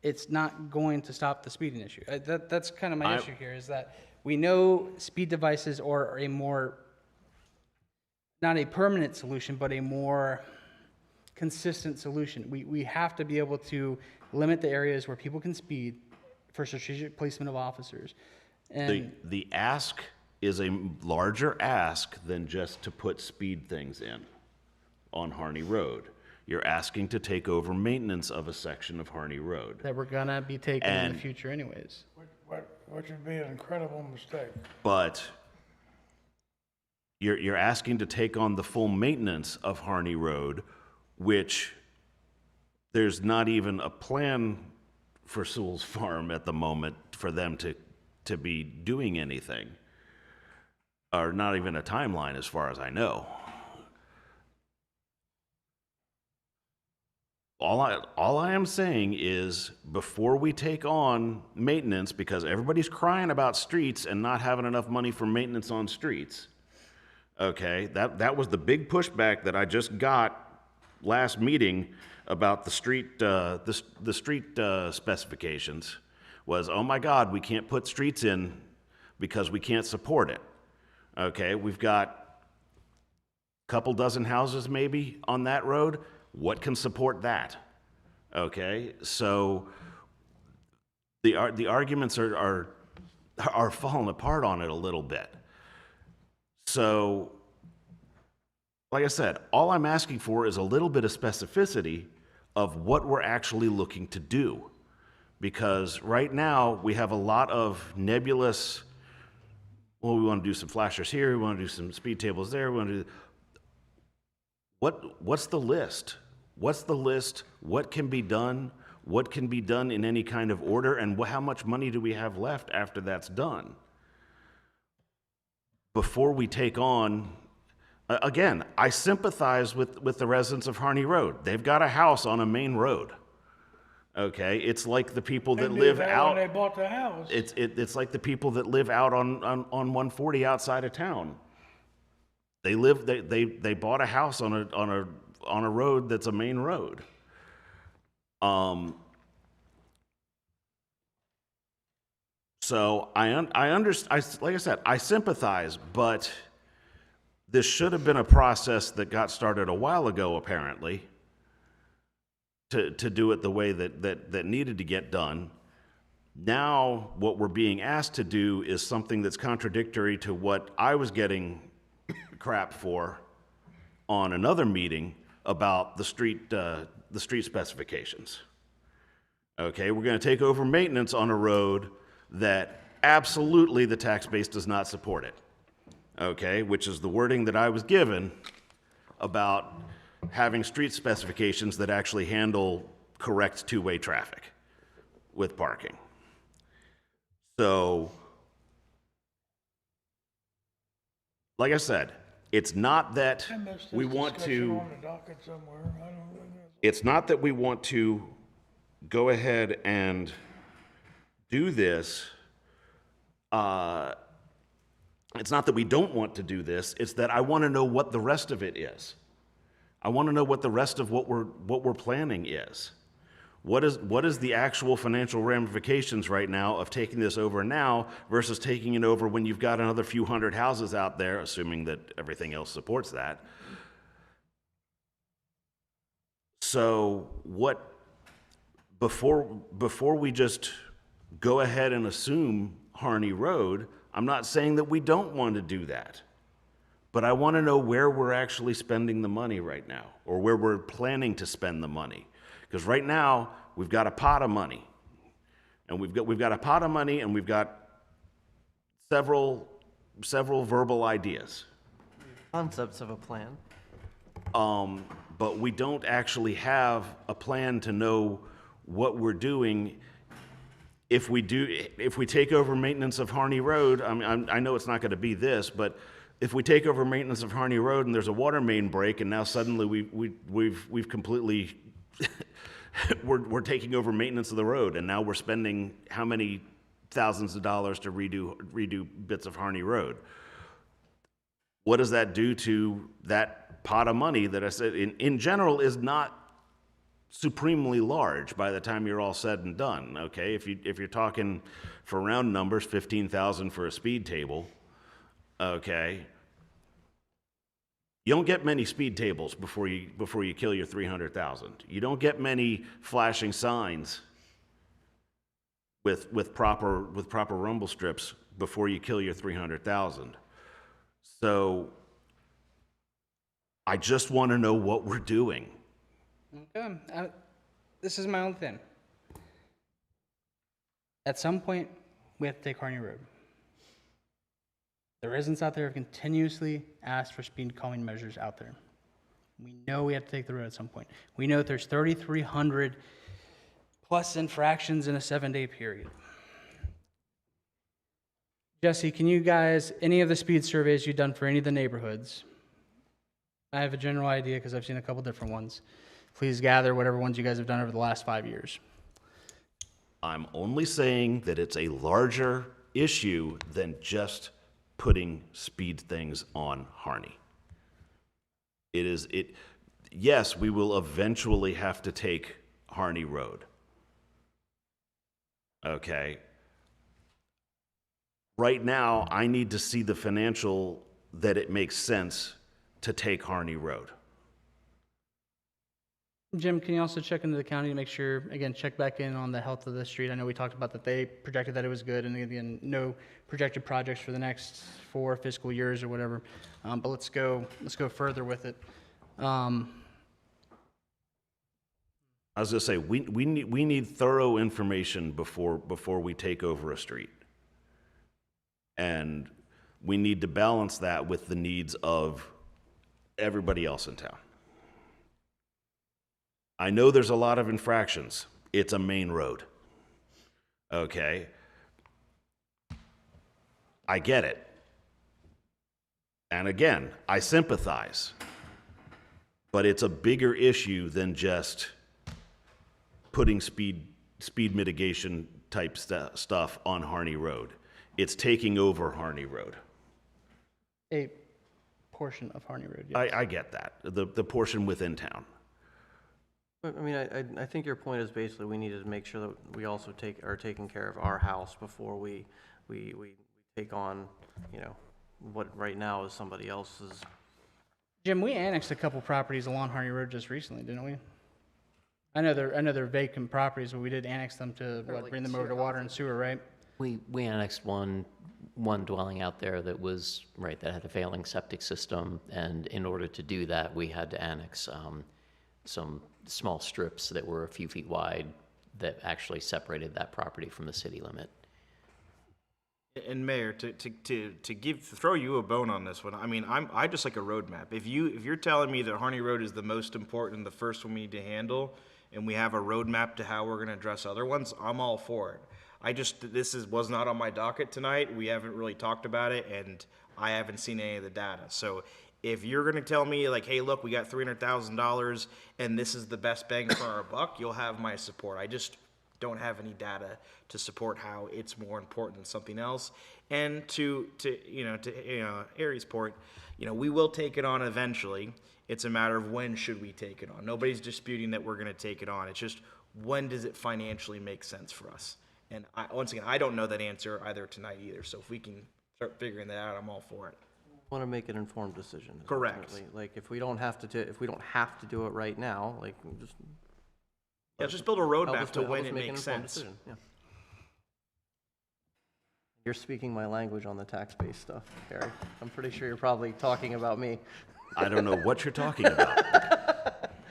it's not going to stop the speeding issue. That's kind of my issue here, is that we know speed devices are a more, not a permanent solution, but a more consistent solution. We have to be able to limit the areas where people can speed for strategic placement of officers. And The ask is a larger ask than just to put speed things in on Harney Road. You're asking to take over maintenance of a section of Harney Road. that we're gonna be taking in the And- future anyways. Which would be an incredible mistake. But you're asking to take on the full maintenance of Harney Road, which there's not even a plan for Sewell's Farm at the moment for them to be doing anything. Or not even a timeline as far as I know. All I am saying is, before we take on maintenance, because everybody's crying about streets and not having enough money for maintenance on streets, okay, that was the big pushback that I just got last meeting about the street, the street specifications, was, oh my God, we can't put streets in because we can't support it. Okay, we've got a couple dozen houses maybe on that road. What can support that? Okay, so the arguments are falling apart on it a little bit. So, like I said, all I'm asking for is a little bit of specificity of what we're actually looking to do. Because right now, we have a lot of nebulous, well, we want to do some flashers here, we want to do some speed tables there, we want to do... What's the list? What's the list? What can be done? What can be done in any kind of order? And how much money do we have left after that's done? Before we take on, again, I sympathize with the residents of Harney Road. They've got a house on a main road. Okay, it's like the people that live out. When they bought the house. It's like the people that live out on 140 outside of town. They bought a house on a road that's a main road. So I understand. Like I said, I sympathize, but this should have been a process that got started a while ago, apparently, to do it the way that needed to get done. Now, what we're being asked to do is something that's contradictory to what I was getting crap for on another meeting about the street specifications. Okay, we're going to take over maintenance on a road that absolutely the tax base does not support it. Okay, which is the wording that I was given about having street specifications that actually handle correct two-way traffic with parking. So, like I said, it's not that I missed this we want discussion to, on the docket somewhere. I don't know. it's not that we want to go ahead and do this, it's not that we don't want to do this, it's that I want to know what the rest of it is. I want to know what the rest of what we're planning is. What is the actual financial ramifications right now of taking this over now versus taking it over when you've got another few hundred houses out there, assuming that everything else supports that. So before we just go ahead and assume Harney Road, I'm not saying that we don't want to do that. But I want to know where we're actually spending the money right now, or where we're planning to spend the money. Because right now, we've got a pot of money. And we've got a pot of money, and we've got several verbal ideas. Concepts of a plan. But we don't actually have a plan to know what we're doing. If we take over maintenance of Harney Road, I know it's not going to be this, but if we take over maintenance of Harney Road and there's a water main break, and now suddenly we've completely we're taking over maintenance of the road, and now we're spending how many thousands of dollars to redo bits of Harney Road? What does that do to that pot of money that I said in general is not supremely large by the time you're all said and done? Okay, if you're talking for round numbers, 15,000 for a speed table. Okay. You don't get many speed tables before you kill your 300,000. You don't get many flashing signs with proper rumble strips before you kill your 300,000. So I just want to know what we're doing. Okay. This is my own thing. At some point, we have to take Harney Road. The residents out there have continuously asked for speed calming measures out there. We know we have to take the road at some point. We know that there's 3,300 plus infractions in a 7-day period. Jesse, can you guys, any of the speed surveys you've done for any of the neighborhoods, I have a general idea because I've seen a couple different ones. Please gather whatever ones you guys have done over the last 5 years. I'm only saying that it's a larger issue than just putting speed things on Harney. Yes, we will eventually have to take Harney Road. Okay. Right now, I need to see the financial that it makes sense to take Harney Road. Jim, can you also check into the county to make sure, again, check back in on the health of the street? I know we talked about that they projected that it was good, and again, no projected projects for the next 4 fiscal years or whatever. But let's go further with it. I was gonna say, we need thorough information before we take over a street. And we need to balance that with the needs of everybody else in town. I know there's a lot of infractions. It's a main road. Okay? I get it. And again, I sympathize. But it's a bigger issue than just putting speed mitigation type stuff on Harney Road. It's taking over Harney Road. A portion of Harney Road, yes. I get that. The portion within town. But, I mean, I think your point is basically we need to make sure that we also are taking care of our house before we take on, what right now is somebody else's. Jim, we annexed a couple properties along Harney Road just recently, didn't we? I know they're vacant properties, but we did annex them to bring them over to water and sewer, right? We annexed one dwelling out there that had a failing septic system, and in order to do that, we had to annex some small strips that were a few feet wide that actually separated that property from the city limit. And Mayor, to throw you a bone on this one, I mean, I just like a roadmap. If you're telling me that Harney Road is the most important, the first one we need to handle, and we have a roadmap to how we're going to address other ones, I'm all for it. This was not on my docket tonight. We haven't really talked about it, and I haven't seen any of the data. So If you're gonna tell me like, hey, look, we got $300,000 and this is the best bang for our buck, you'll have my support. I just don't have any data to support how it's more important than something else. And to Aries' point, we will take it on eventually. It's a matter of when should we take it on. Nobody's disputing that we're gonna take it on. It's just when does it financially make sense for us? And once again, I don't know that answer either tonight either. So if we can start figuring that out, I'm all for it. Want to make an informed decision. Correct. ultimately. Like, if we don't have to, if we don't have to do it right now, like, just Yeah, just build a help roadmap us to help when us it make an makes informed sense. decision, yeah. You're speaking my language on the tax-based stuff, Gary. I'm pretty sure you're probably talking about me. I don't know what you're talking about.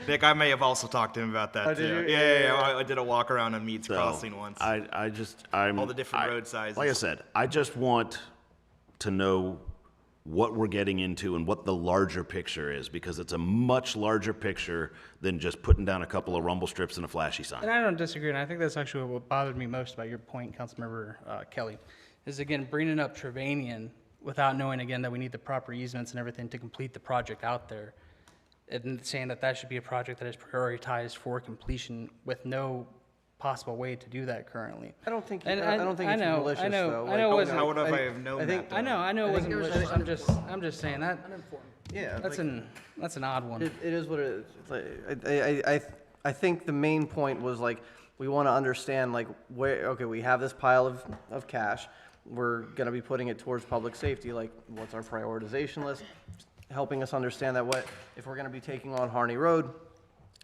Nick, I may have also talked to him about that did too. you? Yeah. I did a walk around on Meads So, Crossing once. I'm. All the different road sizes. Like I said, I just want to know what we're getting into and what the larger picture is, because it's a much larger picture than just putting down a couple of rumble strips and a flashy sign. And I don't disagree, and I think that's actually what bothered me most about your point, Councilmember Kelly, is again, bringing up Trevanian without knowing again that we need the proper easements and everything to complete the project out there. And saying that that should be a project that is prioritized for completion with no possible way to do that currently. I don't think, And I don't think it's malicious, though. I know it wasn't. How would I have known I think- that? I know it wasn't it was malicious. just I'm just saying that, Yeah. that's an odd one. It is what it is. It's like, I think the main point was like, we want to understand like where, okay, we have this pile of cash. We're going to be putting it towards public safety. Like, what's our prioritization list? Helping us understand that if we're going to be taking on Harney Road,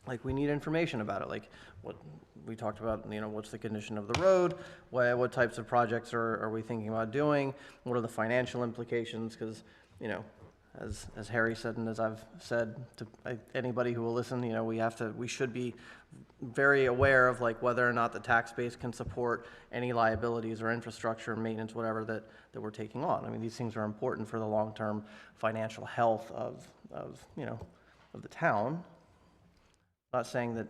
like, we need information about it. Like, what we talked about, what's the condition of the road? What types of projects are we thinking about doing? What are the financial implications? Because, as Harry said, and as I've said to anybody who will listen, we should be very aware of like whether or not the tax base can support any liabilities or infrastructure, maintenance, whatever that we're taking on. I mean, these things are important for the long-term financial health of the town. Not saying that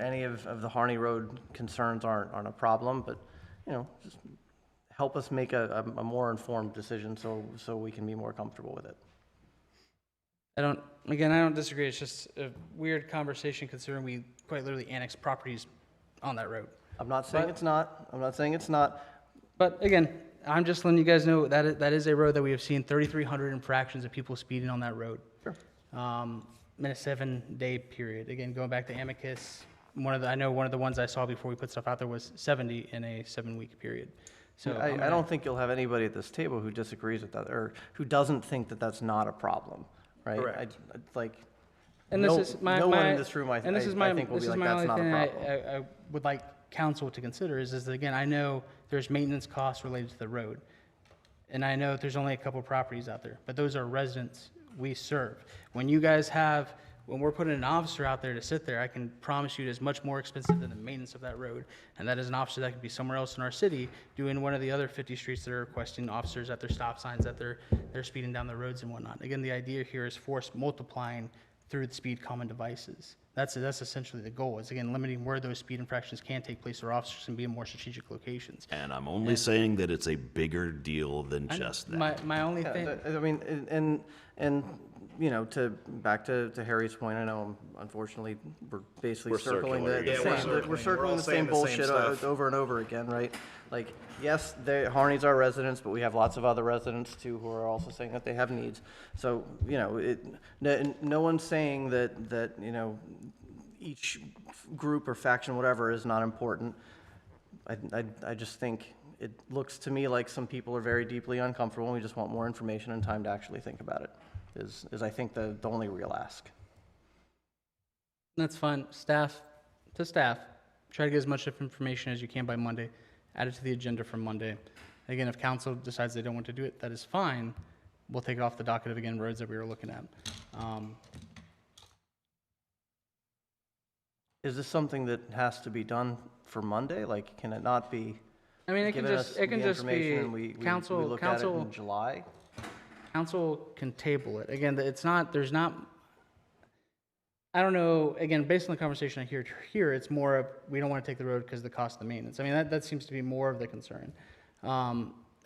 any of the Harney Road concerns aren't a problem, but just help us make a more informed decision so we can be more comfortable with it. I don't disagree. It's just a weird conversation considering we quite literally annexed properties on that road. I'm not saying it's not. I'm not saying it's not. But again, I'm just letting you guys know that that is a road that we have seen 3,300 infractions of people speeding on that road. Sure. In a 7-day period. Again, going back to Amicus, I know one of the ones I saw before we put stuff out there was 70 in a 7-week period. So I don't think you'll have anybody at this table who disagrees with that or who doesn't think that that's not a problem, right? Correct. And no, this is my no my, one in this room, I think, will be like, that's not a problem. I would like council to consider is that, again, I know there's maintenance costs related to the road. And I know there's only a couple properties out there, but those are residents we serve. When we're putting an officer out there to sit there, I can promise you it is much more expensive than the maintenance of that road. And that is an officer that could be somewhere else in our city doing one of the other 50 streets that are requesting officers at their stop signs, that they're speeding down the roads and whatnot. Again, the idea here is force multiplying through the speed common devices. That's essentially the goal, is again limiting where those speed infractions can take place or officers can be in more strategic locations. And I'm only saying that it's a bigger deal than just that. My only thing. I mean, and back to Harry's point, I know, unfortunately, we're basically We're circling circular the again. same, Yeah, we're circling all the saying same the same bullshit stuff. over and over again, right? Like, yes, Harney's our residents, but we have lots of other residents too who are also saying that they have needs. So, no one's saying that each group or faction, whatever, is not important. I just think it looks to me like some people are very deeply uncomfortable, and we just want more information and time to actually think about it, is I think the only real ask. That's fine. Staff, try to get as much information as you can by Monday. Add it to the agenda for Monday. Again, if council decides they don't want to do it, that is fine. We'll take it off the docket of, again, roads that we were looking at. Is this something that has to be done for Monday? Like, can it not be I mean, it can given just, us it can the just be, information and we council, look at it in July? council can table it. Again, I don't know, again, based on the conversation I hear here, it's more of, we don't want to take the road because of the cost of the maintenance. I mean, that seems to be more of the concern.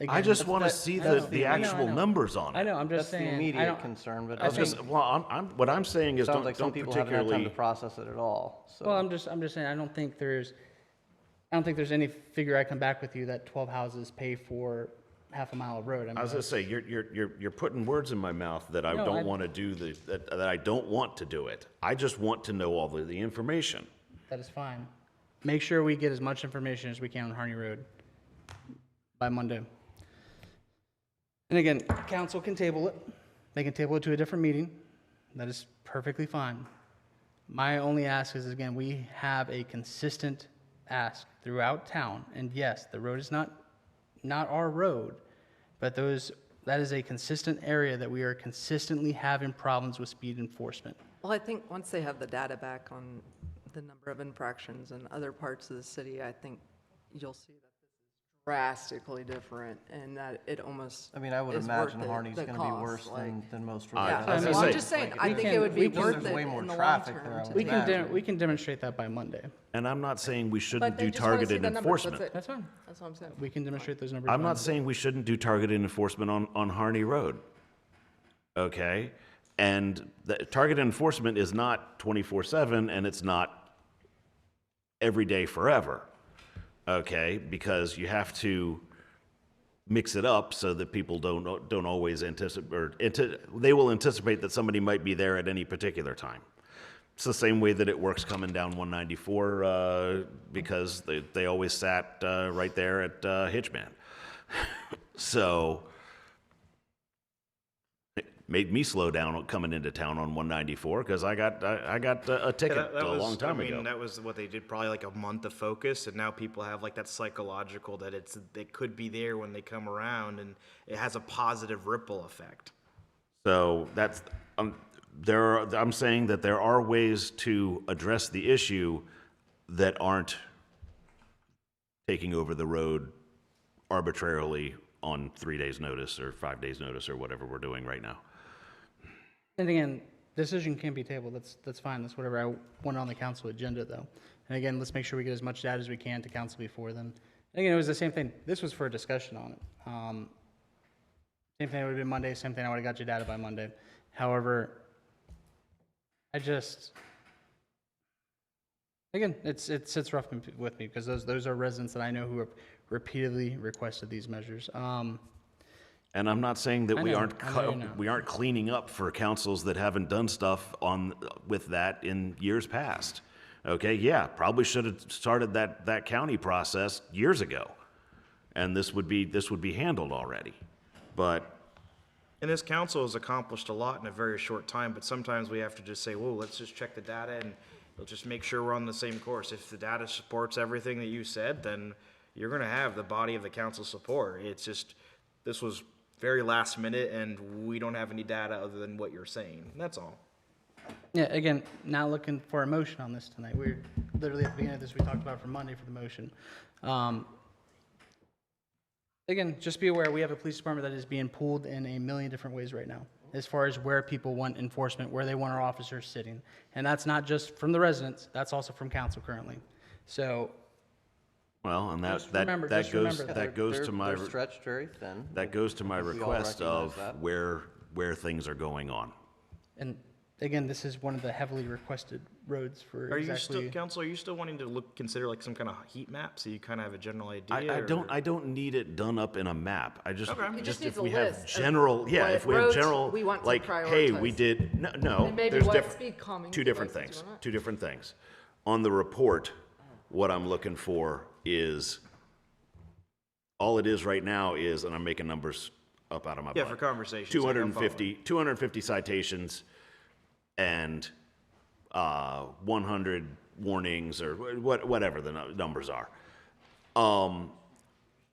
I again, just want to that's- see I know, the I know, actual I know. numbers on it. I know, I'm That's just the saying. I immediate don't- concern, but I I think- think, Well, what I'm saying is sounds like some don't people haven't had time to particularly, process it at all, so. Well, I'm just saying, I don't think there's any figure I come back with you that 12 houses pay for half a mile of road. I mean, I was gonna say, you're putting words in my mouth that I No, don't want to do that I don't want to do it. I just want to know all the information. that is fine. Make sure we get as much information as we can on Harney Road by Monday. And again, council can table it. They can table it to a different meeting. That is perfectly fine. My only ask is, again, we have a consistent ask throughout town. And yes, the road is not our road, but that is a consistent area that we are consistently having problems with speed enforcement. Well, I think once they have the data back on the number of infractions in other parts of the city, I think you'll see that this is drastically different and that it almost I mean, I would is imagine worth it, Harney's the gonna be cost, worse like- than most I- Yeah, roads. I was well, gonna I'm say, just saying, like, I we think can- it would be we can- worth There's it way more in the long traffic term there, I to would We do can, imagine. we can demonstrate that by Monday. And I'm not saying we But shouldn't they do just wanna see targeted the numbers, enforcement. that's it. That's fine. That's what I'm saying. We can demonstrate those numbers. I'm by not Monday. saying we shouldn't do targeted enforcement on Harney Road. Okay? And the targeted enforcement is not 24/7 and it's not every day forever. Okay? Because you have to mix it up so that people don't always anticipate, or they will anticipate that somebody might be there at any particular time. It's the same way that it works coming down 194 because they always sat right there at Hitchman. So it made me slow down coming into town on 194 because I got a ticket a long time ago. That was what they did, probably like a month of focus, and now people have like that psychological that it could be there when they come around, and it has a positive ripple effect. So that's I'm saying that there are ways to address the issue that aren't taking over the road arbitrarily on 3 days' notice or 5 days' notice or whatever we're doing right now. And again, decision can be tabled, that's fine, that's whatever I want on the council agenda, though. And again, let's make sure we get as much data as we can to council before then. And again, it was the same thing, this was for a discussion on it. Same thing, it would have been Monday, same thing, I would have got you data by Monday. However, again, it sits rough with me, because those are residents that I know who have repeatedly requested these measures. And I'm not saying that I know you're not. we aren't cleaning up for councils that haven't done stuff with that in years past. Okay, yeah, probably should have started that county process years ago, and this would be handled already. But And this council has accomplished a lot in a very short time, but sometimes we have to just say, whoa, let's just check the data and let's just make sure we're on the same course. If the data supports everything that you said, then you're gonna have the body of the council support. It's just, this was very last minute and we don't have any data other than what you're saying. That's all. Yeah, again, not looking for a motion on this tonight. We're literally at the beginning of this, we talked about it for Monday for the motion. Again, just be aware, we have a police department that is being pulled in a million different ways right now, as far as where people want enforcement, where they want our officers sitting. And that's not just from the residents, that's also from council currently. So, well, and Just remember that. goes to my They're stretched very thin. that goes to my We all request recognize of that. where things are going on. and again, this is one of the heavily requested roads for Are you still, exactly. council, are you still wanting to consider like some kind of heat map so you kind of have a general idea? I don't need it done up in a map. I just, Okay. It just if needs a we have list of general, yeah, what if we have roads general, we want to like, hey, we prioritize. did, no, And maybe there's what different, speed calming two different devices things, you want. two different things. On the report, what I'm looking for is, all it is right now is, and I'm making numbers up out of my butt. Yeah, for conversation. sake, I'm following. 250 citations and 100 warnings or whatever the numbers are.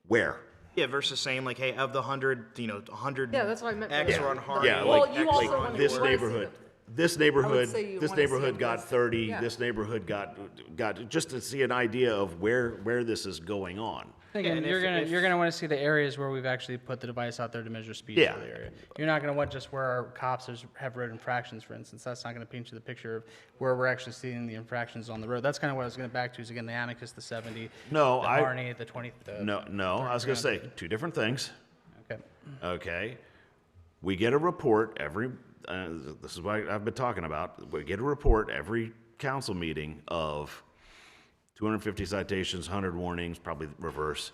Where? Yeah, versus saying like, hey, of the 100, 100 Yeah, that's what I meant by X that. are on Hardy. Yeah, Well, like, you also like wanna this wanna see neighborhood, this neighborhood, say you this wanna see neighborhood a got list. 30, Yeah. this neighborhood got, just to see an idea of where this is going on. Again, and you're if- gonna want to see the areas where we've actually put the device out there to measure speed Yeah. for the area. You're not gonna want just where our cops have road infractions, for instance. That's not gonna paint you the picture of where we're actually seeing the infractions on the road. That's kind of what I was gonna back to, is again, the Amicus, the 70, No, the I- Harney, the 20. No, I was gonna say, 300. two different things, Okay. okay? We get a report every, this is what I've been talking about, we get a report every council meeting of 250 citations, 100 warnings, probably reverse.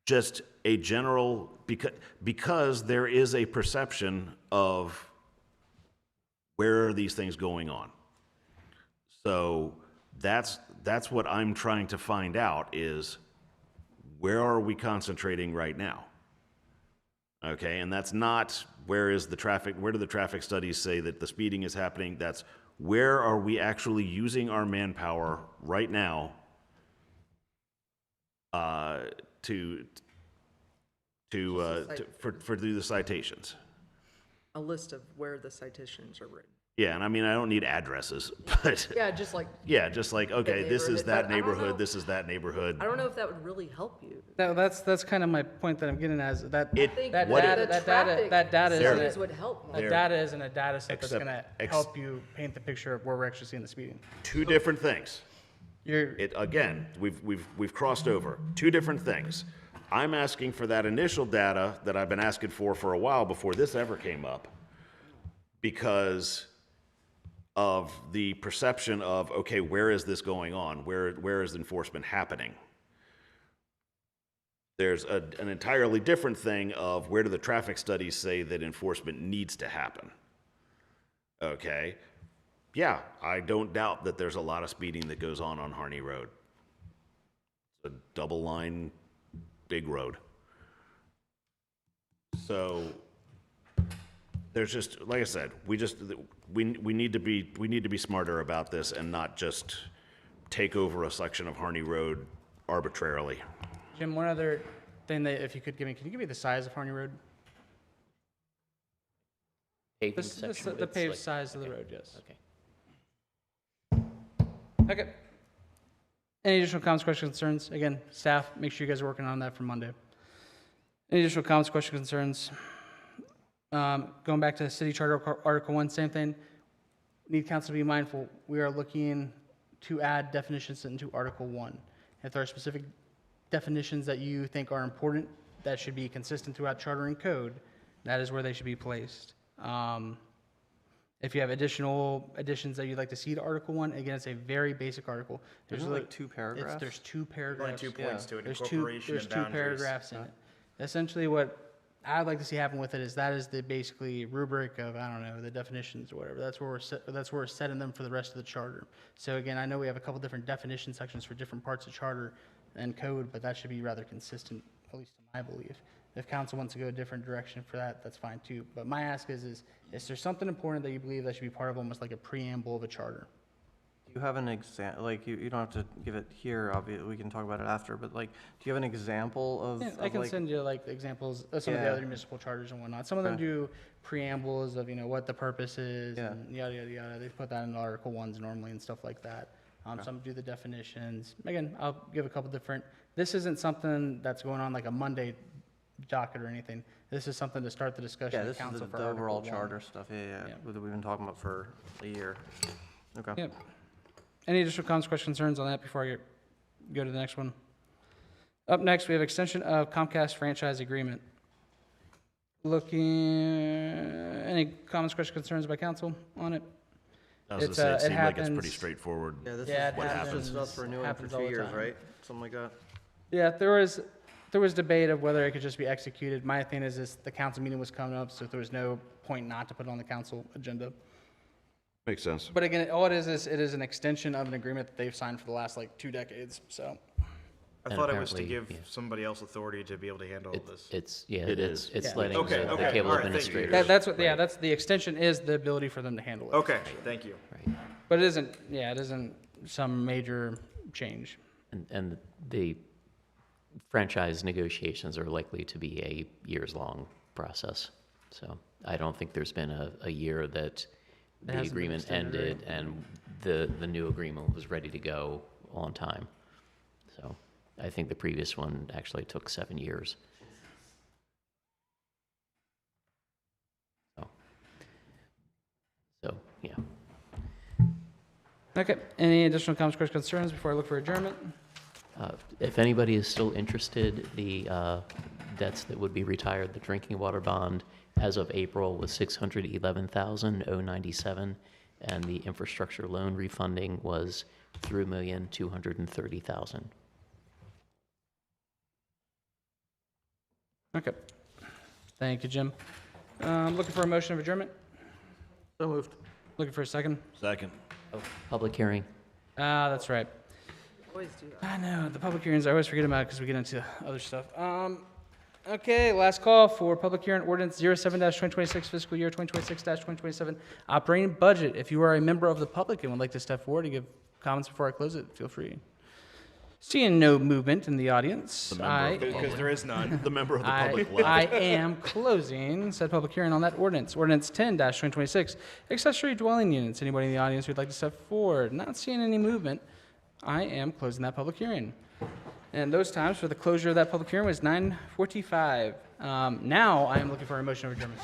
Just a general, because there is a perception of where are these things going on. So that's what I'm trying to find out is where are we concentrating right now? Okay, and that's not where do the traffic studies say that the speeding is happening? That's where are we actually using our manpower right now for do the citations? A list of where the citations are written. Yeah, and I mean, I don't need addresses, but Yeah, just like, yeah, just like, okay, this is neighborhood, that but I don't know- neighborhood, this is that neighborhood. I don't know if that would really help you. That's kind of my point that I'm getting at, is that It- think that what it- data, the that data, traffic that data studies isn't would help more. that data isn't a data set that's Except- gonna ex- help you paint the picture of where we're actually seeing the speeding. Two different things. You're, Again, we've crossed over. Two different things. I'm asking for that initial data that I've been asking for a while before this ever came up, because of the perception of, okay, where is this going on? Where is enforcement happening? There's an entirely different thing of where do the traffic studies say that enforcement needs to happen? Okay? Yeah, I don't doubt that there's a lot of speeding that goes on Harney Road. It's a double line, big road. So there's just, like I said, we need to be smarter about this and not just take over a section of Harney Road arbitrarily. Jim, one other thing that if you could give me, can you give me the size of Harney Road? Paving section, The it's paved like- size of the okay, road, yes. Okay. Okay. Any additional comments, questions, concerns? Again, staff, make sure you guys are working on that for Monday. Any additional comments, questions, concerns? Going back to City Charter Article 1, same thing. Need council to be mindful, we are looking to add definitions into Article 1. If there are specific definitions that you think are important, that should be consistent throughout charter and code, that is where they should be placed. If you have additional additions that you'd like to see to Article 1, again, it's a very basic article. Isn't it like 2 paragraphs? There's 2 Only paragraphs. 2 points to it, There's incorporation there's and two boundaries. paragraphs in it. Essentially, what I'd like to see happen with it is that is the basically rubric of, I don't know, the definitions or whatever. That's where we're setting them for the rest of the charter. So again, I know we have a couple different definition sections for different parts of charter and code, but that should be rather consistent, at least to my belief. If council wants to go a different direction for that, that's fine too. But my ask is there something important that you believe that should be part of almost like a preamble of a charter? Do you have an example, like, you don't have to give it here, obviously, we can talk about it after, but like, do you have an example of? Yeah, I of, can like- send you like examples of some of the Yeah. other municipal charters and whatnot. Some of them Okay. do preambles of, what the purpose is Yeah. and yada, yada, yada. They put that in Article 1s normally and stuff like that. Some do the definitions. Again, I'll give a couple different, this isn't something that's going on like a Monday docket or anything. This is something to start the discussion Yeah, at this is council the for Article overall 1. charter stuff, yeah, Yeah. that we've been talking about for a year. Okay. Yep. Any additional comments, questions, concerns on that before I go to the next one? Up next, we have extension of Comcast franchise agreement. Any comments, questions, concerns by council on it? I was gonna It's, say, it it seemed like it's happens- pretty straightforward. Yeah, this Yeah, is, it what happens. happens, us renewing for Happens all 2 the years, time. right? Something like that? Yeah, there was debate of whether it could just be executed. My thing is this, the council meeting was coming up, so there was no point not to put it on the council agenda. Makes sense. But again, all it is it is an extension of an agreement that they've signed for the last like 2 decades, so. I And thought it was to apparently, give yeah. somebody else authority to be able to handle this. It's It is. it's Yeah. letting Okay, the okay, cable all right, thank you. administrators. That's what, yeah, right, that's, the extension is the ability for them to handle it. Okay, thank you. right. But it isn't some major change. And the franchise negotiations are likely to be a years-long process. So I don't think there's been a year that the hasn't been agreement extended, ended and the new agreement was ready to go on time. So I think the previous one actually took 7 years. So, yeah. Okay, any additional comments, questions, concerns before I look for adjournment? If anybody is still interested, the debts that would be retired, the drinking water bond as of April was $611,097, and the infrastructure loan refunding was $3,230,000. Okay. Thank you, Jim. Looking for a motion of adjournment? So moved. Looking for a second? Second. Oh, public hearing. Ah, that's right. Always do that. I know, the public hearings, I always forget about it because we get into other stuff. Okay, last call for public hearing ordinance 07-2026 fiscal year 2026-2027 operating budget. If you are a member of the public and would like to step forward to give comments before I close it, feel free. Seeing no movement in the audience, Because there is none. The member of the public left. I am closing said public hearing on that ordinance. Ordinance 10-2026, accessory dwelling units. Anybody in the audience who'd like to step forward? Not seeing any movement. I am closing that public hearing. And those times for the closure of that public hearing was 9:45. Now I am looking for a motion of adjournment.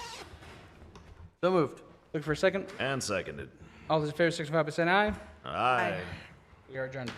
So moved. Looking for a second. And seconded. All those in favor, signify by saying aye. Aye. We are adjourned.